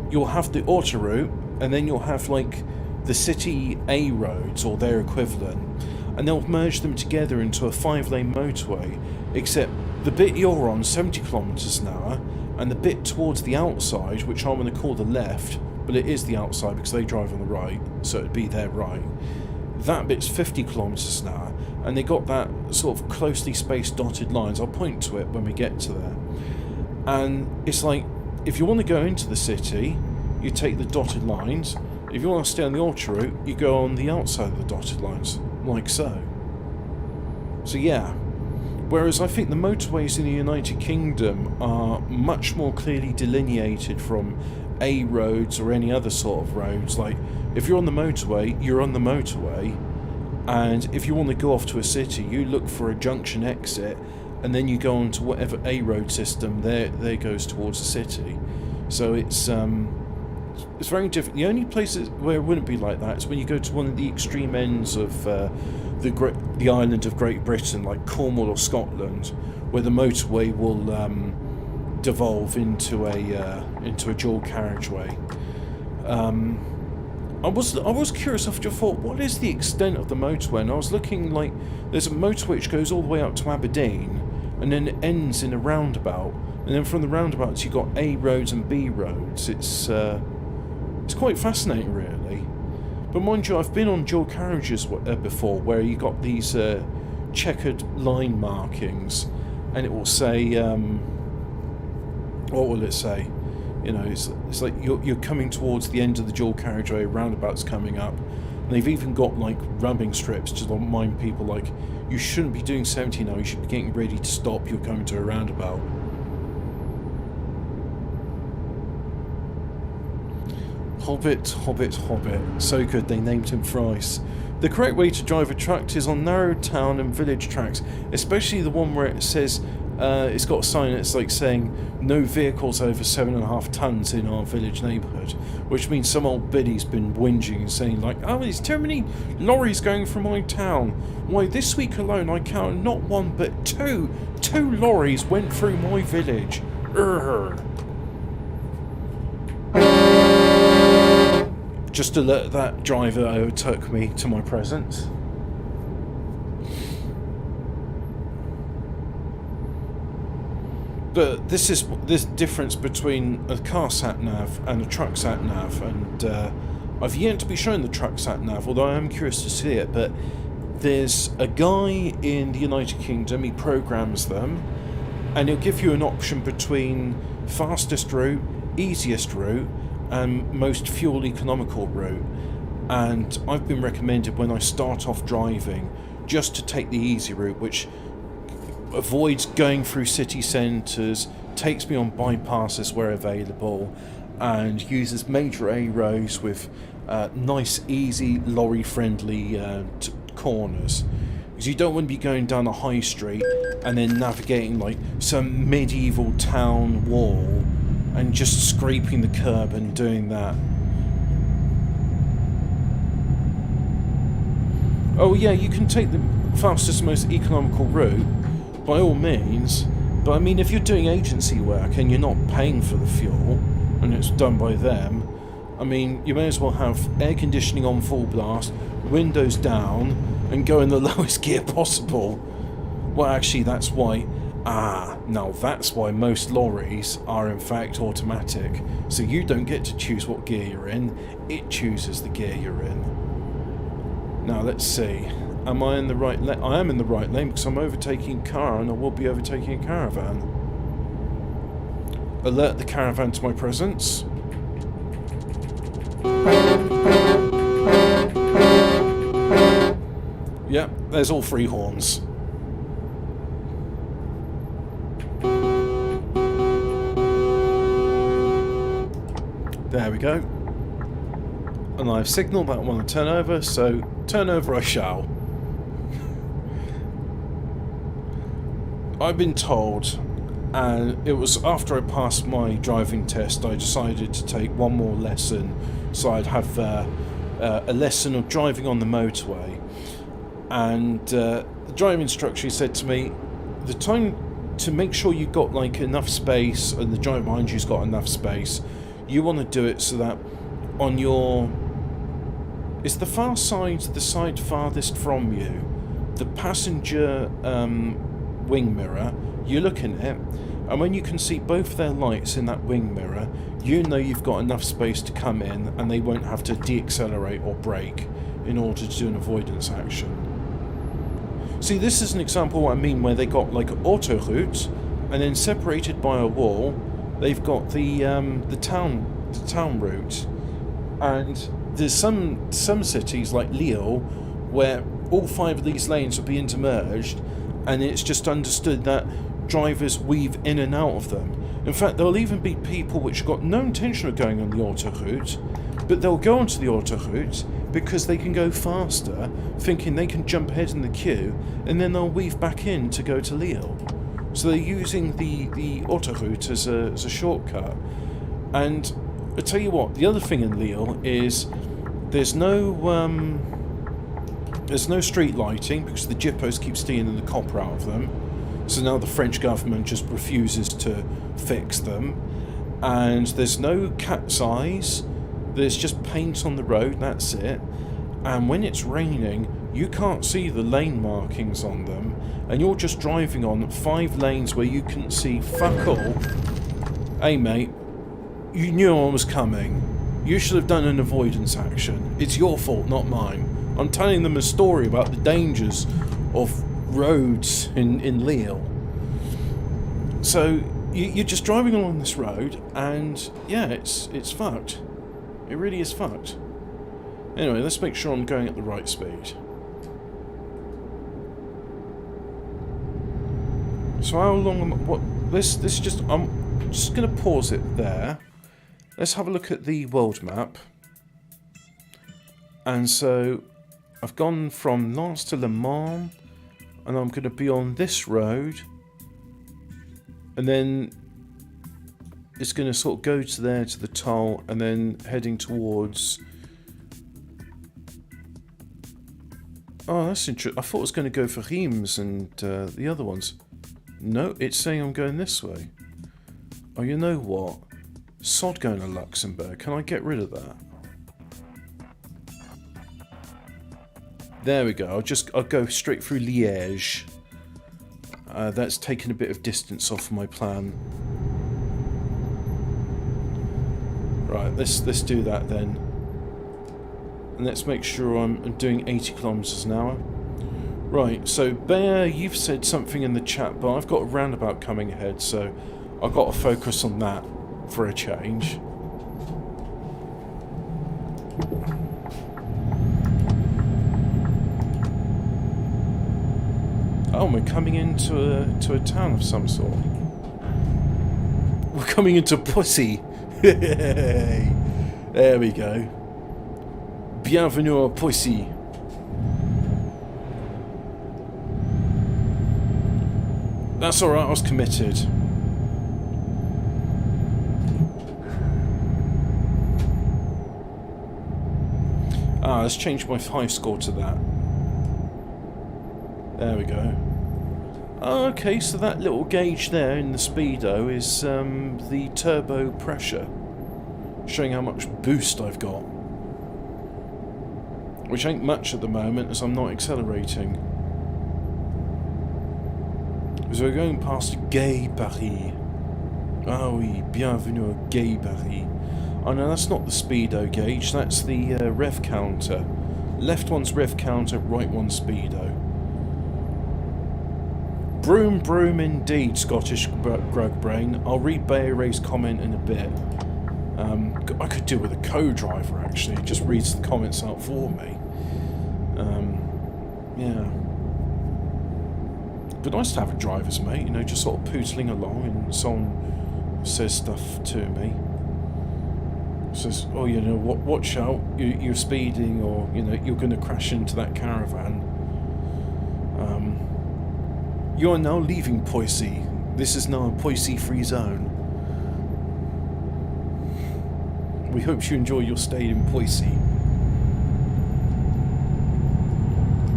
you'll have the autoroute, and then you'll have like the city A roads or their equivalent, and they'll merge them together into a 5-lane motorway. Except the bit you're on, 70 kilometers an hour, and the bit towards the outside, which I'm going to call the left, but it is the outside because they drive on the right, so it'd be their right. That bit's 50 kilometers an hour. And they got that sort of closely spaced dotted lines. I'll point to it when we get to there. And it's like, if you want to go into the city, you take the dotted lines. If you want to stay on the autoroute, you go on the outside of the dotted lines, like so. So yeah. Whereas I think the motorways in the United Kingdom are much more clearly delineated from A roads or any other sort of roads. Like, if you're on the motorway, you're on the motorway. And if you want to go off to a city, you look for a junction exit, and then you go on to whatever A road system there goes towards the city. So it's very different. The only places where it wouldn't be like that is when you go to one of the extreme ends of the island of Great Britain, like Cornwall or Scotland, where the motorway will devolve into a dual carriageway. I was curious. I just thought, what is the extent of the motorway? And I was looking, like, there's a motorway which goes all the way up to Aberdeen, and then it ends in a roundabout. And then from the roundabouts, you've got A roads and B roads. It's quite fascinating, really. But mind you, I've been on dual carriages before, where you got these checkered line markings, and it will say, what will it say? You know, it's like you're coming towards the end of the dual carriageway, roundabout's coming up. And they've even got, like, rubbing strips to remind people, like, you shouldn't be doing 70 now, you should be getting ready to stop, you're coming to a roundabout. Hobbit, Hobbit, Hobbit. So good, they named him thrice. The correct way to drive a truck is on narrow town and village tracks, especially the one where it says, it's got a sign that's like saying, no vehicles over 7.5 tons in our village neighbourhood, which means some old biddy's been whinging and saying, like, oh, there's too many lorries going through my town. Why, this week alone I counted not one but two lorries went through my village. Urgh. Just to let that driver overtook me to my presence. But this difference between a car sat-nav and a truck sat-nav, and I've yet to be shown the truck sat-nav, although I am curious to see it. But there's a guy in the United Kingdom, he programs them, and he'll give you an option between fastest route, easiest route, and most fuel economical route. And I've been recommended when I start off driving just to take the easy route, which avoids going through city centres, takes me on bypasses where available, and uses major A roads with nice, easy, lorry-friendly corners. Because you don't want to be going down a high street and then navigating like some medieval town wall and just scraping the curb and doing that. Oh yeah, you can take the fastest, most economical route, by all means, but I mean, if you're doing agency work and you're not paying for the fuel, and it's done by them, I mean, you may as well have air conditioning on full blast, windows down, and go in the lowest gear possible. Well, actually, that's why... now that's why most lorries are in fact automatic. So you don't get to choose what gear you're in, it chooses the gear you're in. Now, let's see. Am I in the right lane? I am in the right lane because I'm overtaking a car and I will be overtaking a caravan. Alert the caravan to my presence. Yep, there's all three horns. There we go. And I've signalled that I want to turn over, so turn over I shall. I've been told, and it was after I passed my driving test, I decided to take one more lesson, so I'd have a lesson of driving on the motorway. And the driving instructor said to me, the time to make sure you've got like enough space, and the driver behind you's got enough space, you want to do it so that on your... Is the far side the side farthest from you? The passenger wing mirror, you look in it, and when you can see both their lights in that wing mirror, you know you've got enough space to come in and they won't have to deaccelerate or brake in order to do an avoidance action. See, this is an example of what I mean, where they got like autoroute, and then separated by a wall, they've got the town route. And there's some cities like Lille where all 5 of these lanes will be intermerged, and it's just understood that drivers weave in and out of them. In fact, there'll even be people which have got no intention of going on the autoroute, but they'll go onto the autoroute because they can go faster, thinking they can jump ahead in the queue, and then they'll weave back in to go to Lille. So they're using the autoroute as a shortcut. And I tell you what, the other thing in Lille is there's no street lighting because the Gippos keep stealing the copper out of them. So now the French government just refuses to fix them. And there's no cat's eyes, There's just paint on the road, that's it. And when it's raining, you can't see the lane markings on them, and you're just driving on 5 lanes where you couldn't see fuck all. Hey mate, you knew I was coming. You should have done an avoidance action. It's your fault, not mine. I'm telling them a story about the dangers of roads in Lille. So you're just driving along this road, and yeah, it's fucked. It really is fucked. Anyway, let's make sure I'm going at the right speed. So how long am I, what this just I'm just gonna pause it there. Let's have a look at the world map. And so I've gone from Lens to Le Mans, and I'm gonna be on this road, and then it's gonna sort of go to there to the toll, and then heading towards. Oh, that's interesting. I thought it was going to go for Reims and the other ones. No, it's saying I'm going this way. Oh, you know what? Sod going to Luxembourg. Can I get rid of that? There we go. I'll go straight through Liège. That's taken a bit of distance off my plan. Right, let's do that then. And let's make sure I'm doing 80 kilometers an hour. Right, so Bear, you've said something in the chat, but I've got a roundabout coming ahead, so I've got to focus on that for a change. Oh, we're coming into a town of some sort. We're coming into Pussy. There we go. Bienvenue à Pussy. That's alright, I was committed. Ah, let's change my 5 score to that. There we go. Oh, okay, so that little gauge there in the speedo is the turbo pressure, showing how much boost I've got. Which ain't much at the moment, as I'm not accelerating. So we're going past Gay Paris. Ah oui, bienvenue à Gay Paris. Oh no, that's not the speedo gauge, that's the rev counter. Left one's rev counter, right one's speedo. Broom, broom indeed, Scottish Grug Brain. I'll read Bay Ray's comment in a bit. I could do with a co-driver actually, it just reads the comments out for me. Yeah. But nice to have a driver's mate, you know, just sort of pootling along and someone says stuff to me. Says, oh, you know, watch out, you're speeding, or, you know, you're going to crash into that caravan. You are now leaving Poissy. This is now a Poissy-free zone. We hope you enjoy your stay in Poissy.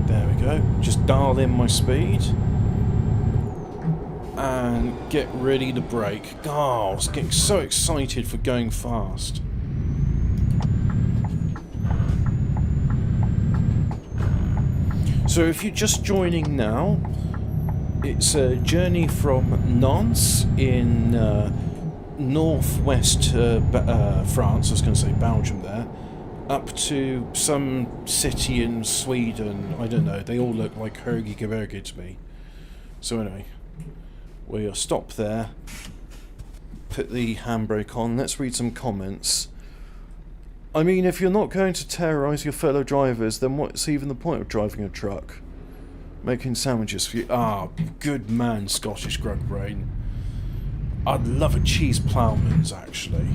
There we go. Just dial in my speed. And get ready to brake. Oh, I was getting so excited for going fast. So if you're just joining now, it's a journey from Nantes in northwest France, I was going to say Belgium there, up to some city in Sweden. I don't know, they all look like Hurgy-Gebergy to me. So anyway, we'll stop there, put the handbrake on, let's read some comments. I mean, if you're not going to terrorise your fellow drivers, then what's even the point of driving a truck? Making sandwiches for you. Ah, good man, Scottish Grug Brain. I'd love a cheese ploughman's, actually.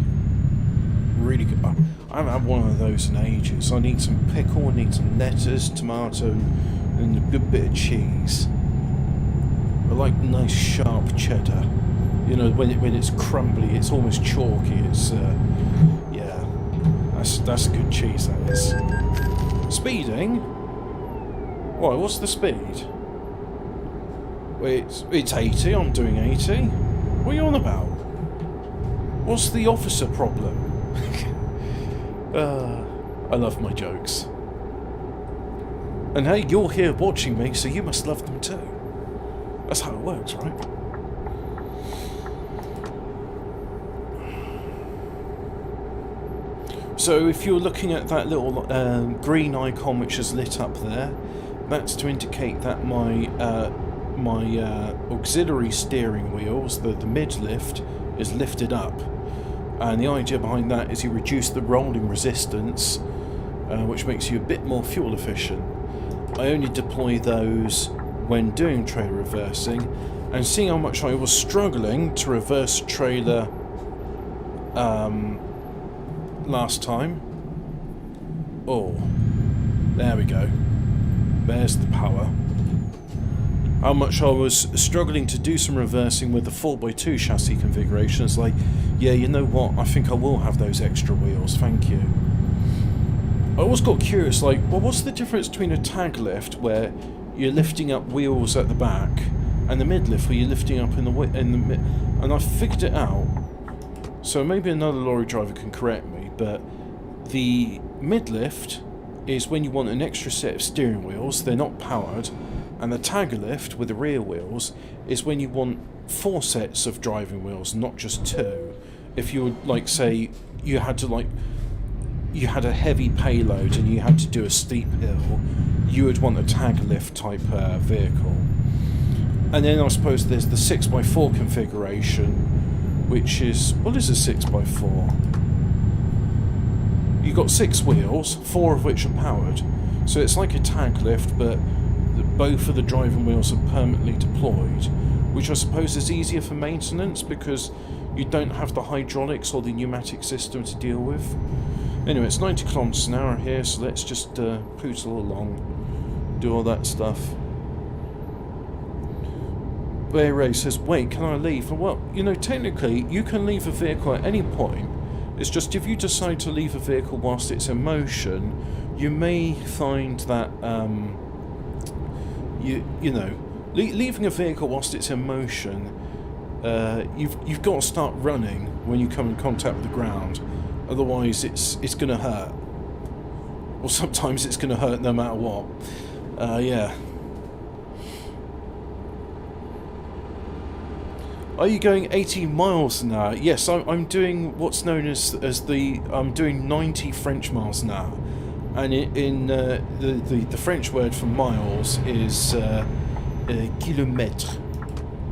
Really good. I haven't had one of those in ages. I need some pickle, I need some lettuce, tomato, and a good bit of cheese. I like nice sharp cheddar. You know, when it's crumbly, it's almost chalky. It's yeah, that's good cheese. That is. Speeding. Why? What's the speed? Wait, it's 80. I'm doing 80. What are you on about? What's the officer problem? I love my jokes. And hey, you're here watching me, so you must love them too. That's how it works, right? So if you're looking at that little green icon which is lit up there, that's to indicate that my auxiliary steering wheels, the mid-lift, is lifted up. And the idea behind that is you reduce the rolling resistance, which makes you a bit more fuel efficient. I only deploy those when doing trailer reversing, and seeing how much I was struggling to reverse trailer last time. Oh, there we go. There's the power. How much I was struggling to do some reversing with the 4x2 chassis configuration. It's like, yeah, you know what, I think I will have those extra wheels, thank you. I always got curious, like, well, what's the difference between a tag lift, where you're lifting up wheels at the back, and the mid-lift, where you're lifting up in the mid... And I figured it out, so maybe another lorry driver can correct me, but the mid-lift is when you want an extra set of steering wheels, they're not powered, and the tag lift with the rear wheels is when you want 4 sets of driving wheels, not just 2. If you would, like, say, you had a heavy payload and you had to do a steep hill, you would want a tag lift type vehicle. And then I suppose there's the 6x4 configuration, which is, what is a 6x4? You've got 6 wheels, 4 of which are powered. So it's like a tag lift, but both of the driving wheels are permanently deployed, which I suppose is easier for maintenance because you don't have the hydraulics or the pneumatic system to deal with. Anyway, it's 90 kilometers an hour here, so let's just poodle along, do all that stuff. Bear Ray says, wait, can I leave? Well, you know, technically, you can leave a vehicle at any point. It's just if you decide to leave a vehicle whilst it's in motion, you may find that, you know, leaving a vehicle whilst it's in motion, you've got to start running when you come in contact with the ground. Otherwise, it's going to hurt. Or sometimes it's going to hurt no matter what. Yeah. Are you going 80 miles an hour? Yes, I'm doing what's known as I'm doing 90 French miles an hour, and the French word for miles is kilomètre.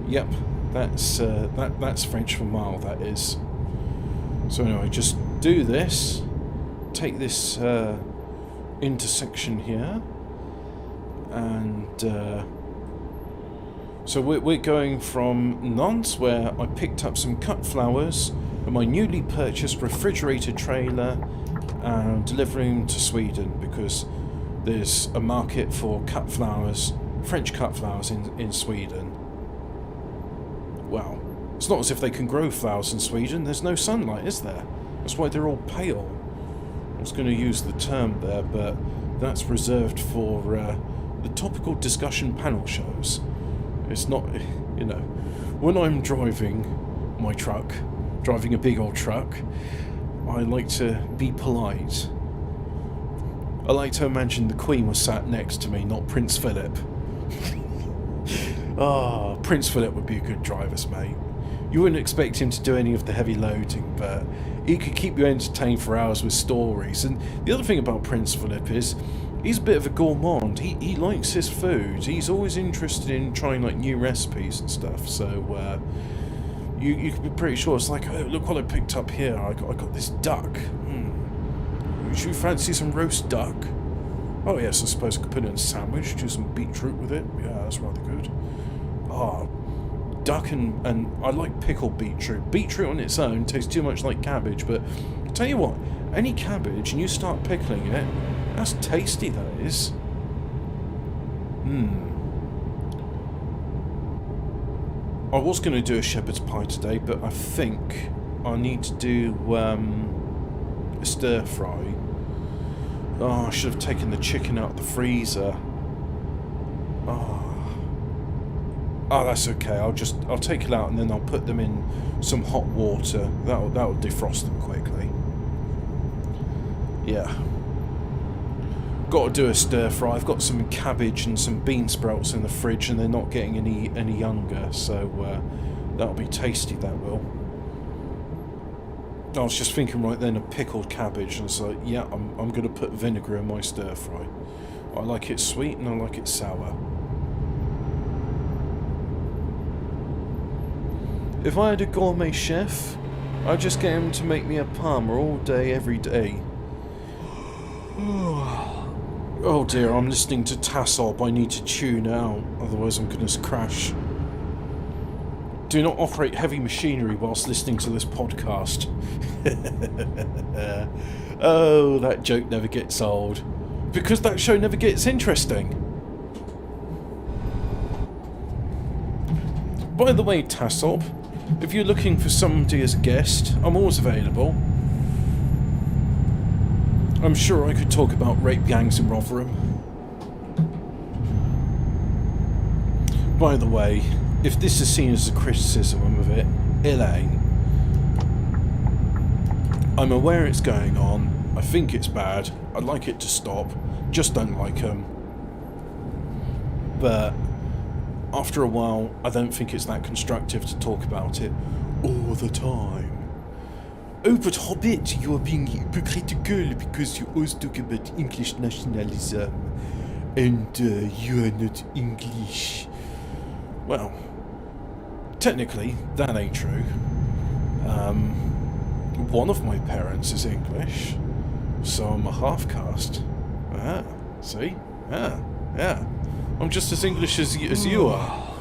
Yep, that's French for mile. That is. So anyway, just do this. Take this intersection here, and. So we're going from Nantes, where I picked up some cut flowers and my newly purchased refrigerated trailer, and delivering them to Sweden because there's a market for cut flowers, French cut flowers in Sweden. Well, it's not as if they can grow flowers in Sweden. There's no sunlight, is there? That's why they're all pale. I was going to use the term there, but that's reserved for the topical discussion panel shows. It's not, you know, when I'm driving my truck, driving a big old truck, I like to be polite. I like to imagine the Queen was sat next to me, not Prince Philip. Ah, Prince Philip would be a good driver's mate. You wouldn't expect him to do any of the heavy loading, but he could keep you entertained for hours with stories. And the other thing about Prince Philip is, he's a bit of a gourmand. He likes his food. He's always interested in trying like new recipes and stuff. So you can be pretty sure it's like, oh, look what I picked up here. I got this duck. Would you fancy some roast duck? Oh yes, I suppose I could put it in a sandwich. Do some beetroot with it. Yeah, that's rather good. Ah, duck and I like pickled beetroot. Beetroot on its own tastes too much like cabbage. But I'll tell you what, any cabbage and you start pickling it. That's tasty, that is. I was going to do a shepherd's pie today, but I think I need to do a stir fry. Oh, I should have taken the chicken out of the freezer. Oh, that's okay. I'll take it out and then I'll put them in some hot water. That'll defrost them quickly. Yeah. Got to do a stir fry. I've got some cabbage and some bean sprouts in the fridge, and they're not getting any younger, so that'll be tasty, that will. I was just thinking right then of pickled cabbage, and it's like, yeah, I'm going to put vinegar in my stir fry. I like it sweet and I like it sour. If I had a gourmet chef, I'd just get him to make me a parma all day, every day. Oh dear, I'm listening to Tassob. I need to tune out, otherwise I'm going to crash. Do not operate heavy machinery whilst listening to this podcast. Oh, that joke never gets old. Because that show never gets interesting. By the way, Tassob, if you're looking for somebody as a guest, I'm always available. I'm sure I could talk about rape gangs in Rotherham. By the way, if this is seen as a criticism of it, it ain't. I'm aware it's going on. I think it's bad. I'd like it to stop. Just don't like them. But after a while, I don't think it's that constructive to talk about it all the time. Oh, but Hobbit, you are being hypocritical because you always talk about English nationalism. And you are not English. Well, technically, that ain't true. One of my parents is English, so I'm a half-caste. Ah, see? Yeah. I'm just as English as you are.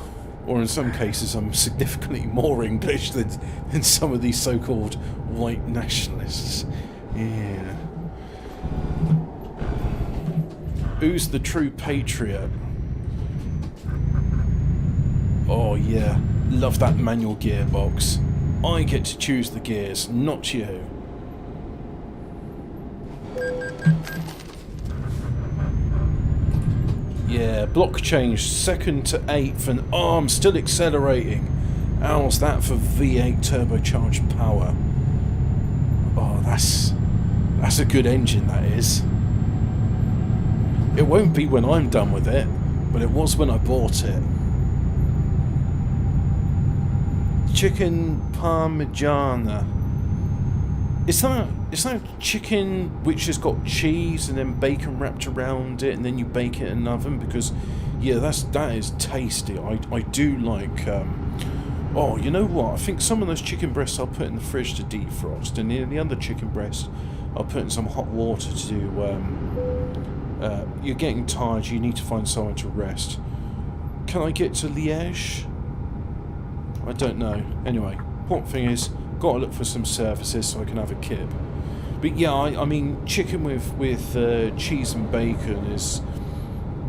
Or in some cases, I'm significantly more English than some of these so-called white nationalists. Yeah. Who's the true patriot? Oh yeah, love that manual gearbox. I get to choose the gears, not you. Yeah, block change, 2nd to 8th, and I'm still accelerating. How's that for V8 turbocharged power? Oh, that's a good engine, that is. It won't be when I'm done with it, but it was when I bought it. Chicken Parmigiana. Is that chicken which has got cheese and then bacon wrapped around it and then you bake it in an oven? Because yeah, that is tasty. I do like oh, you know what? I think some of those chicken breasts I'll put in the fridge to defrost, and the other chicken breast I'll put in some hot water to do you're getting tired, you need to find somewhere to rest. Can I get to Liège? I don't know. Anyway, important thing is, got to look for some services so I can have a kip. But yeah, I mean, chicken with cheese and bacon is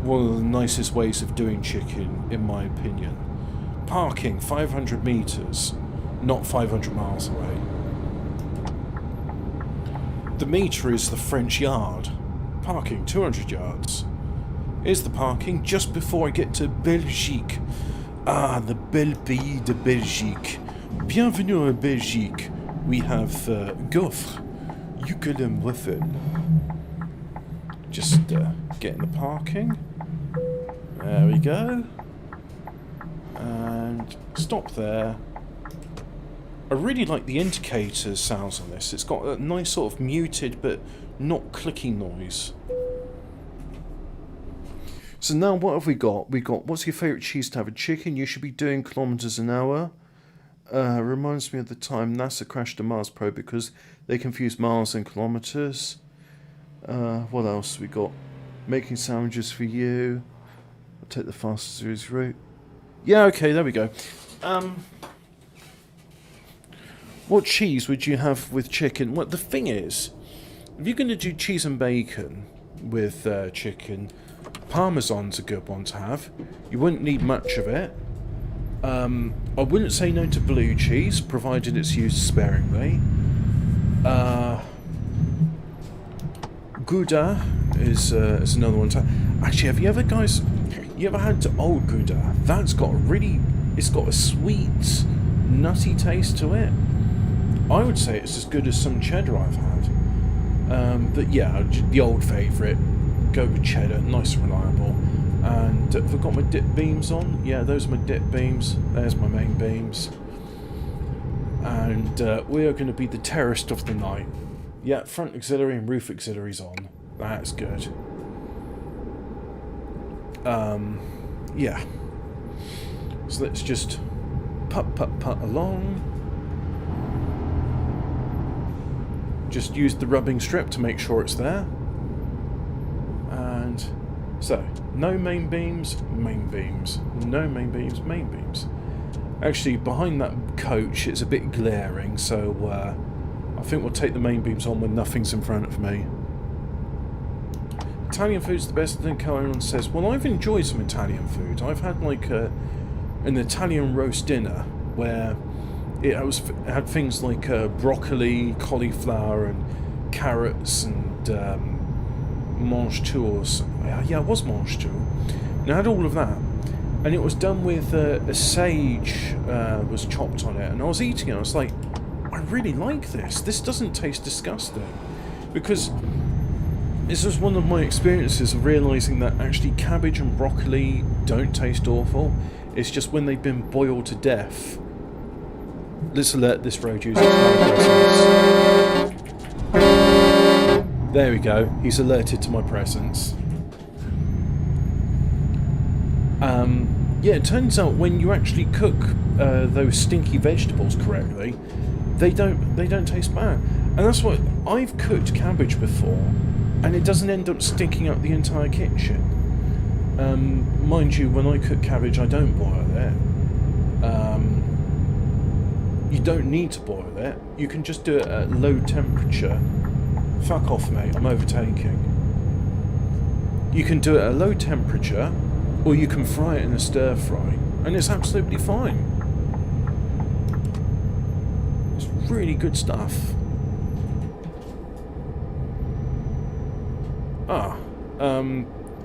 one of the nicest ways of doing chicken, in my opinion. Parking, 500 metres, not 500 miles away. The metre is the French yard. Parking, 200 yards. Here's the parking just before I get to Belgique. Ah, the bel pays de Belgique. Bienvenue en Belgique. We have gaufre. You can with it. Just get in the parking. There we go. And stop there. I really like the indicator sounds on this. It's got a nice sort of muted but not clicking noise. So now what have we got? We got, what's your favourite cheese to have? A chicken? You should be doing kilometres an hour. Reminds me of the time NASA crashed a Mars probe because they confused miles and kilometres. What else we got? Making sandwiches for you. I'll take the fastest route. Yeah, okay, there we go. What cheese would you have with chicken? Well, the thing is, if you're going to do cheese and bacon with chicken, Parmesan's a good one to have. You wouldn't need much of it. I wouldn't say no to blue cheese, provided it's used sparingly. Gouda is another one to... Actually, have you ever had old Gouda? That's got it's got a sweet, nutty taste to it. I would say it's as good as some cheddar I've had. But yeah, the old favourite. Go with cheddar, nice and reliable. And have I got my dip beams on? Yeah, those are my dip beams. There's my main beams. And we are going to be the terrorist of the night. Yeah, front auxiliary and roof auxiliary's on. That's good. Yeah. So let's just putt along. Just use the rubbing strip to make sure it's there. And so, no main beams, main beams. No main beams, main beams. Actually, behind that coach, it's a bit glaring, so I think we'll take the main beams on when nothing's in front of me. Italian food's the best thing, Cameron says. Well, I've enjoyed some Italian food. I've had like an Italian roast dinner where it had things like broccoli, cauliflower, and carrots, and mange tours. Yeah, it was mange tour. And I had all of that, and it was done with a sage was chopped on it, and I was eating it. I was like, I really like this. This doesn't taste disgusting, because this was one of my experiences of realising that actually cabbage and broccoli don't taste awful. It's just when they've been boiled to death. Let's alert this road user. There we go. He's alerted to my presence. Yeah, it turns out when you actually cook those stinky vegetables correctly, they don't taste bad. And that's what I've cooked cabbage before, and it doesn't end up stinking up the entire kitchen. Mind you, when I cook cabbage, I don't boil it. You don't need to boil it. You can just do it at low temperature. Fuck off, mate. I'm overtaking. You can do it at low temperature, or you can fry it in a stir fry, and it's absolutely fine. It's really good stuff.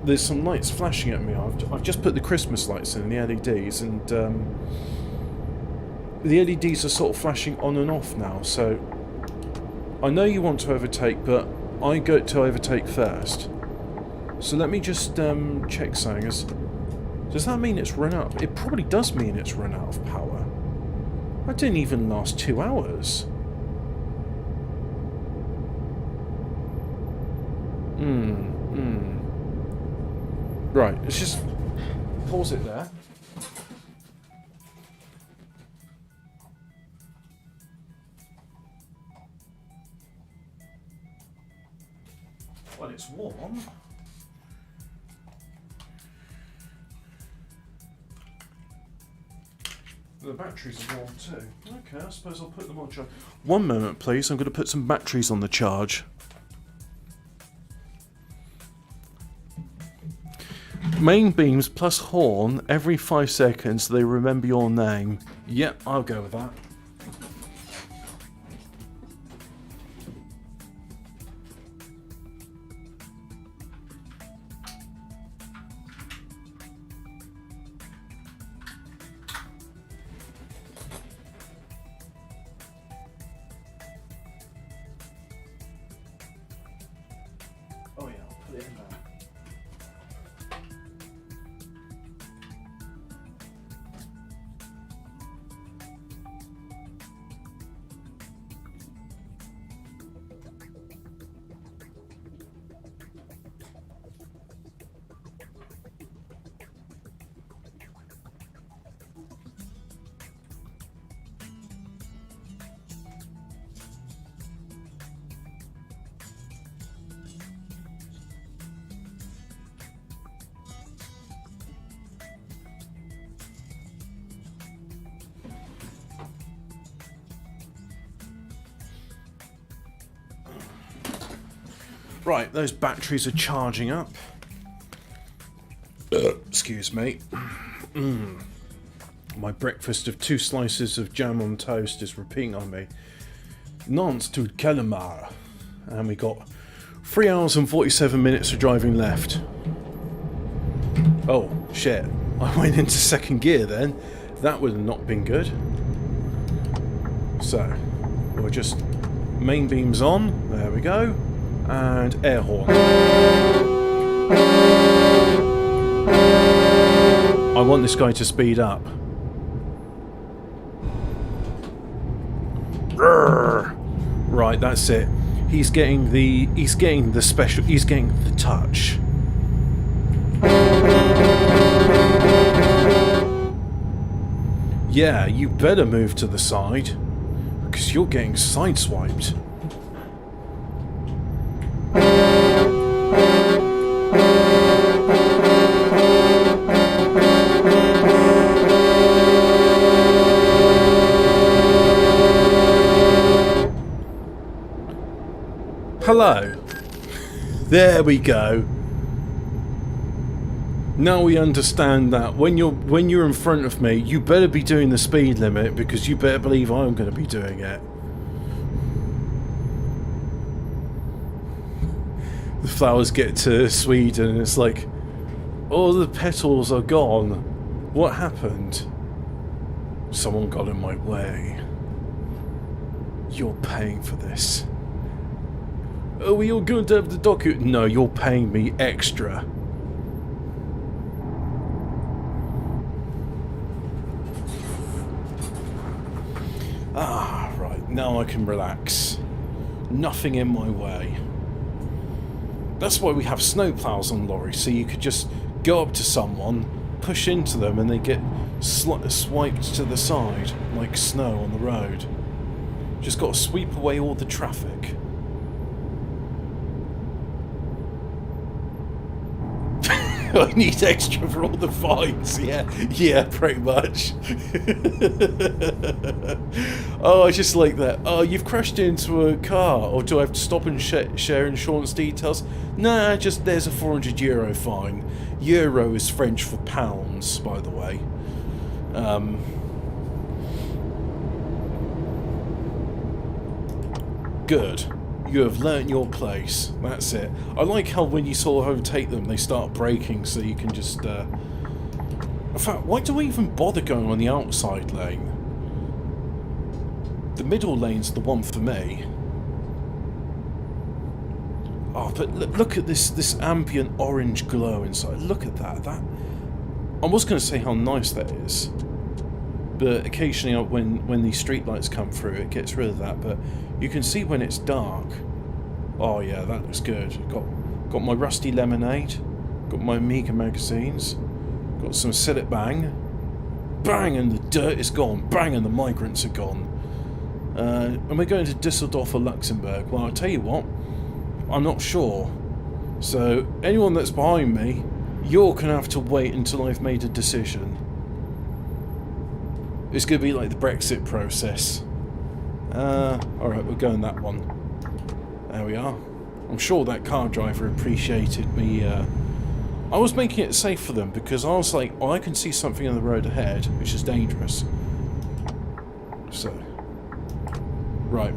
There's some lights flashing at me. I've just put the Christmas lights in, the LEDs, and the LEDs are sort of flashing on and off now, so I know you want to overtake, but I go to overtake first. So let me just check something. Does that mean it's run out? It probably does mean it's run out of power. That didn't even last 2 hours. Right, let's just pause it there. Well, it's warm. The batteries are warm too. Okay, I suppose I'll put them on charge. One moment, please. I'm going to put some batteries on the charge. Main beams plus horn. Every 5 seconds they remember your name. Yep, I'll go with that. Oh yeah, I'll put it in there. Right, those batteries are charging up. Excuse me. My breakfast of 2 slices of jam on toast is repeating on me. Nantes to Calamar. And we got 3 hours and 47 minutes of driving left. Oh, shit. I went into second gear then. That would have not been good. So, we'll just main beams on. There we go. And air horn. I want this guy to speed up. Right, that's it. He's getting the special, he's getting the touch. Yeah, you better move to the side, because you're getting sideswiped. Hello. There we go. Now we understand that when you're in front of me, you better be doing the speed limit, because you better believe I'm going to be doing it. The flowers get to Sweden and it's like, all the petals are gone. What happened? Someone got in my way. You're paying for this. Oh, we all going to have the document? No, you're paying me extra. Ah, right. Now I can relax. Nothing in my way. That's why we have snowplows on lorries, so you could just go up to someone, push into them, and they get swiped to the side, like snow on the road. Just got to sweep away all the traffic. I need extra for all the fines. Yeah, pretty much. Oh, I just like that. Oh, you've crashed into a car, or do I have to stop and share insurance details? Nah, just there's a €400 fine. Euro is French for pounds, by the way. Good. You have learnt your place. That's it. I like how when you sort of overtake them, they start braking, so you can just... In fact, why do we even bother going on the outside lane? The middle lane's the one for me. Oh, but look at this ambient orange glow inside. Look at that. I was going to say how nice that is. But occasionally when these street lights come through, it gets rid of that. But you can see when it's dark. Oh yeah, that looks good. Got my rusty lemonade. Got my Amiga magazines. Got some Sit It Bang. Bang, and the dirt is gone. Bang, and the migrants are gone. And we're going to Düsseldorf or Luxembourg. Well, I'll tell you what. I'm not sure. So, anyone that's behind me, you're going to have to wait until I've made a decision. It's going to be like the Brexit process. Alright, we're going that one. There we are. I'm sure that car driver appreciated me. I was making it safe for them because I was like, oh, I can see something on the road ahead, which is dangerous. So, right.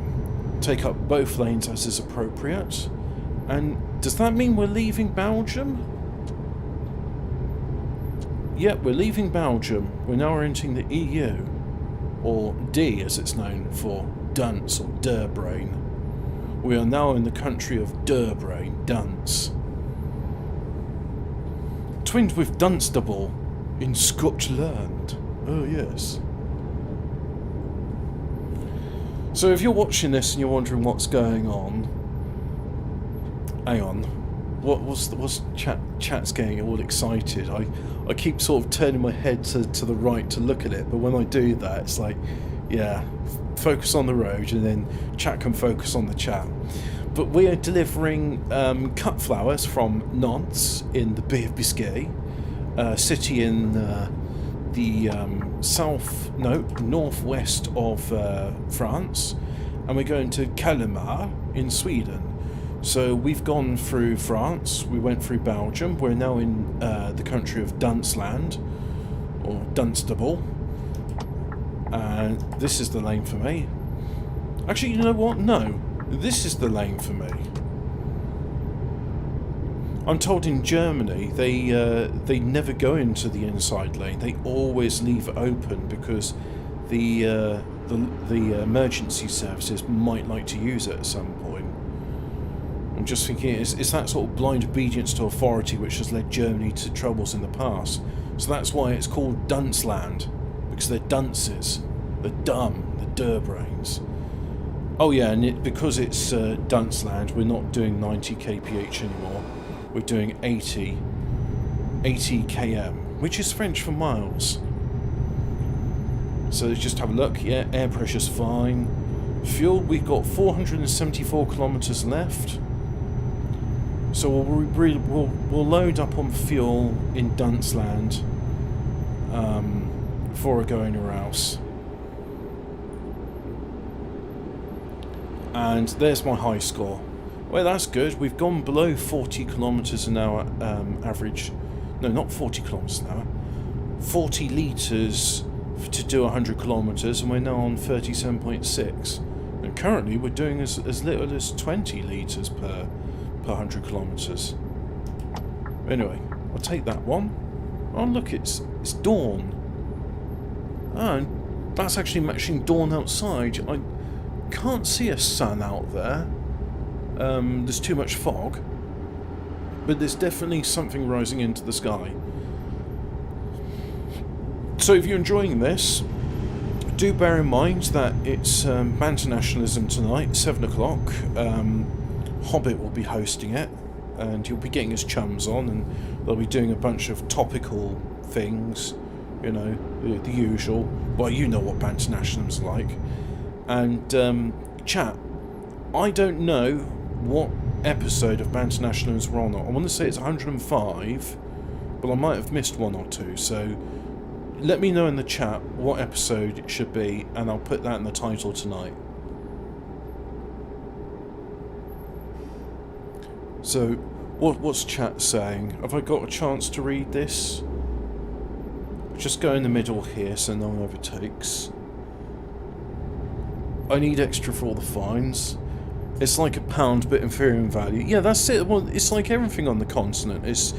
Take up both lanes as is appropriate. And does that mean we're leaving Belgium? Yep, we're leaving Belgium. We're now entering the EU. Or D as it's known for, Dunce or Durbrain. We are now in the country of Durbrain, Dunce. Twinned with Dunstable in Scotland. Oh yes. So if you're watching this and you're wondering what's going on, hang on. What's chat's getting all excited? I keep sort of turning my head to the right to look at it, but when I do that, it's like, yeah, focus on the road, and then chat can focus on the chat. But we are delivering cut flowers from Nantes in the Bay of Biscay, a city in the northwest of France, and we're going to Kalmar in Sweden. So we've gone through France, we went through Belgium, we're now in the country of Dunceland, or Dunstable, and this is the lane for me. Actually, you know what? No, this is the lane for me. I'm told in Germany they never go into the inside lane, they always leave it open because the emergency services might like to use it at some point. I'm just thinking, it's that sort of blind obedience to authority which has led Germany to troubles in the past. So that's why it's called Dunceland, because they're dunces, they're dumb, they're brains. Oh yeah, and because it's Dunceland, we're not doing 90 kph anymore. We're doing 80 km, which is French for miles. So let's just have a look. Yeah, air pressure's fine. Fuel, we've got 474 kilometres left. So we'll load up on fuel in Dunceland before we go anywhere else. And there's my high score. Well, that's good. We've gone below 40 kilometres an hour average. No, not 40 kilometres an hour. 40 litres to do 100 kilometres, and we're now on 37.6. And currently we're doing as little as 20 litres per 100 kilometres. Anyway, I'll take that one. Oh look, it's dawn. And that's actually matching dawn outside. I can't see a sun out there. There's too much fog. But there's definitely something rising into the sky. So if you're enjoying this, do bear in mind that it's Banter Nationalism tonight, 7 o'clock. Hobbit will be hosting it, and he'll be getting his chums on, and they'll be doing a bunch of topical things, you know, the usual. Well, you know what Banter Nationalism's like. And, chat, I don't know what episode of Banter Nationalism we're on. I want to say it's 105, but I might have missed one or two, so let me know in the chat what episode it should be, and I'll put that in the title tonight. So, what's chat saying? Have I got a chance to read this? Just go in the middle here so no one overtakes. I need extra for all the fines. It's like £1 but inferior in value. Yeah, that's it. Well, it's like everything on the continent. It's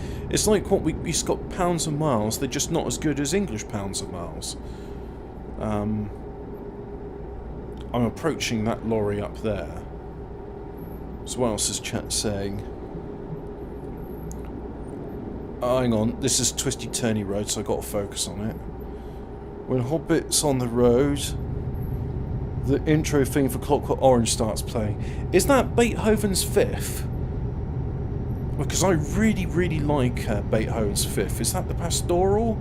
like what we've got pounds and miles. They're just not as good as English pounds and miles. I'm approaching that lorry up there. So what else is chat saying? Oh, hang on, this is twisty turny road, so I've got to focus on it. When Hobbit's on the road, the intro thing for Clockwork Orange starts playing. Is that Beethoven's Fifth? Because I really, really like Beethoven's Fifth. Is that the Pastoral?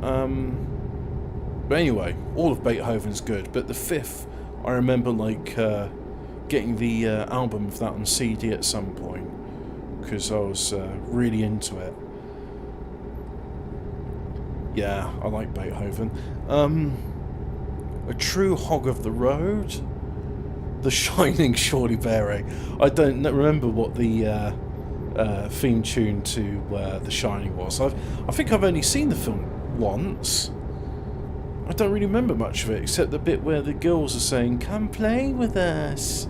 But anyway, all of Beethoven's good, but the Fifth, I remember like getting the album of that on CD at some point, because I was really into it. Yeah, I like Beethoven. A true hog of the road. The Shining, surely bearing. I don't remember what the theme tune to The Shining was. I think I've only seen the film once. I don't really remember much of it, except the bit where the girls are saying, "Come play with us."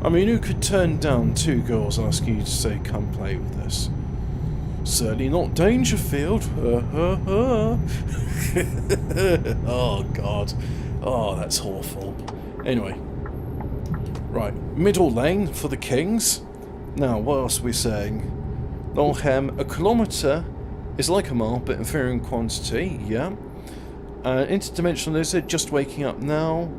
I mean, who could turn down two girls asking you to say, "Come play with us"? Certainly not Dangerfield. Oh, God. Oh, that's awful. Anyway. Right. Middle lane for the Kings. Now, what else are we saying? Nolhem, a kilometre is like a mile, but inferior in quantity. Yeah. Interdimensional lizard, just waking up now.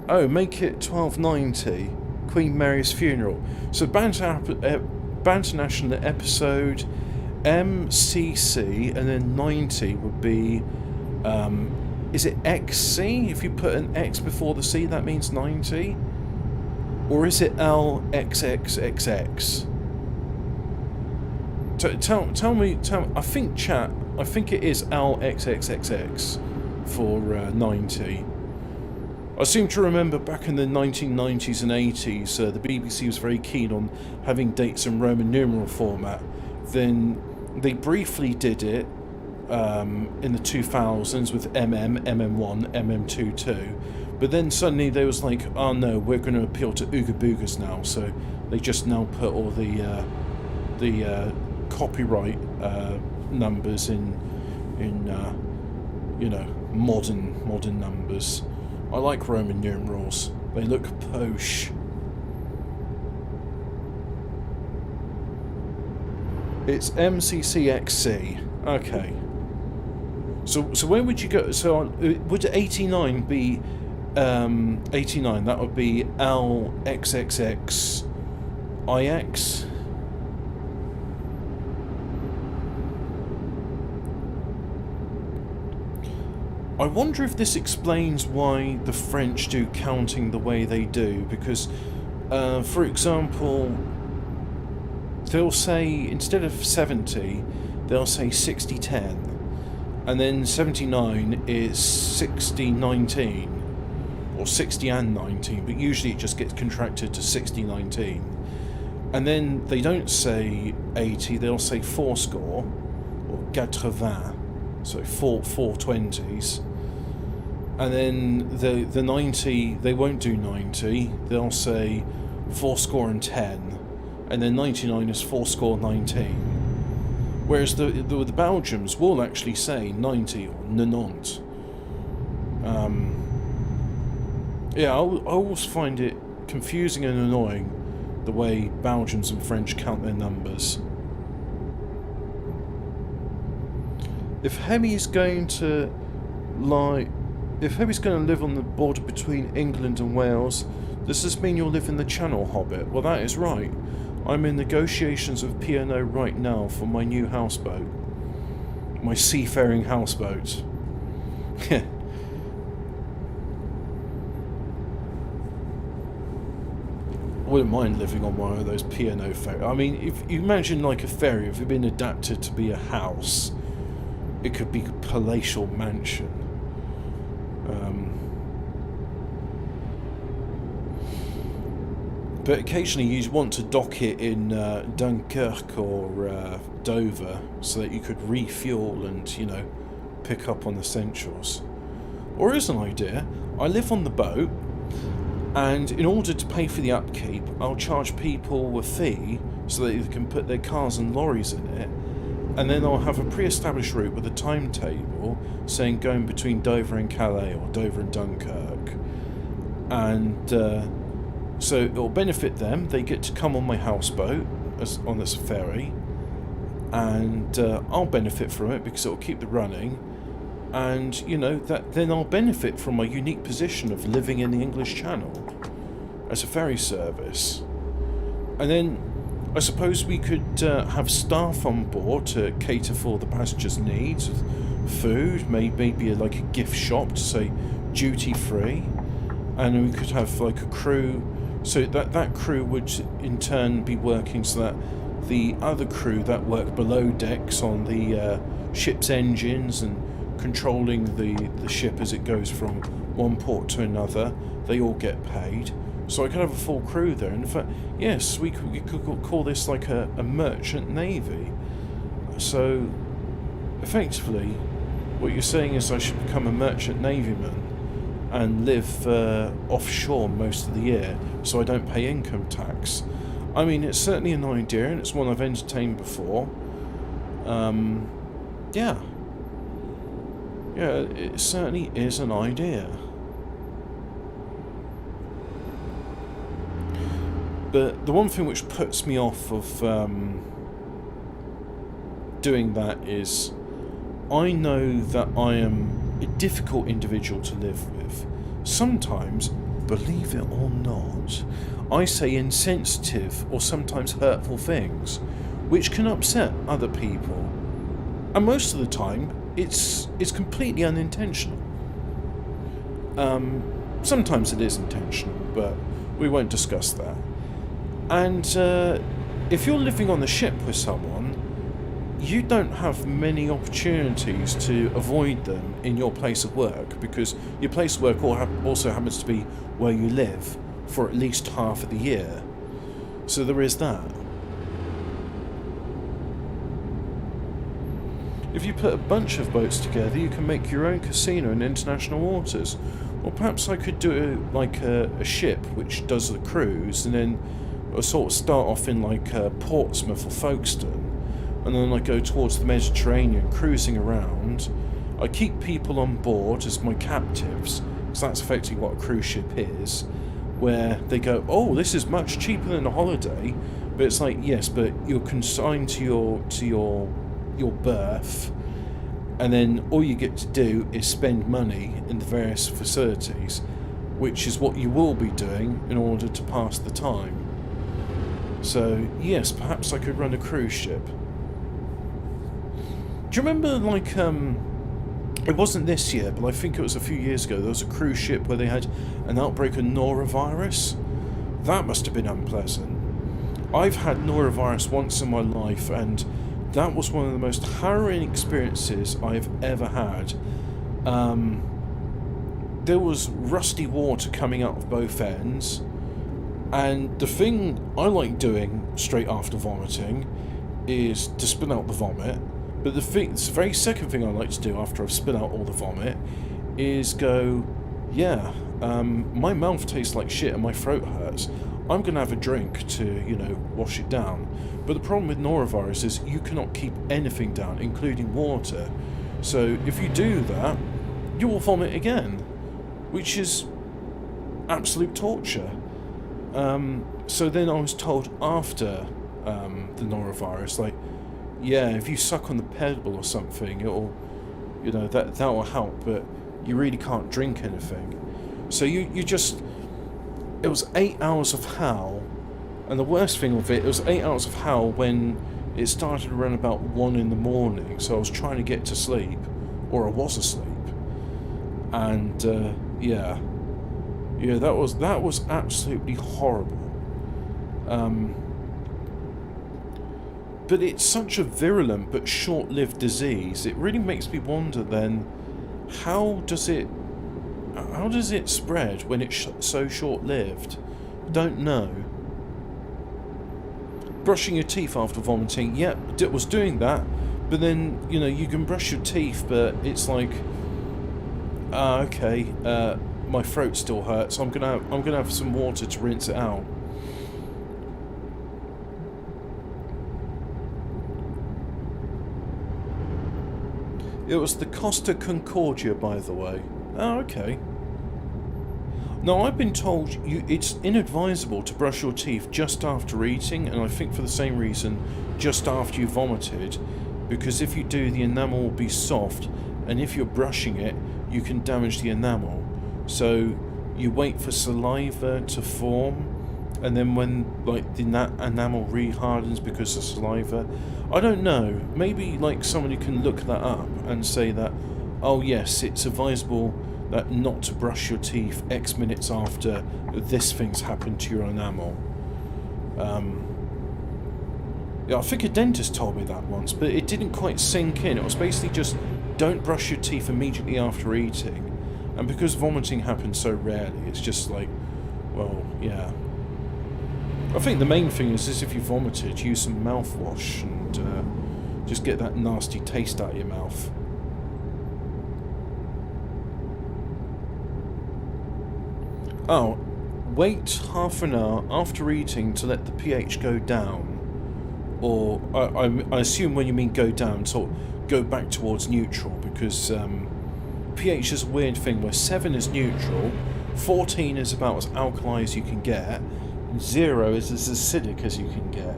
Oh, make it 1290. Queen Mary's funeral. So Banter National episode MCC, and then 90 would be, is it XC? If you put an X before the C, that means 90? Or is it LXXXX? Tell me, I think chat, I think it is LXXXX for 90. I seem to remember back in the 1990s and 80s, the BBC was very keen on having dates in Roman numeral format. Then they briefly did it in the 2000s with MM1, MM22. But then suddenly they was like, oh no, we're going to appeal to Ooga Boogas now. So they just now put all the copyright numbers in you know, modern numbers. I like Roman numerals. They look posh. It's MCCXC. Okay. So where would you go? So would 89 be 89? That would be LXXXIX. I wonder if this explains why the French do counting the way they do, because, for example, they'll say, instead of 70, they'll say 60-10, and then 79 is 60-19, or 60 and 19, but usually it just gets contracted to 60-19. And then they don't say 80, they'll say 4 score, or 80, so 4 20s. And then the 90, they won't do 90, they'll say 4 score and 10, and then 99 is 4 score 19. Whereas the Belgians will actually say 90 or 90. Yeah, I always find it confusing and annoying the way Belgians and French count their numbers. If Hemi's going to live on the border between England and Wales, does this mean you'll live in the Channel, Hobbit? Well, that is right. I'm in negotiations with P&O right now for my new houseboat. My seafaring houseboat. I wouldn't mind living on one of those P&O ferries. I mean, if you imagine like a ferry, if it's been adapted to be a house, it could be a palatial mansion. But occasionally you want to dock it in Dunkirk or Dover so that you could refuel and, you know, pick up on essentials. Or as an idea, I live on the boat, and in order to pay for the upkeep, I'll charge people a fee so that they can put their cars and lorries in it, and then I'll have a pre-established route with a timetable saying going between Dover and Calais or Dover and Dunkirk. And so it'll benefit them. They get to come on my houseboat on this ferry, and I'll benefit from it because it'll keep the running. And, you know, that then I'll benefit from my unique position of living in the English Channel as a ferry service. And then I suppose we could have staff on board to cater for the passengers' needs with food, maybe like a gift shop to say duty free, and we could have like a crew, so that crew would in turn be working so that the other crew that work below decks on the ship's engines and controlling the ship as it goes from one port to another, they all get paid. So I could have a full crew there. And in fact, yes, we could call this like a merchant navy. So effectively, what you're saying is I should become a merchant navyman and live offshore most of the year so I don't pay income tax. I mean, it's certainly an idea, and it's one I've entertained before. Yeah, it certainly is an idea. But the one thing which puts me off of doing that is I know that I am a difficult individual to live with. Sometimes, believe it or not, I say insensitive or sometimes hurtful things, which can upset other people. And most of the time, it's completely unintentional. Sometimes it is intentional, but we won't discuss that. And if you're living on the ship with someone, you don't have many opportunities to avoid them in your place of work, because your place of work also happens to be where you live for at least half of the year. So there is that. If you put a bunch of boats together, you can make your own casino in international waters. Or perhaps I could do it like a ship which does the cruise, and then I sort of start off in like Portsmouth or Folkestone, and then I go towards the Mediterranean, cruising around. I keep people on board as my captives, because that's effectively what a cruise ship is. where they go, oh, this is much cheaper than a holiday, but it's like, yes, but you're consigned to your berth, and then all you get to do is spend money in the various facilities, which is what you will be doing in order to pass the time. So yes, perhaps I could run a cruise ship. Do you remember, like, it wasn't this year, but I think it was a few years ago, there was a cruise ship where they had an outbreak of norovirus? That must have been unpleasant. I've had norovirus once in my life, and that was one of the most harrowing experiences I've ever had. There was rusty water coming out of both ends, and the thing I like doing straight after vomiting is to spit out the vomit. But the very second thing I like to do after I've spit out all the vomit is go, yeah, my mouth tastes like shit and my throat hurts. I'm going to have a drink to, you know, wash it down. But the problem with norovirus is you cannot keep anything down, including water. So if you do that, you will vomit again, which is absolute torture. So then I was told after the norovirus, like, yeah, if you suck on the pedal or something, it'll, you know, that will help, but you really can't drink anything. So you just, it was 8 hours of hell, and the worst thing of it was 8 hours of hell when it started around about 1 in the morning, so I was trying to get to sleep, or I was asleep, and yeah, that was absolutely horrible. But it's such a virulent but short-lived disease. It really makes me wonder then, how does it spread when it's so short-lived? Don't know. Brushing your teeth after vomiting, yeah, was doing that, but then, you know, you can brush your teeth, but it's like, okay, my throat still hurts, so I'm gonna have some water to rinse it out. It was the Costa Concordia, by the way. Oh, okay. Now, I've been told it's inadvisable to brush your teeth just after eating, and I think for the same reason, just after you vomited, because if you do, the enamel will be soft, and if you're brushing it, you can damage the enamel. So you wait for saliva to form, and then when, like, the enamel re-hardens because of saliva, I don't know, maybe, like, somebody can look that up and say that, oh yes, it's advisable that not to brush your teeth X minutes after this thing's happened to your enamel. Yeah, I think a dentist told me that once, but it didn't quite sink in. It was basically just, don't brush your teeth immediately after eating. And because vomiting happens so rarely, it's just like, well, yeah. I think the main thing is if you vomited, use some mouthwash and just get that nasty taste out of your mouth. Oh, wait half an hour after eating to let the pH go down. Or, I assume when you mean go down, sort of go back towards neutral, because pH is a weird thing where 7 is neutral, 14 is about as alkali as you can get, 0 is as acidic as you can get.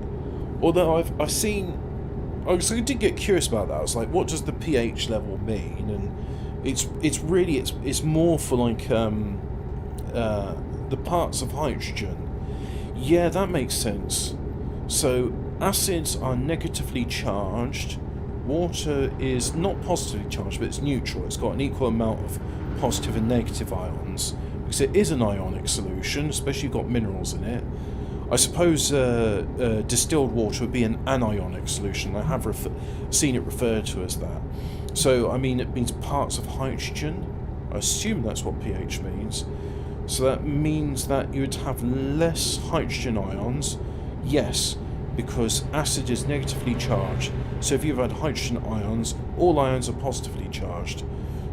Although I've seen, I did get curious about that. I was like, what does the pH level mean? And it's really it's more for like the parts of hydrogen. Yeah, that makes sense. So acids are negatively charged. Water is not positively charged, but it's neutral. It's got an equal amount of positive and negative ions, because it is an ionic solution, especially if you've got minerals in it. I suppose distilled water would be an anionic solution. I have seen it referred to as that. So, I mean, it means parts of hydrogen. I assume that's what pH means. So that means that you would have less hydrogen ions. Yes, because acid is negatively charged. So if you've had hydrogen ions, all ions are positively charged.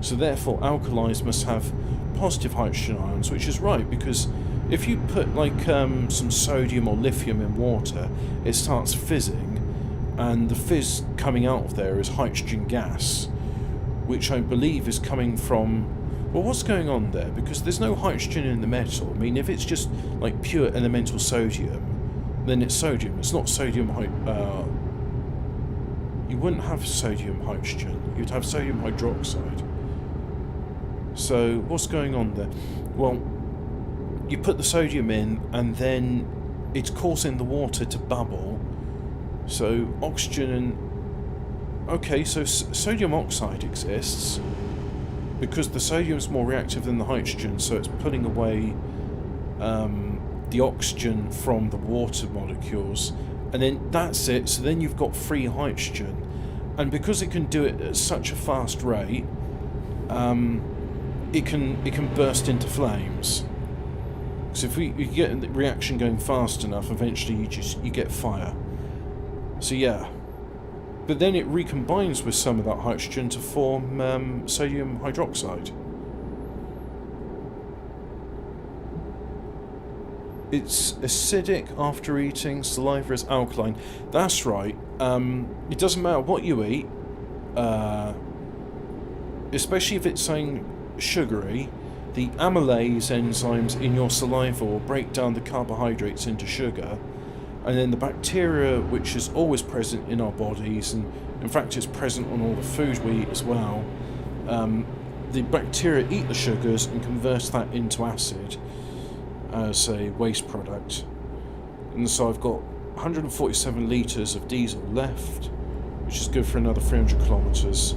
So therefore, alkalis must have positive hydrogen ions, which is right, because if you put like some sodium or lithium in water, it starts fizzing, and the fizz coming out of there is hydrogen gas, which I believe is coming from Well, what's going on there? Because there's no hydrogen in the metal. I mean, if it's just like pure elemental sodium, then it's sodium. It's not sodium. You wouldn't have sodium hydrogen. You'd have sodium hydroxide. So what's going on there? Well, you put the sodium in, and then it's causing the water to bubble. So oxygen and... Okay, so sodium oxide exists because the sodium's more reactive than the hydrogen, so it's pulling away the oxygen from the water molecules, and then that's it. So then you've got free hydrogen, and because it can do it at such a fast rate, it can burst into flames. So if you get the reaction going fast enough, eventually you get fire. So yeah, but then it recombines with some of that hydrogen to form sodium hydroxide. It's acidic after eating. Saliva is alkaline. That's right. It doesn't matter what you eat, especially if it's saying sugary. The amylase enzymes in your saliva will break down the carbohydrates into sugar, and then the bacteria, which is always present in our bodies, and in fact it's present on all the food we eat as well, the bacteria eat the sugars and convert that into acid as a waste product. And so I've got 147 litres of diesel left, which is good for another 300 kilometres.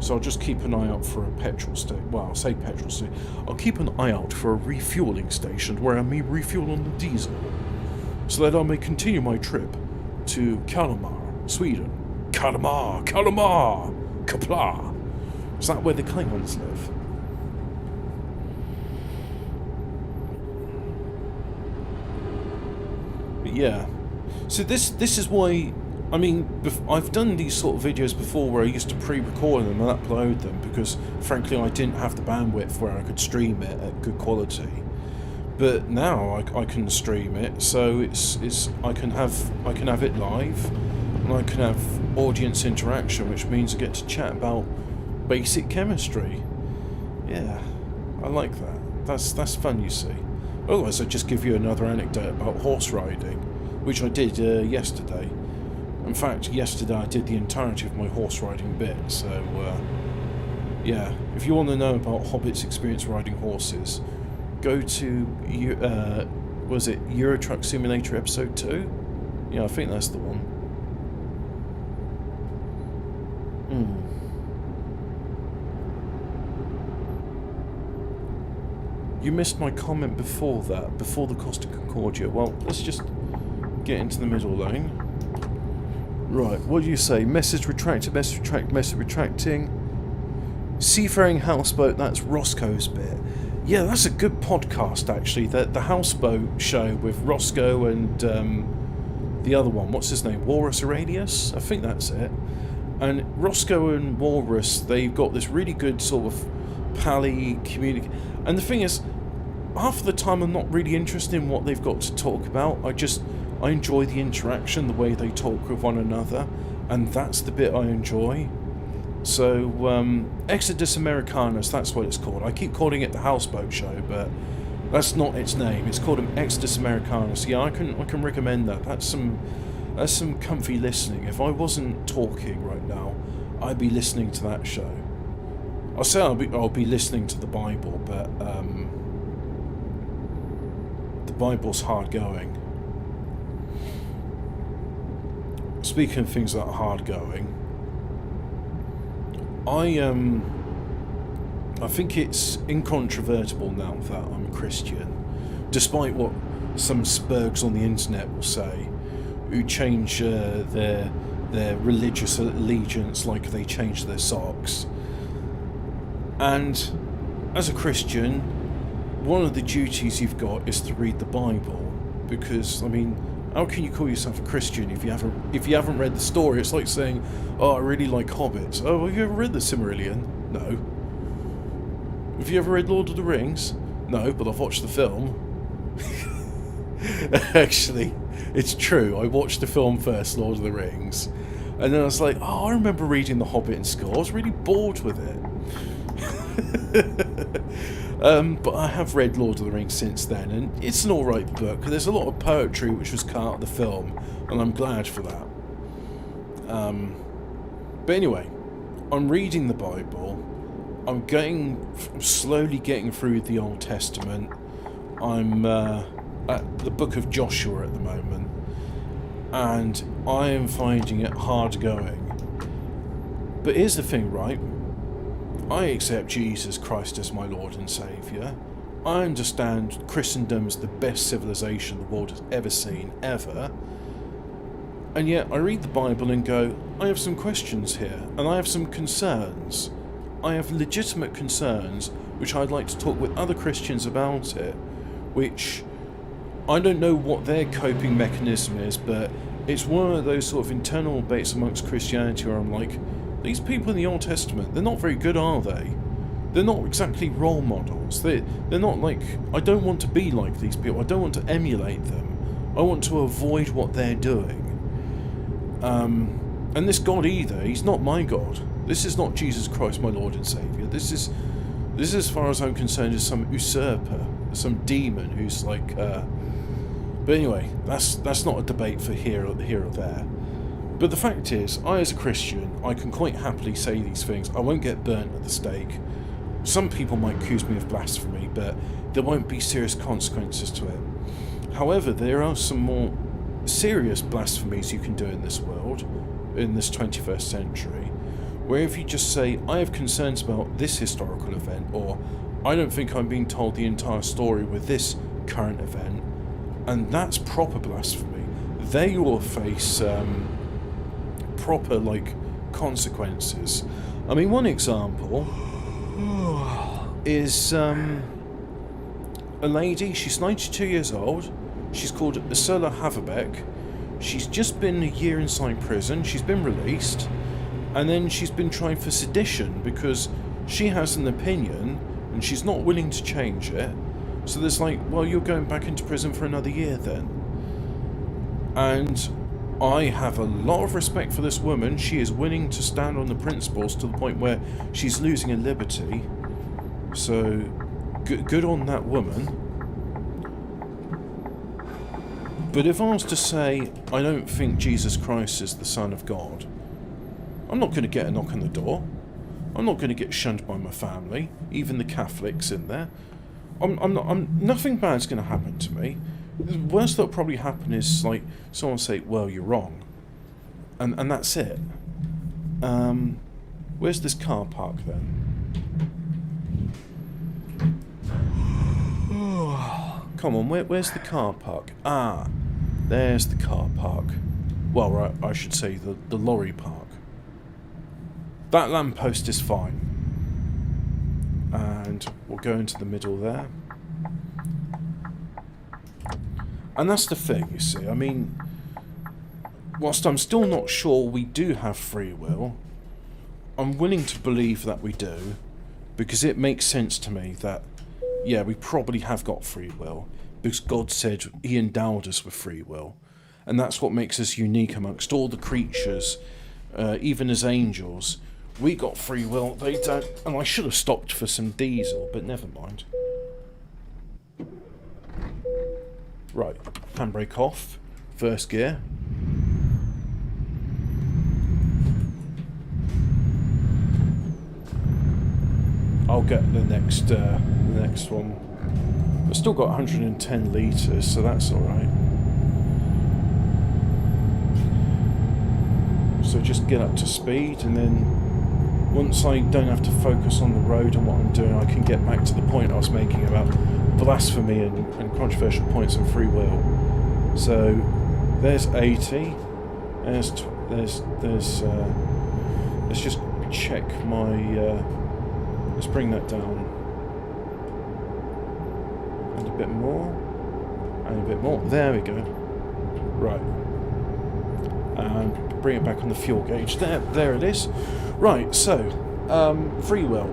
So I'll just keep an eye out for a petrol station. Well, I'll say petrol station. I'll keep an eye out for a refueling station where I may refuel on the diesel, so that I may continue my trip to Kalmar, Sweden. Kalmar! Kapla! Is that where the Klingons live? But yeah. So this is why... I mean, I've done these sort of videos before where I used to pre-record them and upload them because, frankly, I didn't have the bandwidth where I could stream it at good quality. But now I can stream it, so I can have it live, and I can have audience interaction, which means I get to chat about basic chemistry. Yeah, I like that. That's fun, you see. Otherwise, I'd just give you another anecdote about horse riding, which I did yesterday. In fact, yesterday I did the entirety of my horse riding bit, so yeah, if you want to know about Hobbit's experience riding horses, go to, was it Euro Truck Simulator episode 2? Yeah, I think that's the one. You missed my comment before that, before the Costa Concordia. Well, let's just get into the middle lane. Right, what do you say? Message retracted, message retracting. Seafaring houseboat, that's Roscoe's bit. Yeah, that's a good podcast, actually. The houseboat show with Roscoe and the other one. What's his name? Walrus Aurelius? I think that's it. And Roscoe and Walrus, they've got this really good sort of pally communication. And the thing is, half of the time I'm not really interested in what they've got to talk about. I enjoy the interaction, the way they talk with one another, and that's the bit I enjoy. So, Exodus Americanus, that's what it's called. I keep calling it the Houseboat Show, but that's not its name. It's called Exodus Americanus. Yeah, I can recommend that. That's some comfy listening. If I wasn't talking right now, I'd be listening to that show. I'll say I'll be listening to the Bible, but the Bible's hard going. Speaking of things that are hard going, I think it's incontrovertible now that I'm a Christian, despite what some spurgs on the internet will say, who change their religious allegiance like they change their socks. And as a Christian, one of the duties you've got is to read the Bible, because, I mean, how can you call yourself a Christian if you haven't read the story? It's like saying, "Oh, I really like Hobbits." Oh, have you ever read the Silmarillion? No. Have you ever read Lord of the Rings? No, but I've watched the film. Actually, it's true. I watched the film first, Lord of the Rings, and then I was like, "Oh, I remember reading The Hobbit in school. I was really bored with it." But I have read Lord of the Rings since then, and it's an alright book. There's a lot of poetry which was cut out of the film, and I'm glad for that. But anyway, I'm reading the Bible. I'm slowly getting through the Old Testament. I'm at the book of Joshua at the moment, and I am finding it hard going. But here's the thing, right? I accept Jesus Christ as my Lord and Saviour. I understand Christendom's the best civilization the world has ever seen, ever. And yet I read the Bible and go, I have some questions here, and I have some concerns. I have legitimate concerns which I'd like to talk with other Christians about it, which I don't know what their coping mechanism is, but it's one of those sort of internal debates amongst Christianity where I'm like, these people in the Old Testament, they're not very good, are they? They're not exactly role models. They're not like... I don't want to be like these people. I don't want to emulate them. I want to avoid what they're doing. And this God either, he's not my God. This is not Jesus Christ, my Lord and Saviour. This is, as far as I'm concerned, is some usurper, some demon who's like... But anyway, that's not a debate for here or there. But the fact is, I as a Christian, I can quite happily say these things. I won't get burnt at the stake. Some people might accuse me of blasphemy, but there won't be serious consequences to it. However, there are some more serious blasphemies you can do in this world, in this 21st century, where if you just say, I have concerns about this historical event, or I don't think I'm being told the entire story with this current event, and that's proper blasphemy, they will face... proper consequences. I mean, one example is a lady. She's 92 years old. She's called Ursula Haverbeck. She's just been a year inside prison. She's been released, and then she's been tried for sedition because she has an opinion and she's not willing to change it. So there's like, well, you're going back into prison for another year then. And I have a lot of respect for this woman. She is willing to stand on the principles to the point where she's losing her liberty. So, good on that woman. But if I was to say, I don't think Jesus Christ is the Son of God, I'm not going to get a knock on the door. I'm not going to get shunned by my family, even the Catholics in there. Nothing bad's going to happen to me. The worst that'll probably happen is like someone say, well, you're wrong, and that's it. Where's this car park then? Come on, where's the car park? Ah, there's the car park. Well, right, I should say the lorry park. That lamppost is fine, and we'll go into the middle there. And that's the thing, you see. I mean, whilst I'm still not sure we do have free will, I'm willing to believe that we do, because it makes sense to me that, yeah, we probably have got free will, because God said he endowed us with free will. And that's what makes us unique amongst all the creatures, even as angels. We got free will, they don't. And I should have stopped for some diesel, but never mind. Right, handbrake off, first gear. I'll get the next one. I've still got 110 litres, so that's alright. So just get up to speed, and then once I don't have to focus on the road and what I'm doing, I can get back to the point I was making about blasphemy and controversial points on free will. So there's 80. There's let's just check my let's bring that down. And a bit more. And a bit more. There we go. Right. And bring it back on the fuel gauge. There it is. Right, so free will.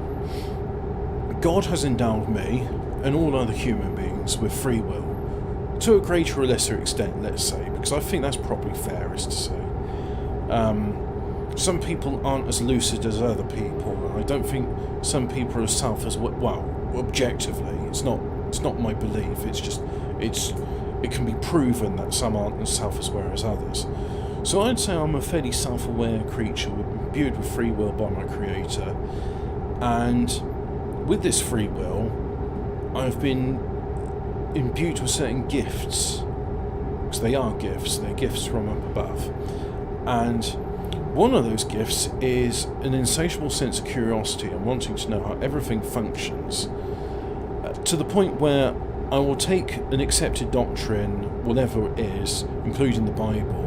God has endowed me and all other human beings with free will, to a greater or lesser extent, let's say, because I think that's probably fairest to say. Some people aren't as lucid as other people, and I don't think some people are as self as well, objectively. It's not my belief. It's just it can be proven that some aren't as self-aware as others. So I'd say I'm a fairly self-aware creature, imbued with free will by my creator, and with this free will, I've been imbued with certain gifts, because they are gifts. They're gifts from up above, and one of those gifts is an insatiable sense of curiosity and wanting to know how everything functions, to the point where I will take an accepted doctrine, whatever it is, including the Bible,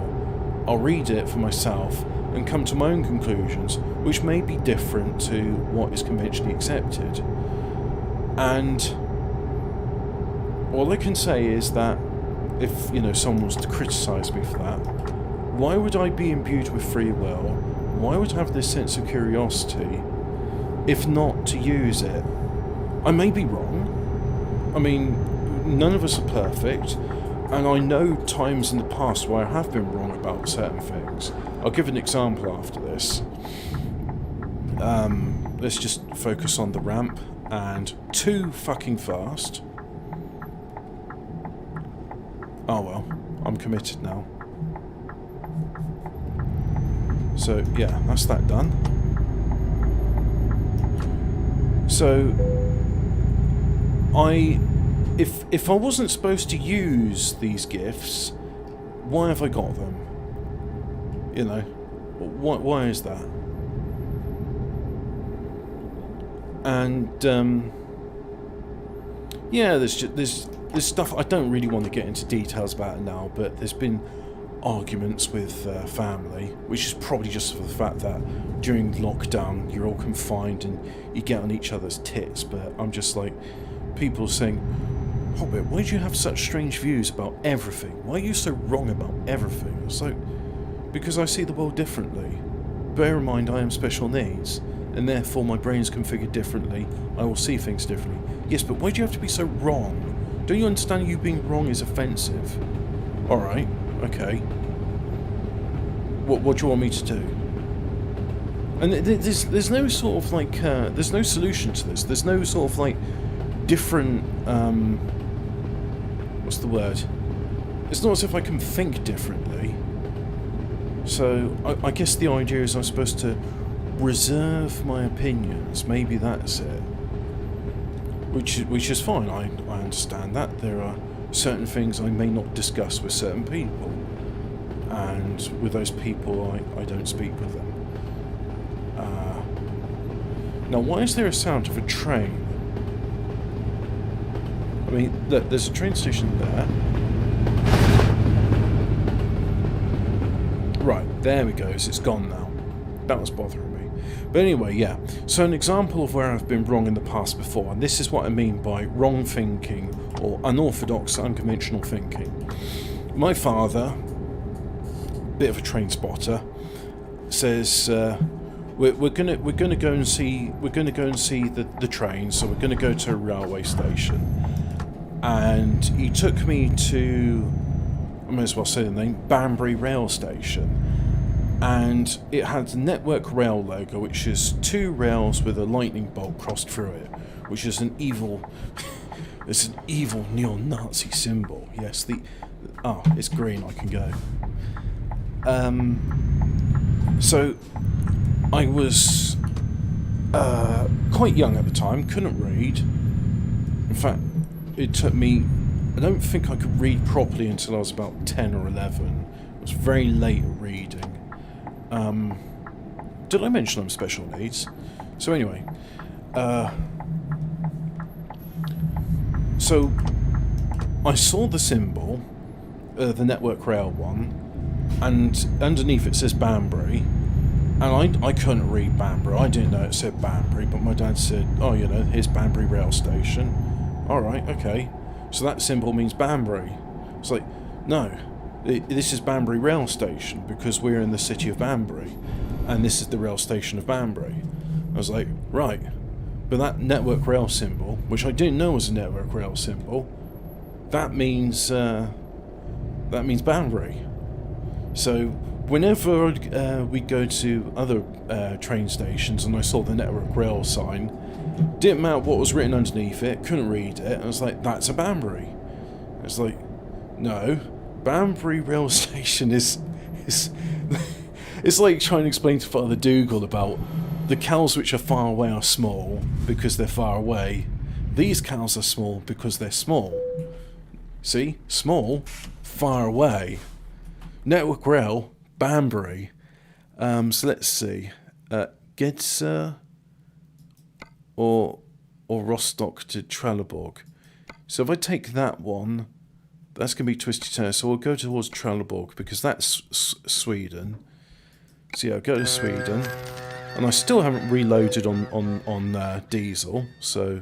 I'll read it for myself and come to my own conclusions, which may be different to what is conventionally accepted. And all I can say is that if, someone was to criticise me for that, why would I be imbued with free will? Why would I have this sense of curiosity if not to use it? I may be wrong. I mean, none of us are perfect, and I know times in the past where I have been wrong about certain things. I'll give an example after this. Let's just focus on the ramp, and too fucking fast. Oh well, I'm committed now. So yeah, that's that done. So if I wasn't supposed to use these gifts, why have I got them? Why is that? And yeah, there's stuff I don't really want to get into details about it now, but there's been arguments with family, which is probably just for the fact that during lockdown you're all confined and you get on each other's tits. But I'm just like, people saying, Hobbit, why do you have such strange views about everything? Why are you so wrong about everything? It's like, because I see the world differently. Bear in mind I am special needs, and therefore my brain's configured differently. I will see things differently. Yes, but why do you have to be so wrong? Don't you understand you being wrong is offensive? Alright, okay. What do you want me to do? And there's no sort of like, there's no solution to this. There's no sort of like different, what's the word? It's not as if I can think differently. So I guess the idea is I'm supposed to reserve my opinions. Maybe that's it. Which is fine. I understand that. There are certain things I may not discuss with certain people, and with those people I don't speak with them. Now, why is there a sound of a train? I mean, look, there's a train station there. Right, there we go, so it's gone now. That was bothering me. But anyway, yeah. So an example of where I've been wrong in the past before, and this is what I mean by wrong thinking, or unorthodox, unconventional thinking. My father, bit of a train spotter, says we're gonna go and see the train. So we're gonna go to a railway station, and he took me to, I may as well say the name, Banbury Rail Station. And it had the Network Rail logo, which is two rails with a lightning bolt crossed through it, which is an evil, it's an evil neo-Nazi symbol. Yes, it's green. I can go. So I was quite young at the time, couldn't read. In fact, it took me, I don't think I could read properly until I was about 10 or 11. I was very late at reading. Did I mention I'm special needs? So anyway, so I saw the symbol, the Network Rail one, and underneath it says Banbury, and I couldn't read Banbury. I didn't know it said Banbury, but my dad said, oh, here's Banbury Rail Station. Alright, okay. So that symbol means Banbury. It's like, no. This is Banbury Rail Station because we're in the city of Banbury, and this is the rail station of Banbury. I was like, right, but that Network Rail symbol, which I didn't know was a Network Rail symbol, that means Banbury. So whenever we go to other train stations and I saw the Network Rail sign, Didn't matter what was written underneath it, couldn't read it. I was like, that's a Banbury. It's like, no, Banbury rail station is it's like trying to explain to Father Dougal about the cows which are far away are small because they're far away. These cows are small because they're small. See? Small, far away. Network Rail, Banbury. So let's see. Gedser or Rostock to Trelleborg. So if I take that one, that's going to be Twisty Tail. So we'll go towards Trelleborg because that's Sweden. So yeah, I'll go to Sweden. And I still haven't reloaded on diesel, so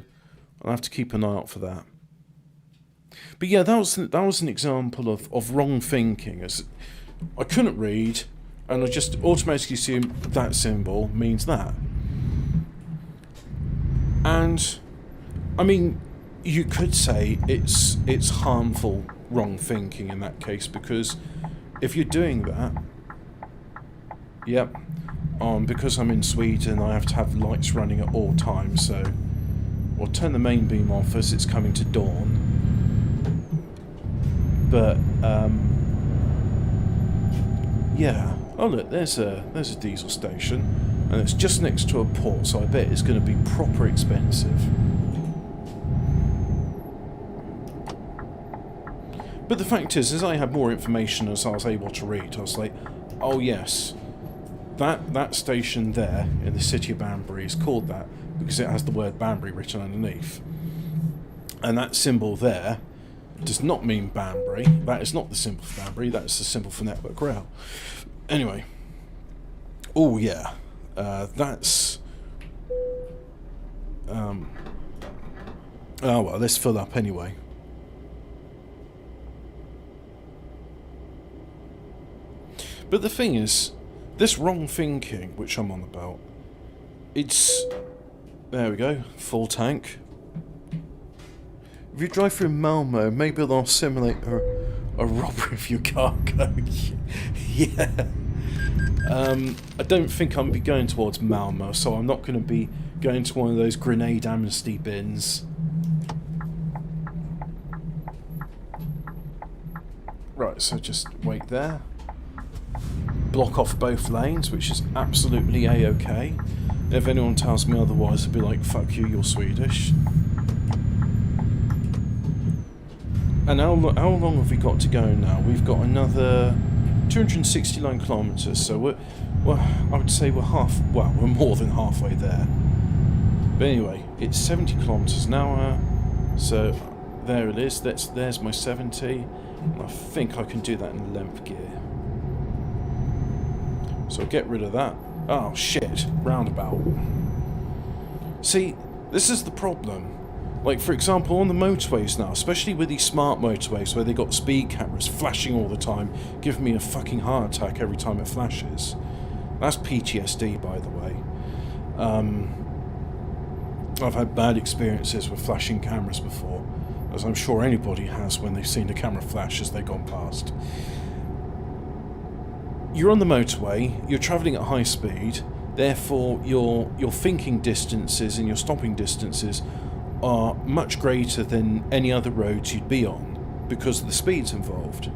I'll have to keep an eye out for that. But yeah, that was an example of wrong thinking. As I couldn't read, and I just automatically assumed that symbol means that. And I mean, you could say it's harmful wrong thinking in that case, because if you're doing that, yep, because I'm in Sweden, I have to have lights running at all times, so we'll turn the main beam off as it's coming to dawn. But yeah. Oh look, there's a diesel station, and it's just next to a port, so I bet it's going to be proper expensive. But the fact is, as I had more information as I was able to read, I was like, oh yes, that station there in the city of Banbury is called that because it has the word Banbury written underneath. And that symbol there does not mean Banbury. That is not the symbol for Banbury, that is the symbol for Network Rail. Anyway. Oh yeah. That's... oh well, let's fill up anyway. But the thing is, this wrong thinking, which I'm on about, it's... There we go, full tank. If you drive through Malmo, maybe they'll simulate a robbery of your cargo. Yeah. I don't think I'm be going towards Malmo, so I'm not going to be going to one of those grenade amnesty bins. Right, so just wait there. Block off both lanes, which is absolutely a-okay. If anyone tells me otherwise, I'll be like, fuck you, you're Swedish. And how long have we got to go now? We've got another 269 kilometres, so I would say we're more than halfway there. But anyway, it's 70 kilometres an hour, so there it is. There's my 70. I think I can do that in length gear. So I'll get rid of that. Oh shit, roundabout. See, this is the problem. Like, for example, on the motorways now, especially with these smart motorways where they got speed cameras flashing all the time, giving me a fucking heart attack every time it flashes. That's PTSD, by the way. I've had bad experiences with flashing cameras before, as I'm sure anybody has when they've seen a camera flash as they've gone past. You're on the motorway, you're travelling at high speed, therefore your thinking distances and your stopping distances are much greater than any other roads you'd be on because of the speeds involved.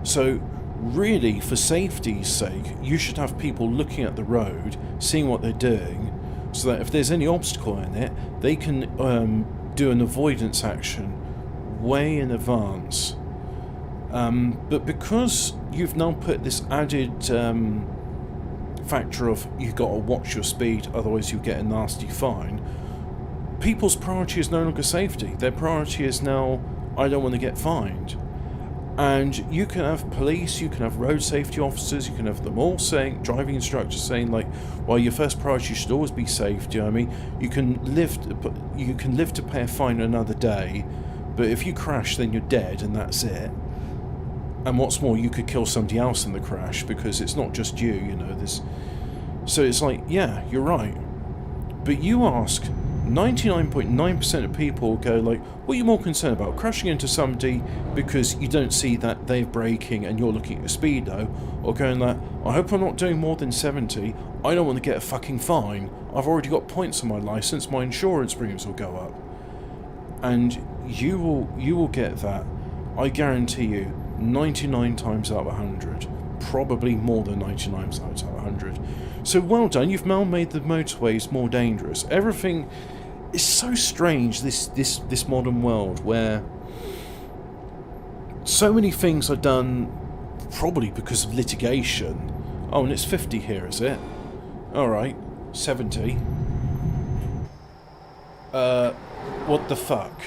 So really, for safety's sake, you should have people looking at the road, seeing what they're doing, so that if there's any obstacle in it, they can do an avoidance action way in advance. But because you've now put this added factor of you've got to watch your speed, otherwise you get a nasty fine, people's priority is no longer safety. Their priority is now, I don't want to get fined. And you can have police, you can have road safety officers, you can have them all saying, driving instructors saying like, well, your first priority should always be safety. I mean, you can live to pay a fine another day, but if you crash, then you're dead, and that's it. And what's more, you could kill somebody else in the crash because it's not just you, you know. So it's like, yeah, you're right. But you ask 99.9% of people go like, what are you more concerned about? Crashing into somebody because you don't see that they're braking and you're looking at the speedo, or going like, I hope I'm not doing more than 70, I don't want to get a fucking fine, I've already got points on my licence, my insurance premiums will go up. And you will get that, I guarantee you, 99 times out of 100. Probably more than 99 times out of 100. So well done, you've now made the motorways more dangerous. Everything is so strange, this modern world, where so many things are done probably because of litigation. Oh, and it's 50 here, is it? Alright, 70. What the fuck?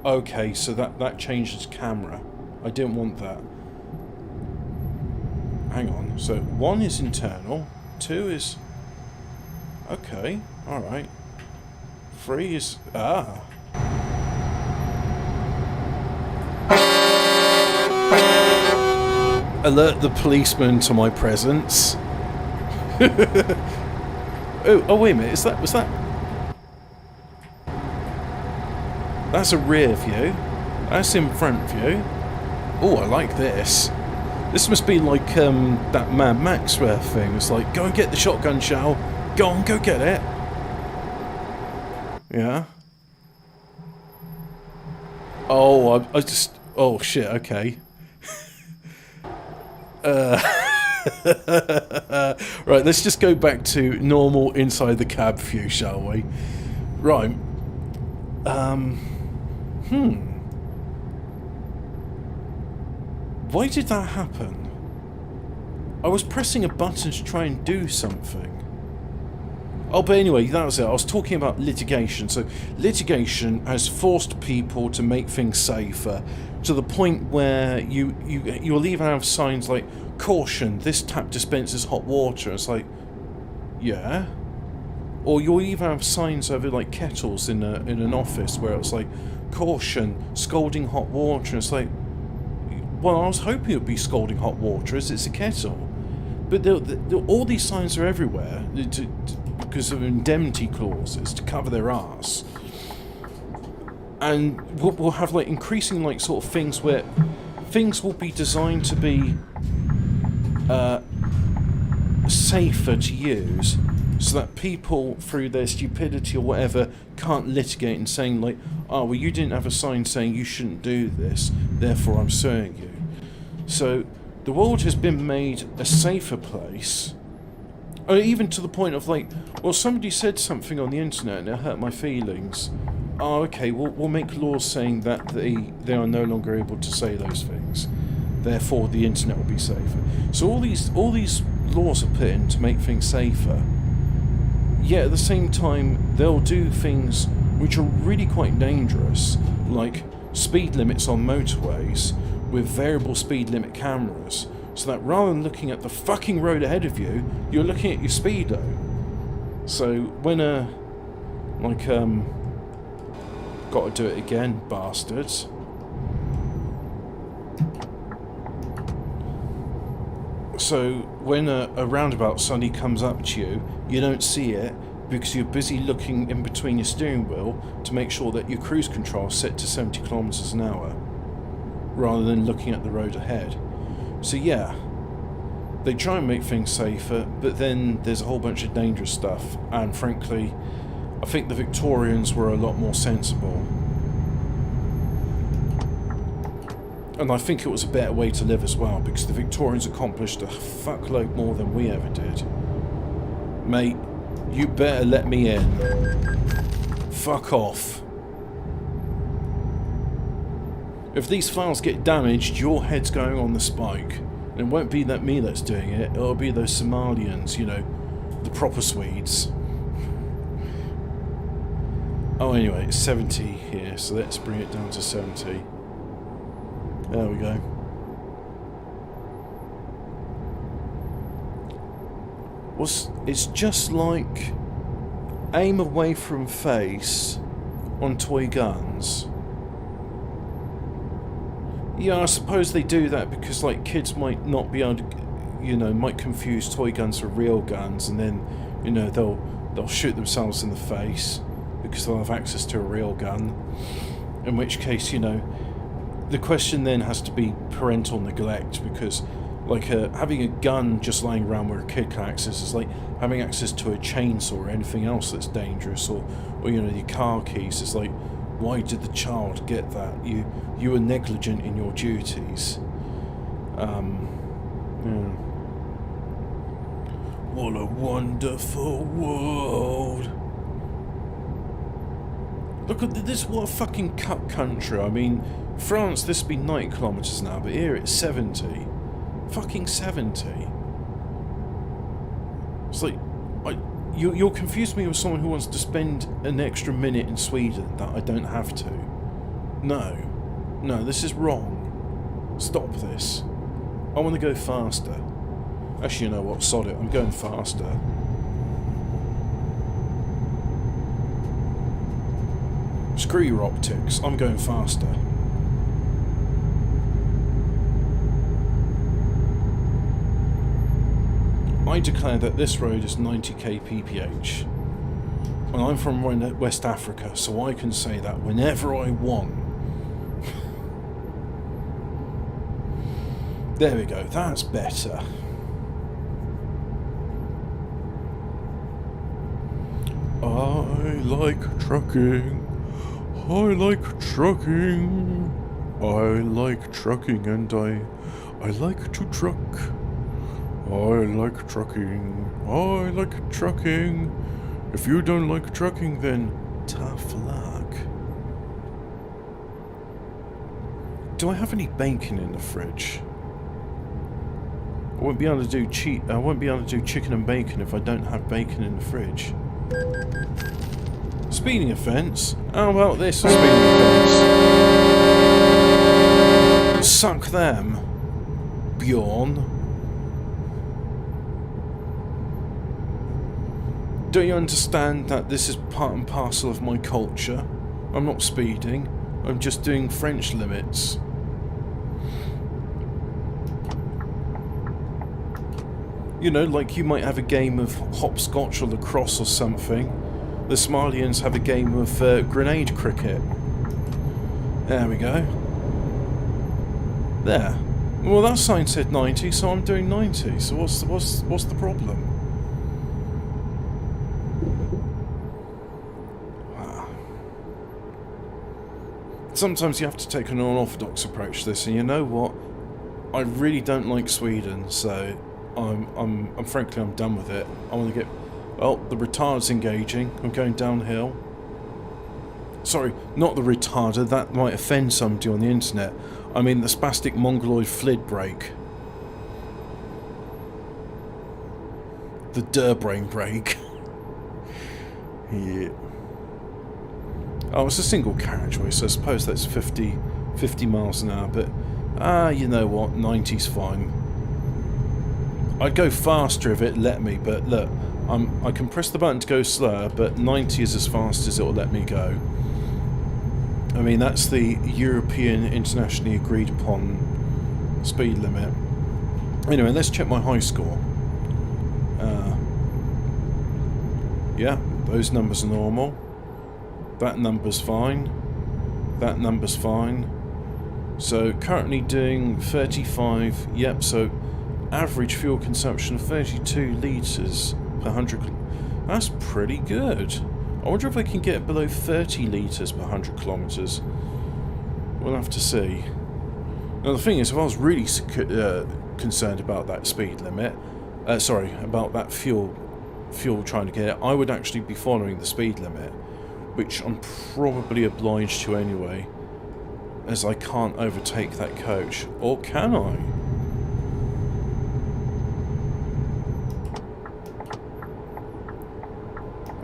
Okay, so that changed its camera. I didn't want that. Hang on. So 1 is internal, 2 is... Okay, alright. 3 is... Ah. Alert the policeman to my presence. Oh, wait a minute. Was that... That's a rear view. That's in front view. Oh, I like this. This must be like that Mad Max thing. It's like, go and get the shotgun shell. Go on, go get it. Yeah. Oh, I just... Oh, shit, okay. Right, let's just go back to normal inside the cab view, shall we? Right. Why did that happen? I was pressing a button to try and do something. Oh, but anyway, that was it. I was talking about litigation. So, litigation has forced people to make things safer to the point where you'll even have signs like, caution, this tap dispenses hot water. It's like, yeah. Or you'll even have signs over like kettles in an office where it's like, caution, scalding hot water. It's like, well, I was hoping it would be scalding hot water as it's a kettle. But all these signs are everywhere because of indemnity clauses to cover their arse. And we'll have like increasing like sort of things where things will be designed to be safer to use, so that people, through their stupidity or whatever, can't litigate and saying like, oh, well, you didn't have a sign saying you shouldn't do this, therefore I'm suing you. So the world has been made a safer place, or even to the point of like, well, somebody said something on the internet and it hurt my feelings. Oh, okay, we'll make laws saying that they are no longer able to say those things. Therefore, the internet will be safer. So all these laws are put in to make things safer. Yet at the same time, they'll do things which are really quite dangerous, like speed limits on motorways with variable speed limit cameras, so that rather than looking at the fucking road ahead of you, you're looking at your speedo. So when got to do it again, bastards. So when a roundabout suddenly comes up to you, you don't see it because you're busy looking in between your steering wheel to make sure that your cruise control is set to 70 kilometers an hour, rather than looking at the road ahead. So yeah, they try and make things safer, but then there's a whole bunch of dangerous stuff, and frankly, I think the Victorians were a lot more sensible. And I think it was a better way to live as well, because the Victorians accomplished a fuckload more than we ever did. Mate, you better let me in. Fuck off. If these files get damaged, your head's going on the spike. And it won't be that me that's doing it, it'll be those Somalians, you know, the proper Swedes. Oh, anyway, it's 70 here, so let's bring it down to 70. There we go. It's just like aim away from face on toy guns. Yeah, I suppose they do that because like kids might not be able to, you know, might confuse toy guns for real guns and then You know, they'll shoot themselves in the face because they'll have access to a real gun. In which case, you know, the question then has to be parental neglect, because like having a gun just lying around where a kid can access is like having access to a chainsaw or anything else that's dangerous, or you know, your car keys. It's like, why did the child get that? You were negligent in your duties. What a wonderful world. Look at this, what a fucking cup country. I mean, France, this would be 90 kilometres an hour, but here it's 70. Fucking 70. It's like, you'll confuse me with someone who wants to spend an extra minute in Sweden that I don't have to. No, this is wrong. Stop this. I want to go faster. Actually, you know what, sod it, I'm going faster. Screw your optics, I'm going faster. I declare that this road is 90k pph. And I'm from West Africa, so I can say that whenever I want. There we go, that's better. I like trucking. I like trucking. I like trucking, and I like to truck. I like trucking. I like trucking. If you don't like trucking, then tough luck. Do I have any bacon in the fridge? I won't be able to do chicken and bacon if I don't have bacon in the fridge. Speeding offence? How about this for speeding offence? Suck them, Bjorn. Don't you understand that this is part and parcel of my culture? I'm not speeding, I'm just doing French limits. You know, like you might have a game of hopscotch or lacrosse or something. The Somalians have a game of grenade cricket. There we go. There. Well, that sign said 90, so I'm doing 90. So what's the problem? Sometimes you have to take an unorthodox approach to this, and you know what? I really don't like Sweden, so I'm frankly done with it. I want to get. Well, the retard's engaging. I'm going downhill. Sorry, not the retarder. That might offend somebody on the internet. I mean the spastic mongoloid flid brake. The Durbrain brake. Yeah. Oh, it's a single carriageway, so I suppose that's 50 miles an hour, but you know what, 90's fine. I'd go faster if it let me, but look, I can press the button to go slower, but 90 is as fast as it will let me go. I mean, that's the European internationally agreed upon speed limit. Anyway, let's check my high score. Yeah, those numbers are normal. That number's fine. That number's fine. So currently doing 35. Yep. So average fuel consumption of 32 litres per 100. That's pretty good. I wonder if I can get below 30 litres per 100 kilometres. We'll have to see. Now the thing is, if I was really concerned about that speed limit, sorry, about that fuel trying to get it, I would actually be following the speed limit, which I'm probably obliged to anyway, as I can't overtake that coach. Or can I?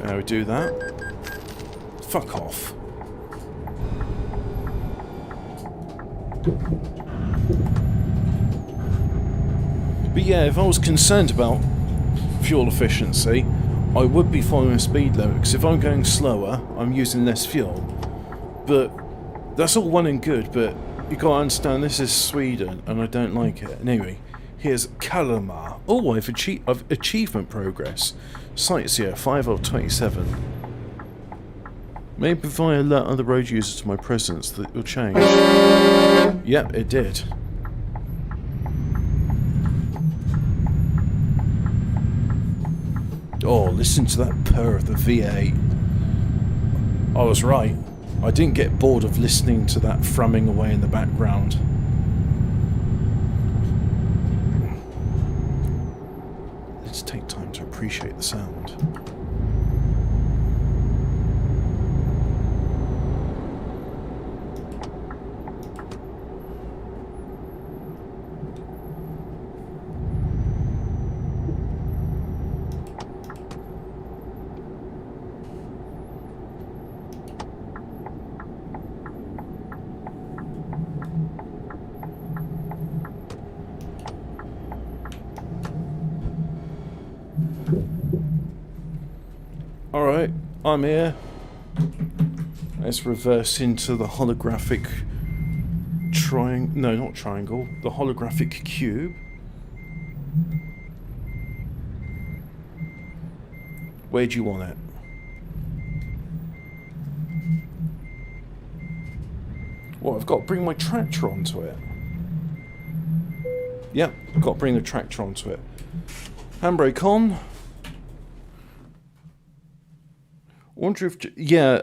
Now we do that. Fuck off. But yeah, if I was concerned about fuel efficiency, I would be following a speed limit, because if I'm going slower, I'm using less fuel. But that's all well and good, but you gotta understand this is Sweden, and I don't like it. And anyway, Here's Kalama. Oh, I've achievement progress. Sightseer 5 of 27. Maybe if I alert other road users to my presence, that will change. Yep, it did. Oh, listen to that purr of the V8. I was right. I didn't get bored of listening to that thrumming away in the background. Let's take time to appreciate the sound. Alright, I'm here. Let's reverse into the holographic no, not triangle. The holographic cube. Where do you want it? Well, I've got to bring my tractor onto it. Yep, I've got to bring the tractor onto it. Handbrake on. Wonder if, yeah,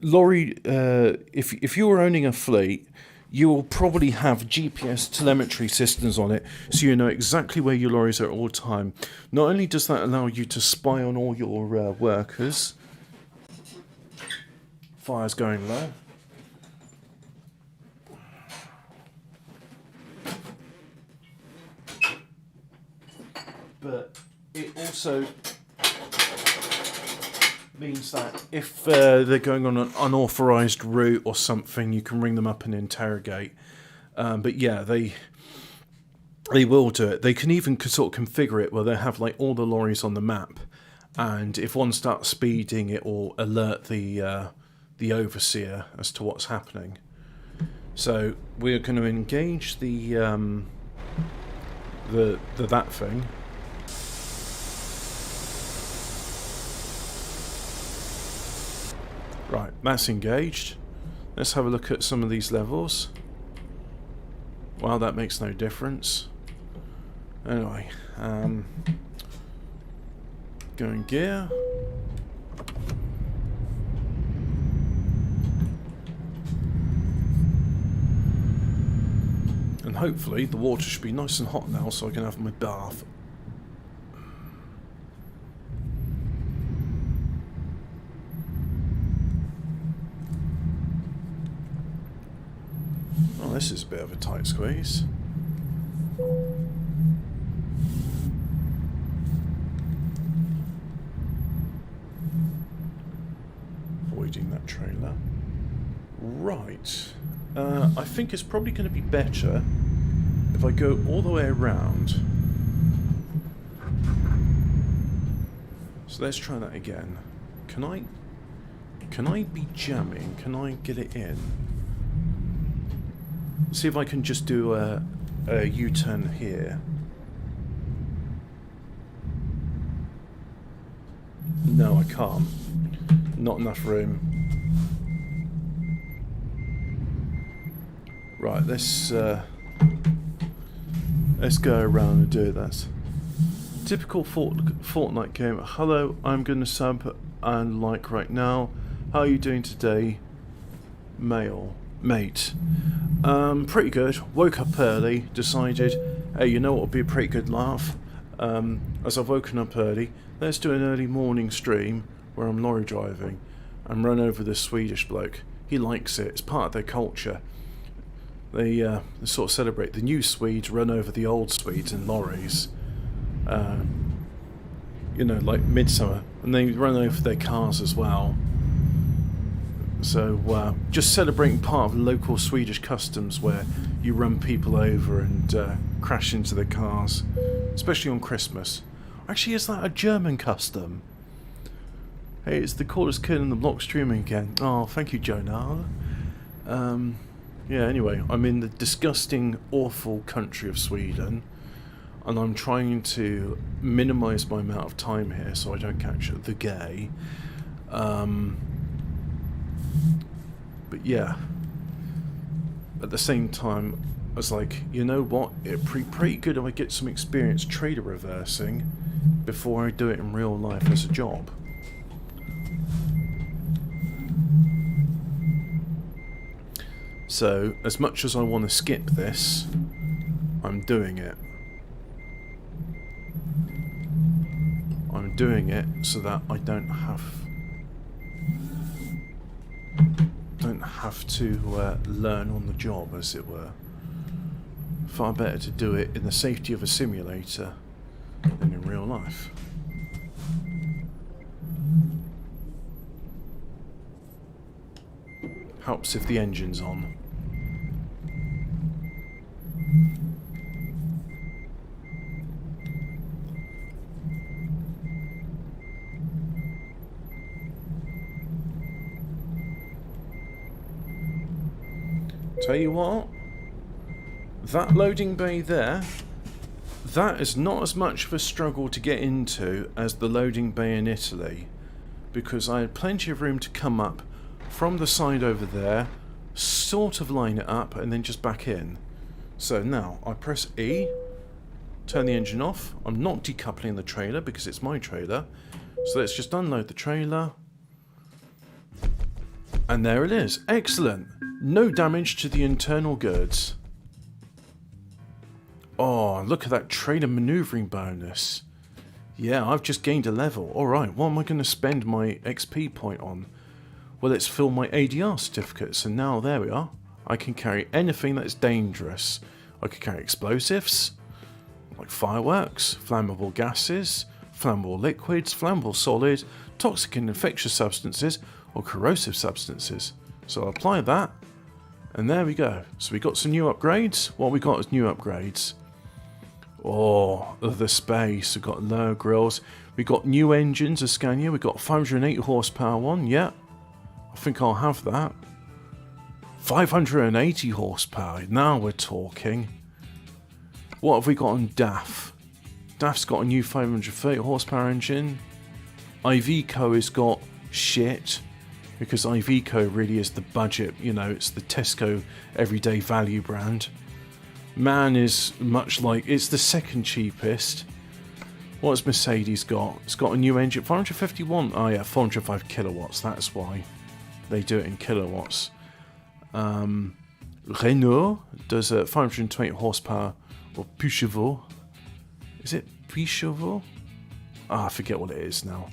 lorry. If you were owning a fleet, you will probably have GPS telemetry systems on it, so you know exactly where your lorries are at all time. Not only does that allow you to spy on all your workers. Fire's going low. But it also means that if they're going on an unauthorised route or something, you can ring them up and interrogate. But yeah, they will do it. They can even sort of configure it where they have like all the lorries on the map, and if one starts speeding, it will alert the overseer as to what's happening. So we're going to engage the that thing. Right, that's engaged. Let's have a look at some of these levels. Wow, that makes no difference. Anyway, go in gear. And hopefully the water should be nice and hot now so I can have my bath. Oh, this is a bit of a tight squeeze. Avoiding that trailer. Right. I think it's probably going to be better if I go all the way around. So let's try that again. Can I be jamming? Can I get it in? See if I can just do a U-turn here. No, I can't. Not enough room. Right, let's go around and do this. Typical Fortnite game. Hello, I'm going to sub and like right now. How are you doing today, mate? Pretty good. Woke up early, decided, hey, you know what would be a pretty good laugh? As I've woken up early, let's do an early morning stream where I'm lorry driving and run over this Swedish bloke. He likes it. It's part of their culture. They sort of celebrate the new Swedes run over the old Swedes in lorries. You know, like midsummer, and they run over their cars as well. So just celebrating part of local Swedish customs where you run people over and crash into their cars, especially on Christmas. Actually, is that a German custom? Hey, it's the coolest kid in the block streaming again. Oh, thank you, Jonah. Yeah, anyway, I'm in the disgusting, awful country of Sweden, and I'm trying to minimise my amount of time here so I don't catch the gay. But yeah, at the same time, I was like, you know what, it'd be pretty good if I get some experience trailer reversing before I do it in real life as a job. So, as much as I want to skip this, I'm doing it. I'm doing it so that I don't have to learn on the job, as it were. Far better to do it in the safety of a simulator than in real life. Helps if the engine's on. Tell you what, that loading bay there, that is not as much of a struggle to get into as the loading bay in Italy, because I had plenty of room to come up from the side over there, sort of line it up, and then just back in. So now I press E, turn the engine off. I'm not decoupling the trailer because it's my trailer, so let's just unload the trailer. And there it is. Excellent. No damage to the internal goods. Oh, look at that trailer maneuvering bonus. Yeah, I've just gained a level. Alright, what am I going to spend my XP point on? Well, let's fill my ADR certificates, and now there we are. I can carry anything that is dangerous. I can carry explosives, like fireworks, flammable gases, flammable liquids, flammable solids, toxic and infectious substances, or corrosive substances. So I'll apply that, and there we go. So we got some new upgrades. What we got as new upgrades? Oh, the space. We've got lower grills. We got new engines, a Scania. We got 508 horsepower one. Yeah, I think I'll have that. 580 horsepower. Now we're talking. What have we got on DAF? DAF's got a new 530 horsepower engine. Iveco has got shit, because Iveco really is the budget, you know, it's the Tesco everyday value brand. MAN is much like, it's the second cheapest. What has Mercedes got? It's got a new engine, 451, oh yeah, 405 kilowatts, that's why they do it in kilowatts. Renault does a 520 horsepower, or Peugeot. Is it Peugeot? Ah, I forget what it is now.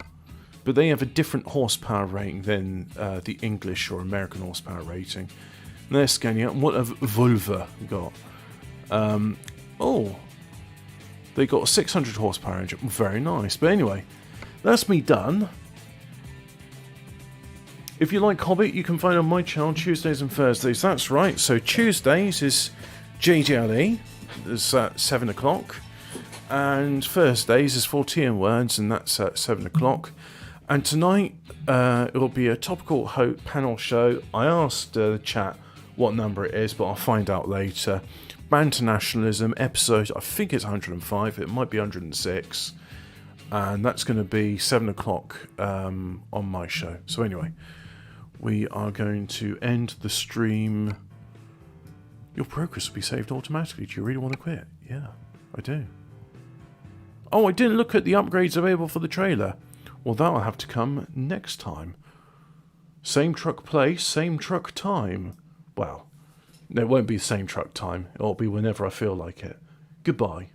But they have a different horsepower rating than the English or American horsepower rating. And they're Scania. What have Volvo got? Oh, they got a 600 horsepower engine. Very nice. But anyway, that's me done. If you like Hobbit, you can find on my channel Tuesdays and Thursdays. That's right. So Tuesdays is JJLE. It's at 7 o'clock. And Thursdays is 14 Words, and that's at 7 o'clock. And tonight, it will be a topical panel show. I asked the chat what number it is, but I'll find out later. Banter Nationalism episode, I think it's 105, it might be 106. And that's going to be 7 o'clock on my show. So anyway, we are going to end the stream. Your progress will be saved automatically. Do you really want to quit? Yeah, I do. Oh, I didn't look at the upgrades available for the trailer. Well, that'll have to come next time. Same truck place, same truck time. Well, it won't be the same truck time. It'll be whenever I feel like it. Goodbye.